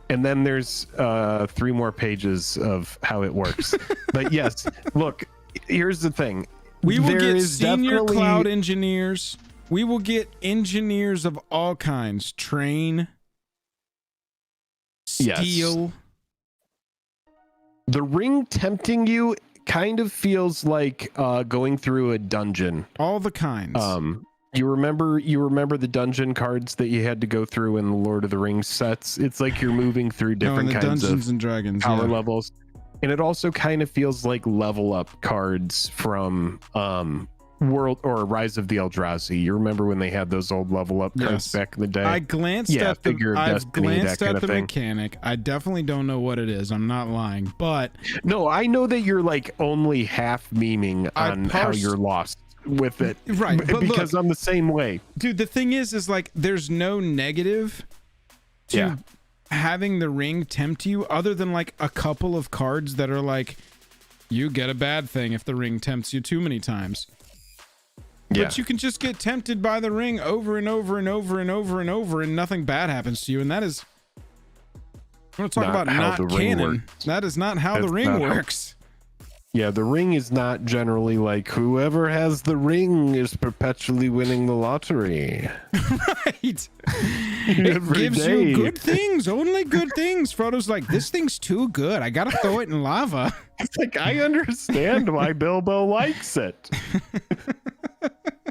S2: And then there's 3 more pages of how it works. But yes, look, here's the thing.
S1: We will get senior cloud engineers. We will get engineers of all kinds. Train. Steel.
S2: Yes. The ring tempting you kind of feels like going through a dungeon.
S1: All the kinds.
S2: You remember the dungeon cards that you had to go through in the Lord of the Rings sets? It's like you're moving through different kinds
S1: Dungeons
S2: of
S1: and Dragons
S2: power levels. And it also kind of feels like level up cards from World or Rise of the Eldrazi. You remember when they had those old level up cards
S1: Yes.
S2: back in the day?
S1: I glanced at the,
S2: Figure of
S1: I've
S2: Destiny,
S1: glanced
S2: that kind
S1: at
S2: of
S1: the
S2: thing.
S1: mechanic. I definitely don't know what it is. I'm not lying, but
S2: No, I know that you're like only half memeing
S1: I
S2: on how
S1: parsed-
S2: you're lost with it.
S1: Right, but
S2: because
S1: look,
S2: I'm the same way.
S1: dude, the thing is like there's no negative to having the ring tempt you other than like a couple of cards that are like you get a bad thing if the ring tempts you too many times.
S2: Yeah.
S1: But you can just get tempted by the ring over and over and over and over and over and nothing bad happens to you. And that is, I want to talk
S2: Not
S1: about
S2: how
S1: not
S2: the ring
S1: canon.
S2: works.
S1: That is not how the
S2: That's
S1: ring
S2: not how-
S1: works.
S2: Yeah, the ring is not generally like whoever has the ring is perpetually winning the lottery.
S1: Right. It
S2: Every
S1: gives
S2: day.
S1: you good things, only good things. Frodo's like, this thing's too good. I got to throw it in lava.
S2: It's like, I understand why Bilbo likes it.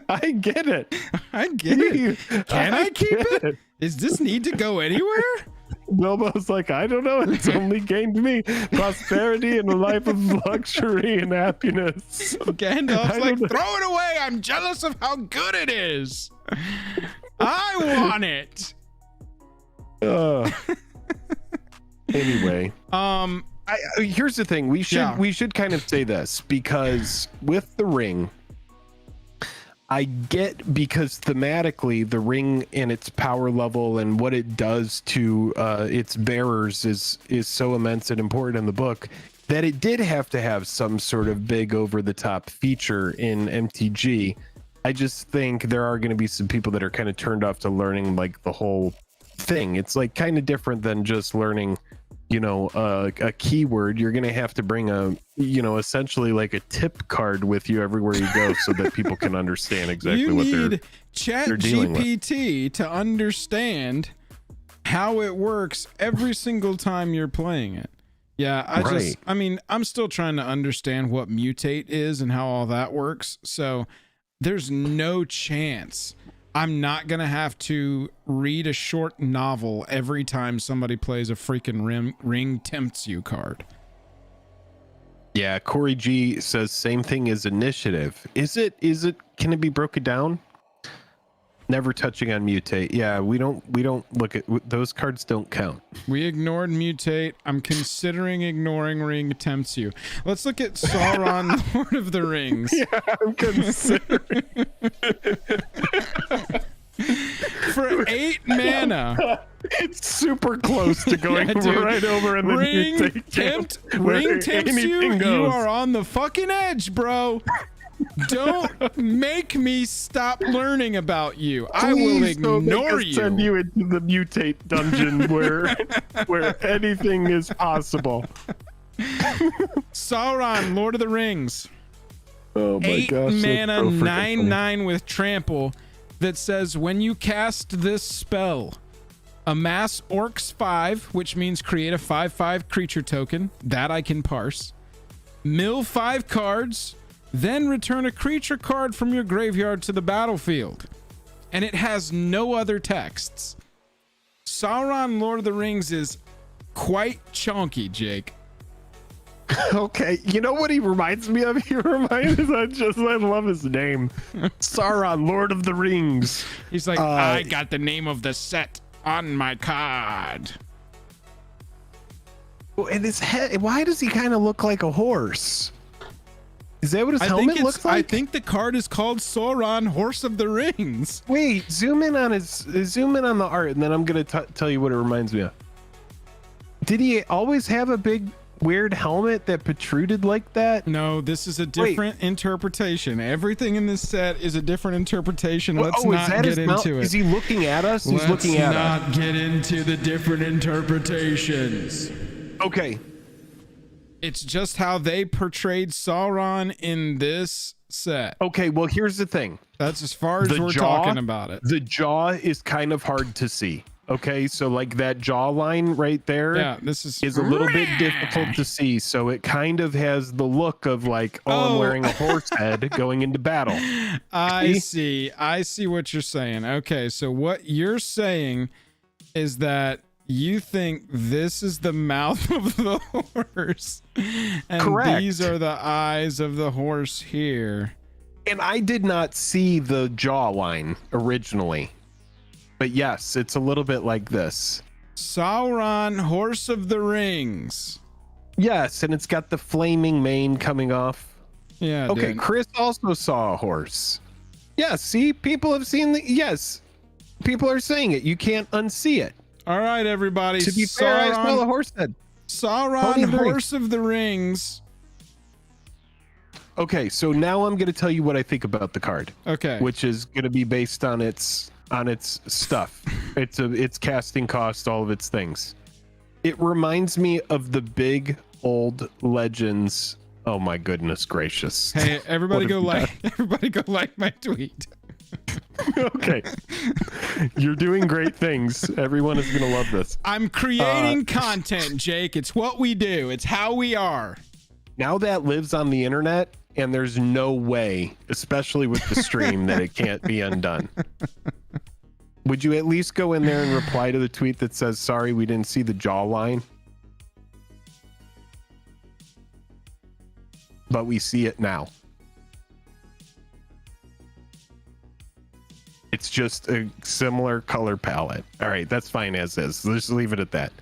S2: I get it.
S1: I get it. Can I keep
S2: get
S1: it? Does this need to go anywhere?
S2: Bilbo's like, I don't know. It's only gained me prosperity and a life of luxury and happiness.
S1: Gandalf's
S2: I
S1: like,
S2: don't know.
S1: throw it away. I'm jealous of how good it is. I want it.
S2: Anyway, here's the thing. We should kind of say this because with the ring, I get because thematically the ring and its power level and what it does to its bearers is so immense and important in the book that it did have to have some sort of big over the top feature in MTG. I just think there are going to be some people that are kind of turned off to learning like the whole thing. It's like kind of different than just learning, a keyword. You're going to have to bring essentially like a tip card with you everywhere you go so that people can understand exactly what they're dealing with.
S1: ChatGPT to understand how it works every single time you're playing it. Yeah, I'm still trying to understand what mutate is and how all that works. So there's no chance I'm not going to have to read a short novel every time somebody plays a freaking ring tempts you card.
S2: Yeah, Corey G says same thing as initiative. Can it be broken down? Never touching on mutate. Yeah, we don't look at those cards, don't count.
S1: We ignored mutate. I'm considering ignoring ring tempts you. Let's look at Sauron, Lord of the Rings.
S2: Yeah, I'm considering.
S1: For 8 mana.
S2: It's super close to going
S1: Yeah, dude.
S2: right over in the
S1: Ring
S2: mutate
S1: tempts
S2: where
S1: you.
S2: anything
S1: You
S2: goes.
S1: are on the fucking edge, bro. Don't make me stop learning about you. I will
S2: Please don't make
S1: ignore
S2: us
S1: you.
S2: Send you into the mutate dungeon where anything is possible.
S1: Sauron, Lord of the Rings.
S2: Oh my
S1: 8
S2: gosh! that's
S1: mana,
S2: so freaking
S1: 9/9 with trample that says when you cast this spell, amass Orcs 5, which means create a 5/5 creature token. That I can parse. Mill 5 cards, then return a creature card from your graveyard to the battlefield. And it has no other texts. Sauron, Lord of the Rings is quite chunky, Jake.
S2: Okay, you know what he reminds me of? He reminds me. I love his name, Sauron, Lord of the Rings.
S1: He's like, I got the name of the set on my card.
S2: And his head. Why does he kind of look like a horse? Is that what his helmet looks like?
S1: I think the card is called Sauron, Horse of the Rings.
S2: Wait, zoom in on the art, and then I'm gonna tell you what it reminds me of. Did he always have a big weird helmet that protruded like that?
S1: No, this is a different interpretation. Everything in this set is a different interpretation. Let's not get into it.
S2: Is he looking at us? He's looking at us.
S1: Let's not get into the different interpretations.
S2: Okay.
S1: It's just how they portrayed Sauron in this set.
S2: Okay, well, here's the thing.
S1: That's as far as we're talking about it.
S2: The jaw is kind of hard to see. Okay, so like that jawline right there
S1: this is
S2: a little bit difficult to see. So it kind of has the look of like, I'm wearing a horse head going into battle.
S1: I see what you're saying. Okay, so what you're saying is that you think this is the mouth of the horse, and
S2: Correct.
S1: These are the eyes of the horse here.
S2: And I did not see the jawline originally. But yes, it's a little bit like this.
S1: Sauron, Horse of the Rings.
S2: Yes, and it's got the flaming mane coming off.
S1: Yeah.
S2: Okay,
S1: dude.
S2: Chris also saw a horse. Yes, see, people have seen the. Yes, people are saying it. You can't unsee it.
S1: All right, everybody.
S2: To be fair, I saw the horse head.
S1: Sauron, Horse of the Rings.
S2: Okay, so now I'm going to tell you what I think about the card.
S1: Okay.
S2: Which is going to be based on its stuff. Its casting cost, all of its things. It reminds me of the big old Legends. Oh my goodness gracious.
S1: Hey, everybody go like my tweet.
S2: Okay. You're doing great things. Everyone is going to love this.
S1: I'm creating content, Jake. It's what we do. It's how we are.
S2: Now that lives on the internet, and there's no way, especially with the stream, that it can't be undone. Would you at least go in there and reply to the tweet that says, sorry, we didn't see the jawline? But we see it now. It's just a similar color palette. All right, that's fine as is. Let's just leave it at that.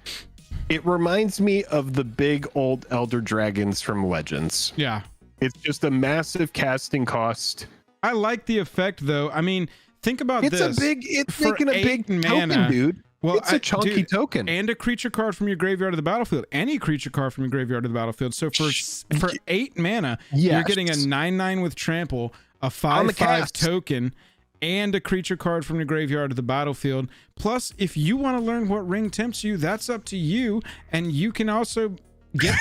S2: It reminds me of the big old Elder Dragons from Legends.
S1: Yeah.
S2: It's just a massive casting cost.
S1: I like the effect, though. I mean, think about this.
S2: It's making a big mana, token, dude. Well, it's a chunky token.
S1: And a creature card from your graveyard to the battlefield. Any creature card from your graveyard to the battlefield. So for 8 mana, you're getting a 9/9 with trample, a 5/5 token, and a creature card from your graveyard to the battlefield. Plus, if you want to learn what ring tempts you, that's up to you. And you can also get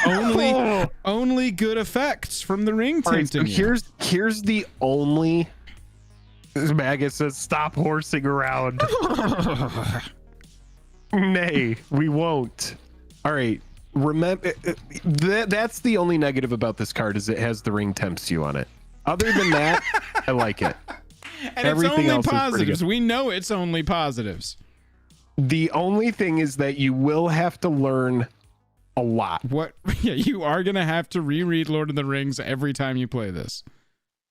S1: only good effects from the ring tempting you.
S2: Here's the only. Maggot says, stop horsing around. Nay, we won't. All right. Remember, that's the only negative about this card is it has the ring tempts you on it. Other than that, I like it.
S1: And everything it's only positives. We know it's only positives.
S2: The only thing is that you will have to learn a lot.
S1: What? Yeah, you are going to have to reread Lord of the Rings every time you play this.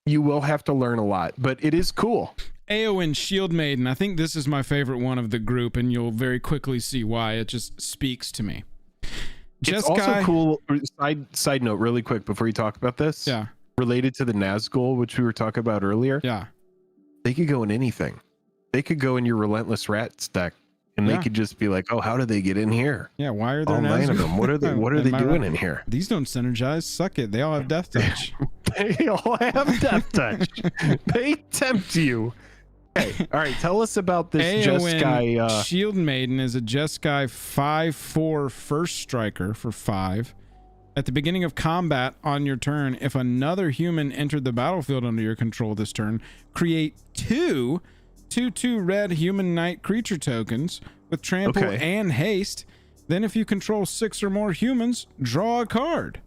S2: You will have to learn a lot, but it is cool.
S1: Eowyn, Shield Maiden. I think this is my favorite one of the group, and you'll very quickly see why. It just speaks to me.
S2: It's also cool. Side note, really quick, before you talk about this.
S1: Yeah.
S2: Related to the Nazgul, which we were talking about earlier.
S1: Yeah.
S2: They could go in anything. They could go in your Relentless Rats deck, and they could just be like, "Oh, how did they get in here?
S1: Yeah, why are there
S2: all 9 of them? What are they? What are they doing in here?
S1: These don't synergize. Suck it. They all have Death Touch.
S2: They all have Death Touch. They tempt you. Okay, all right. Tell us about this Jeskai.
S1: Shield Maiden is a Jeskai 5/4 first striker for 5. At the beginning of combat on your turn, if another human entered the battlefield under your control this turn, create 2 2/2 red human knight creature tokens with trample and haste. Then if you control 6 or more humans, draw a card.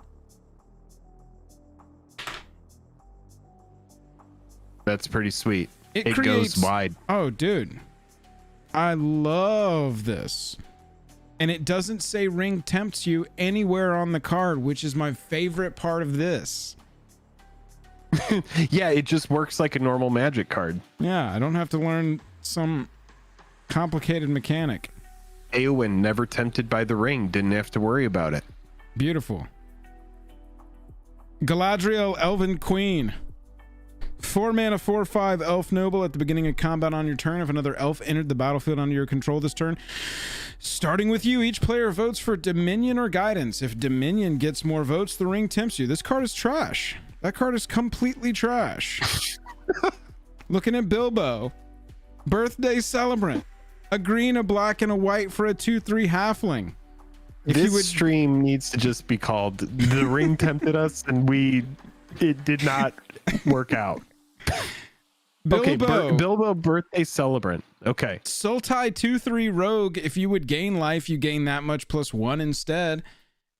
S2: That's pretty sweet.
S1: It
S2: goes wide.
S1: Oh, dude. I love this. And it doesn't say ring tempts you anywhere on the card, which is my favorite part of this.
S2: Yeah, it just works like a normal Magic card.
S1: Yeah, I don't have to learn some complicated mechanic.
S2: Eowyn, never tempted by the ring, didn't have to worry about it.
S1: Beautiful. Galadriel, Elven Queen. 4 mana, 4/5 Elf Noble. At the beginning of combat on your turn, if another elf entered the battlefield under your control this turn, starting with you, each player votes for Dominion or Guidance. If Dominion gets more votes, the ring tempts you. This card is trash. That card is completely trash. Looking at Bilbo. Birthday Celebrant. A green, a black, and a white for a 2/3 halfling.
S2: This stream needs to just be called The Ring Tempted Us, and it did not work out.
S1: Bilbo.
S2: Okay, Bilbo Birthday Celebrant. Okay.
S1: Sultai 2/3 Rogue. If you would gain life, you gain that much +1 instead.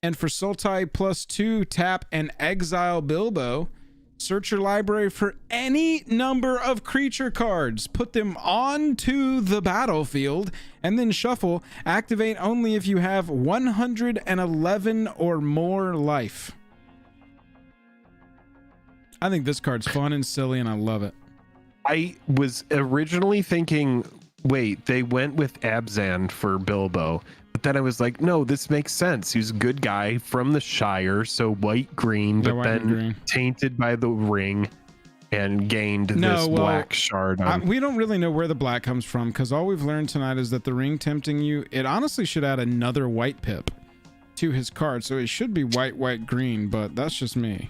S1: And for Sultai +2, tap and exile Bilbo. Search your library for any number of creature cards. Put them onto the battlefield and then shuffle. Activate only if you have 111 or more life. I think this card's fun and silly, and I love it.
S2: I was originally thinking, wait, they went with Abzan for Bilbo. But then I was like, no, this makes sense. He's a good guy from the Shire, so white-green, but then tainted by the ring and gained this black shard.
S1: We don't really know where the black comes from, because all we've learned tonight is that the ring tempting you, it honestly should add another white pip to his card, so it should be white, white, green, but that's just me.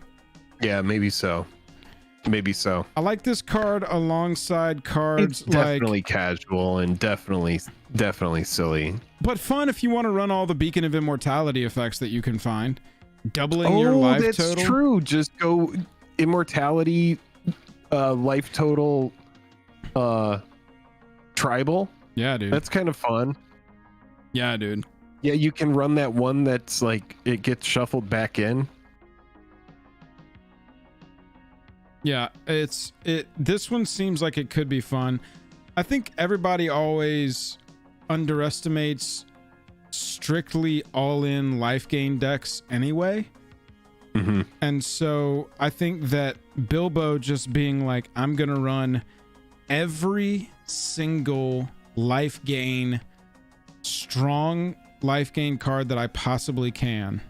S2: Yeah, maybe so. Maybe so.
S1: I like this card alongside cards
S2: it's definitely casual and definitely silly,
S1: but fun if you want to run all the Beacon of Immortality effects that you can find, doubling your life total.
S2: That's true. Just go Immortality, life total, tribal.
S1: Yeah, dude.
S2: That's kind of fun.
S1: Yeah, dude.
S2: Yeah, you can run that one that's like it gets shuffled back in.
S1: Yeah, this one seems like it could be fun. I think everybody always underestimates strictly all-in life gain decks anyway.
S2: Mm-hmm.
S1: And so I think that Bilbo just being like, I'm going to run every single life gain, strong life gain card that I possibly can.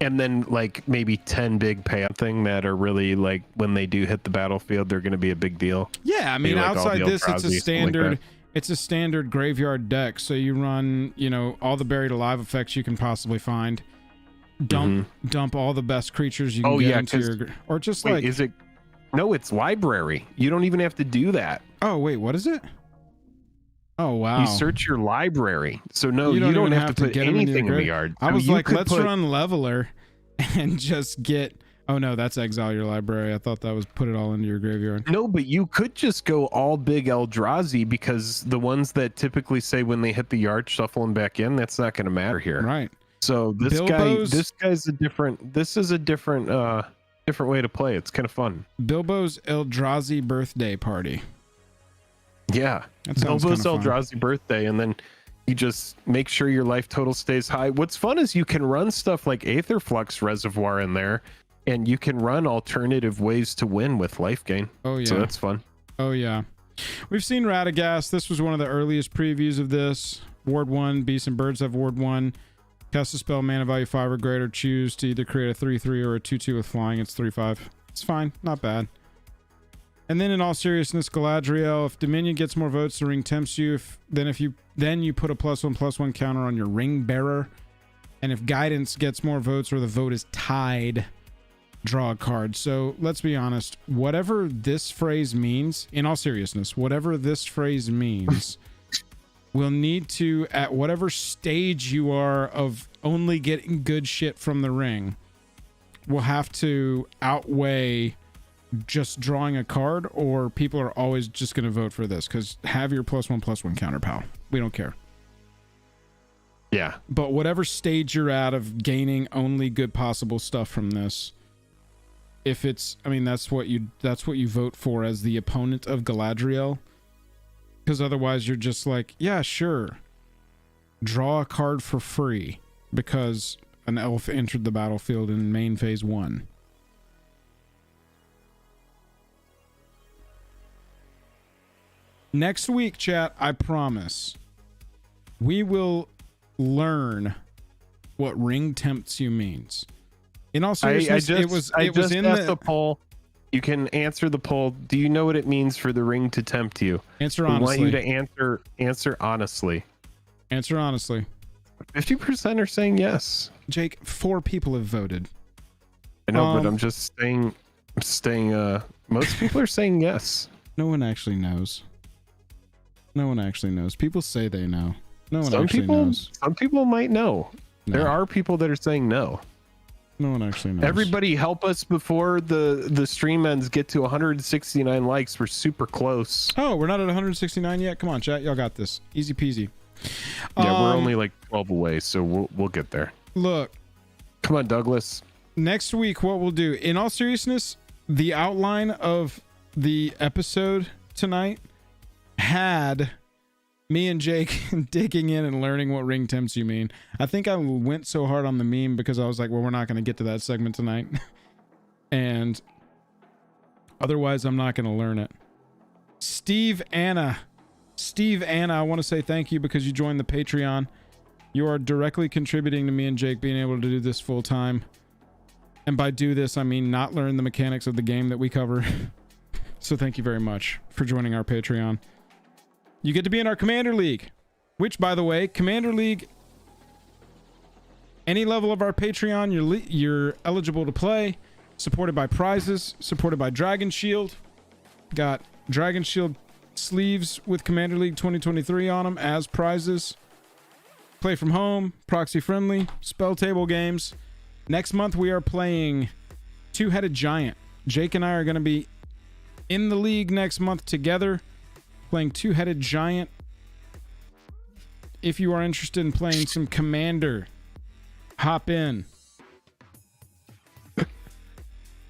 S2: And then like maybe 10 big payout thing that are really like when they do hit the battlefield, they're going to be a big deal.
S1: Yeah, I mean, like outside this, it's a standard, it's a standard graveyard deck. So you run, you know, all the buried alive effects you can possibly find. Dump all the best creatures you can get into your, or just
S2: wait,
S1: like,
S2: is it? No, it's library. You don't even have to do that.
S1: Oh wait, what is it? Oh wow!
S2: You search your library, so no, you don't have to put anything in the yard.
S1: I was like, let's run Leveler, and just get. Oh no, that's exile your library. I thought that was put it all into your graveyard.
S2: No, but you could just go all big Eldrazi, because the ones that typically say when they hit the yard, shuffle them back in. That's not going to matter here,
S1: right?
S2: So this guy's a different. This is a different way to play. It's kind of fun.
S1: Bilbo's Eldrazi birthday party.
S2: Yeah, Bilbo's Eldrazi birthday, and then you just make sure your life total stays high. What's fun is you can run stuff like Aetherflux Reservoir in there, and you can run alternative ways to win with life gain.
S1: Oh yeah,
S2: so that's fun.
S1: Oh yeah, we've seen Radagast. This was one of the earliest previews of this. Ward 1, Beasts and Birds have Ward 1. Cast a spell, mana value 5 or greater. Choose to either create a 3/3 or a 2/2 with flying. It's 3/5. It's fine, not bad. And then in all seriousness, Galadriel, if Dominion gets more votes, the ring tempts you. Then you put a +1/+1 counter on your ring bearer. And if Guidance gets more votes or the vote is tied, draw a card. So let's be honest, whatever this phrase means, in all seriousness, whatever this phrase means, we'll need to, at whatever stage you are of only getting good shit from the ring, we'll have to outweigh just drawing a card, or people are always just going to vote for this because have your +1/+1 counter, pal. We don't care.
S2: Yeah.
S1: But whatever stage you're at of gaining only good possible stuff from this, if it's, I mean, that's what you vote for as the opponent of Galadriel, because otherwise you're just like, yeah, sure, draw a card for free because an elf entered the battlefield in main phase 1. Next week, chat, I promise, we will learn what ring tempts you means. In all seriousness, it was in the
S2: poll. You can answer the poll. Do you know what it means for the ring to tempt you?
S1: Answer honestly.
S2: I want you to answer honestly.
S1: Answer honestly.
S2: 50% are saying yes.
S1: Jake, 4 people have voted.
S2: I know, but I'm just saying. Most people are saying yes.
S1: No one actually knows. No one actually knows. People say they know. No one actually knows.
S2: Some people might know. No. There are people that are saying no.
S1: No one actually knows.
S2: Everybody help us before the stream ends. Get to 169 likes. We're super close.
S1: Oh, we're not at 169 yet? Come on, chat. Y'all got this. Easy peasy.
S2: Yeah, we're only like 12 away, so we'll get there.
S1: Look.
S2: Come on, Douglas.
S1: Next week, what we'll do, in all seriousness, the outline of the episode tonight had me and Jake digging in and learning what ring tempts you mean. I think I went so hard on the meme because I was like, well, we're not going to get to that segment tonight. And Otherwise, I'm not going to learn it. Steve Anna, I want to say thank you because you joined the Patreon. You are directly contributing to me and Jake being able to do this full time. And by do this, I mean not learn the mechanics of the game that we cover. So thank you very much for joining our Patreon. You get to be in our Commander League, which, by the way, Commander League, any level of our Patreon, you're eligible to play. Supported by prizes, supported by Dragon Shield. Got Dragon Shield sleeves with Commander League 2023 on them as prizes. Play from home, proxy friendly, spell table games. Next month we are playing Two-Headed Giant. Jake and I are going to be in the league next month together, playing Two-Headed Giant. If you are interested in playing some Commander, hop in.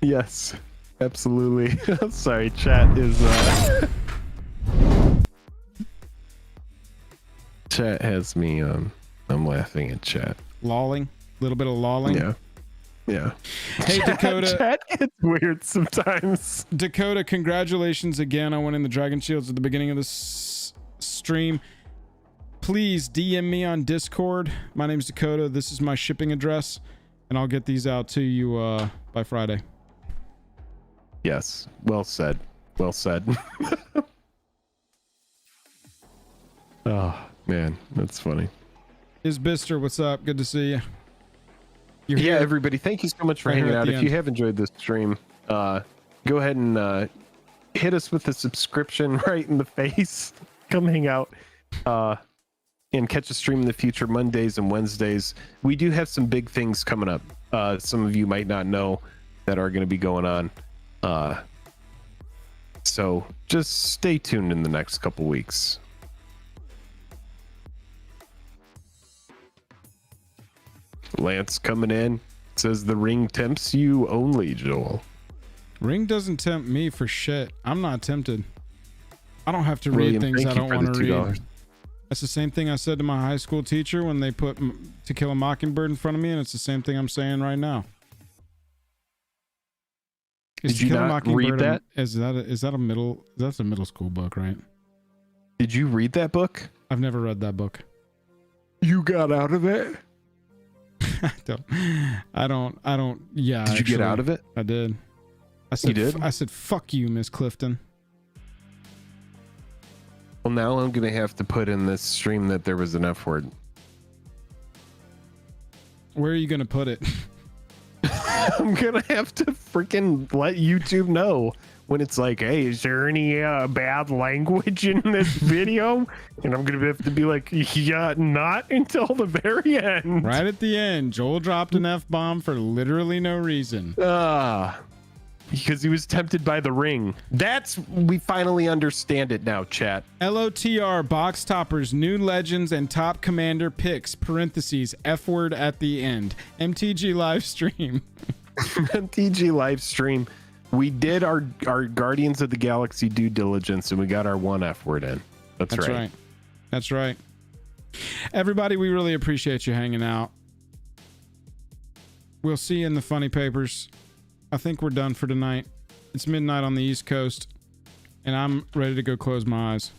S2: Yes, absolutely. Sorry, chat is chat has me I'm laughing at chat.
S1: Lolling, a little bit of lolling.
S2: Yeah.
S1: Hey, Dakota.
S2: Chat gets weird sometimes.
S1: Dakota, congratulations again on winning the Dragon Shields at the beginning of this stream. Please DM me on Discord. My name's Dakota. This is my shipping address, and I'll get these out to you by Friday.
S2: Yes, well said. Well said. Oh, man, that's funny.
S1: Is Bister, what's up? Good to see you. You're
S2: yeah,
S1: here.
S2: Everybody, thank you so much for
S1: Right
S2: hanging
S1: here at
S2: out.
S1: the
S2: If
S1: end.
S2: you have enjoyed this stream, go ahead and hit us with a subscription right in the face. Come hang out and catch a stream in the future, Mondays and Wednesdays. We do have some big things coming up. Some of you might not know that are going to be going on. So just stay tuned in the next couple weeks. Lance coming in says the ring tempts you only, Joel.
S1: Ring doesn't tempt me for shit. I'm not tempted. I don't have to
S2: William,
S1: read things
S2: thank
S1: I
S2: you
S1: don't
S2: for
S1: want
S2: the
S1: to
S2: $2.
S1: read. That's the same thing I said to my high school teacher when they put To Kill a Mockingbird in front of me, and it's the same thing I'm saying right now.
S2: Did you not read that?
S1: Is that a middle? That's a middle school book, right?
S2: Did you read that book?
S1: I've never read that book.
S2: You got out of it?
S1: I don't. Yeah.
S2: Did you get out of it?
S1: I did. I said,
S2: You did?
S1: I said, fuck you, Miss Clifton.
S2: Well, now I'm going to have to put in this stream that there was an F word.
S1: Where are you going to put it?
S2: I'm going to have to freaking let YouTube know when it's like, hey, is there any bad language in this video? And I'm going to have to be like, yeah, not until the very end.
S1: Right at the end, Joel dropped an F-bomb for literally no reason.
S2: Because he was tempted by the ring. We finally understand it now, chat.
S1: LOTR box toppers, new legends, and top commander picks, parentheses, F word at the end. MTG live stream.
S2: MTG live stream. We did our Guardians of the Galaxy due diligence and we got our one F word in. That's right.
S1: That's right. Everybody, we really appreciate you hanging out. We'll see you in the funny papers. I think we're done for tonight. It's midnight on the East Coast, and I'm ready to go close my eyes.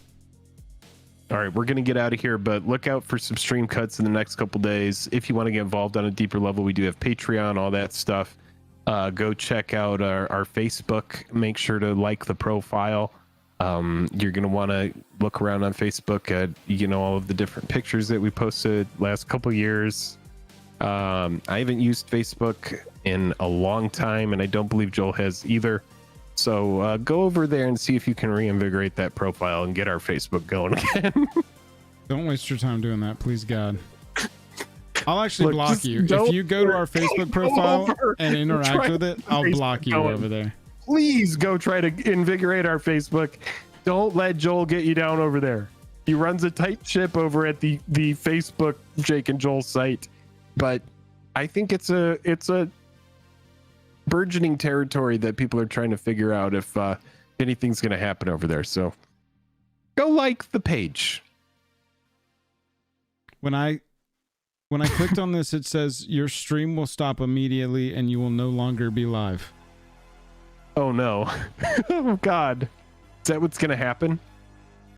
S2: All right, we're going to get out of here, but look out for some stream cuts in the next couple days. If you want to get involved on a deeper level, we do have Patreon, all that stuff. Go check out our Facebook. Make sure to like the profile. You're going to want to look around on Facebook at, all of the different pictures that we posted last couple years. I haven't used Facebook in a long time, and I don't believe Joel has either. So go over there and see if you can reinvigorate that profile and get our Facebook going again.
S1: Don't waste your time doing that, please, God. I'll actually block you. If you go to our Facebook profile and interact with it, I'll block you over there.
S2: Please go try to invigorate our Facebook. Don't let Joel get you down over there. He runs a tight ship over at the Facebook Jake and Joel site. But I think it's a burgeoning territory that people are trying to figure out if anything's going to happen over there. So go like the page.
S1: When I clicked on this, it says your stream will stop immediately and you will no longer be live.
S2: Oh no. Oh God. Is that what's gonna happen?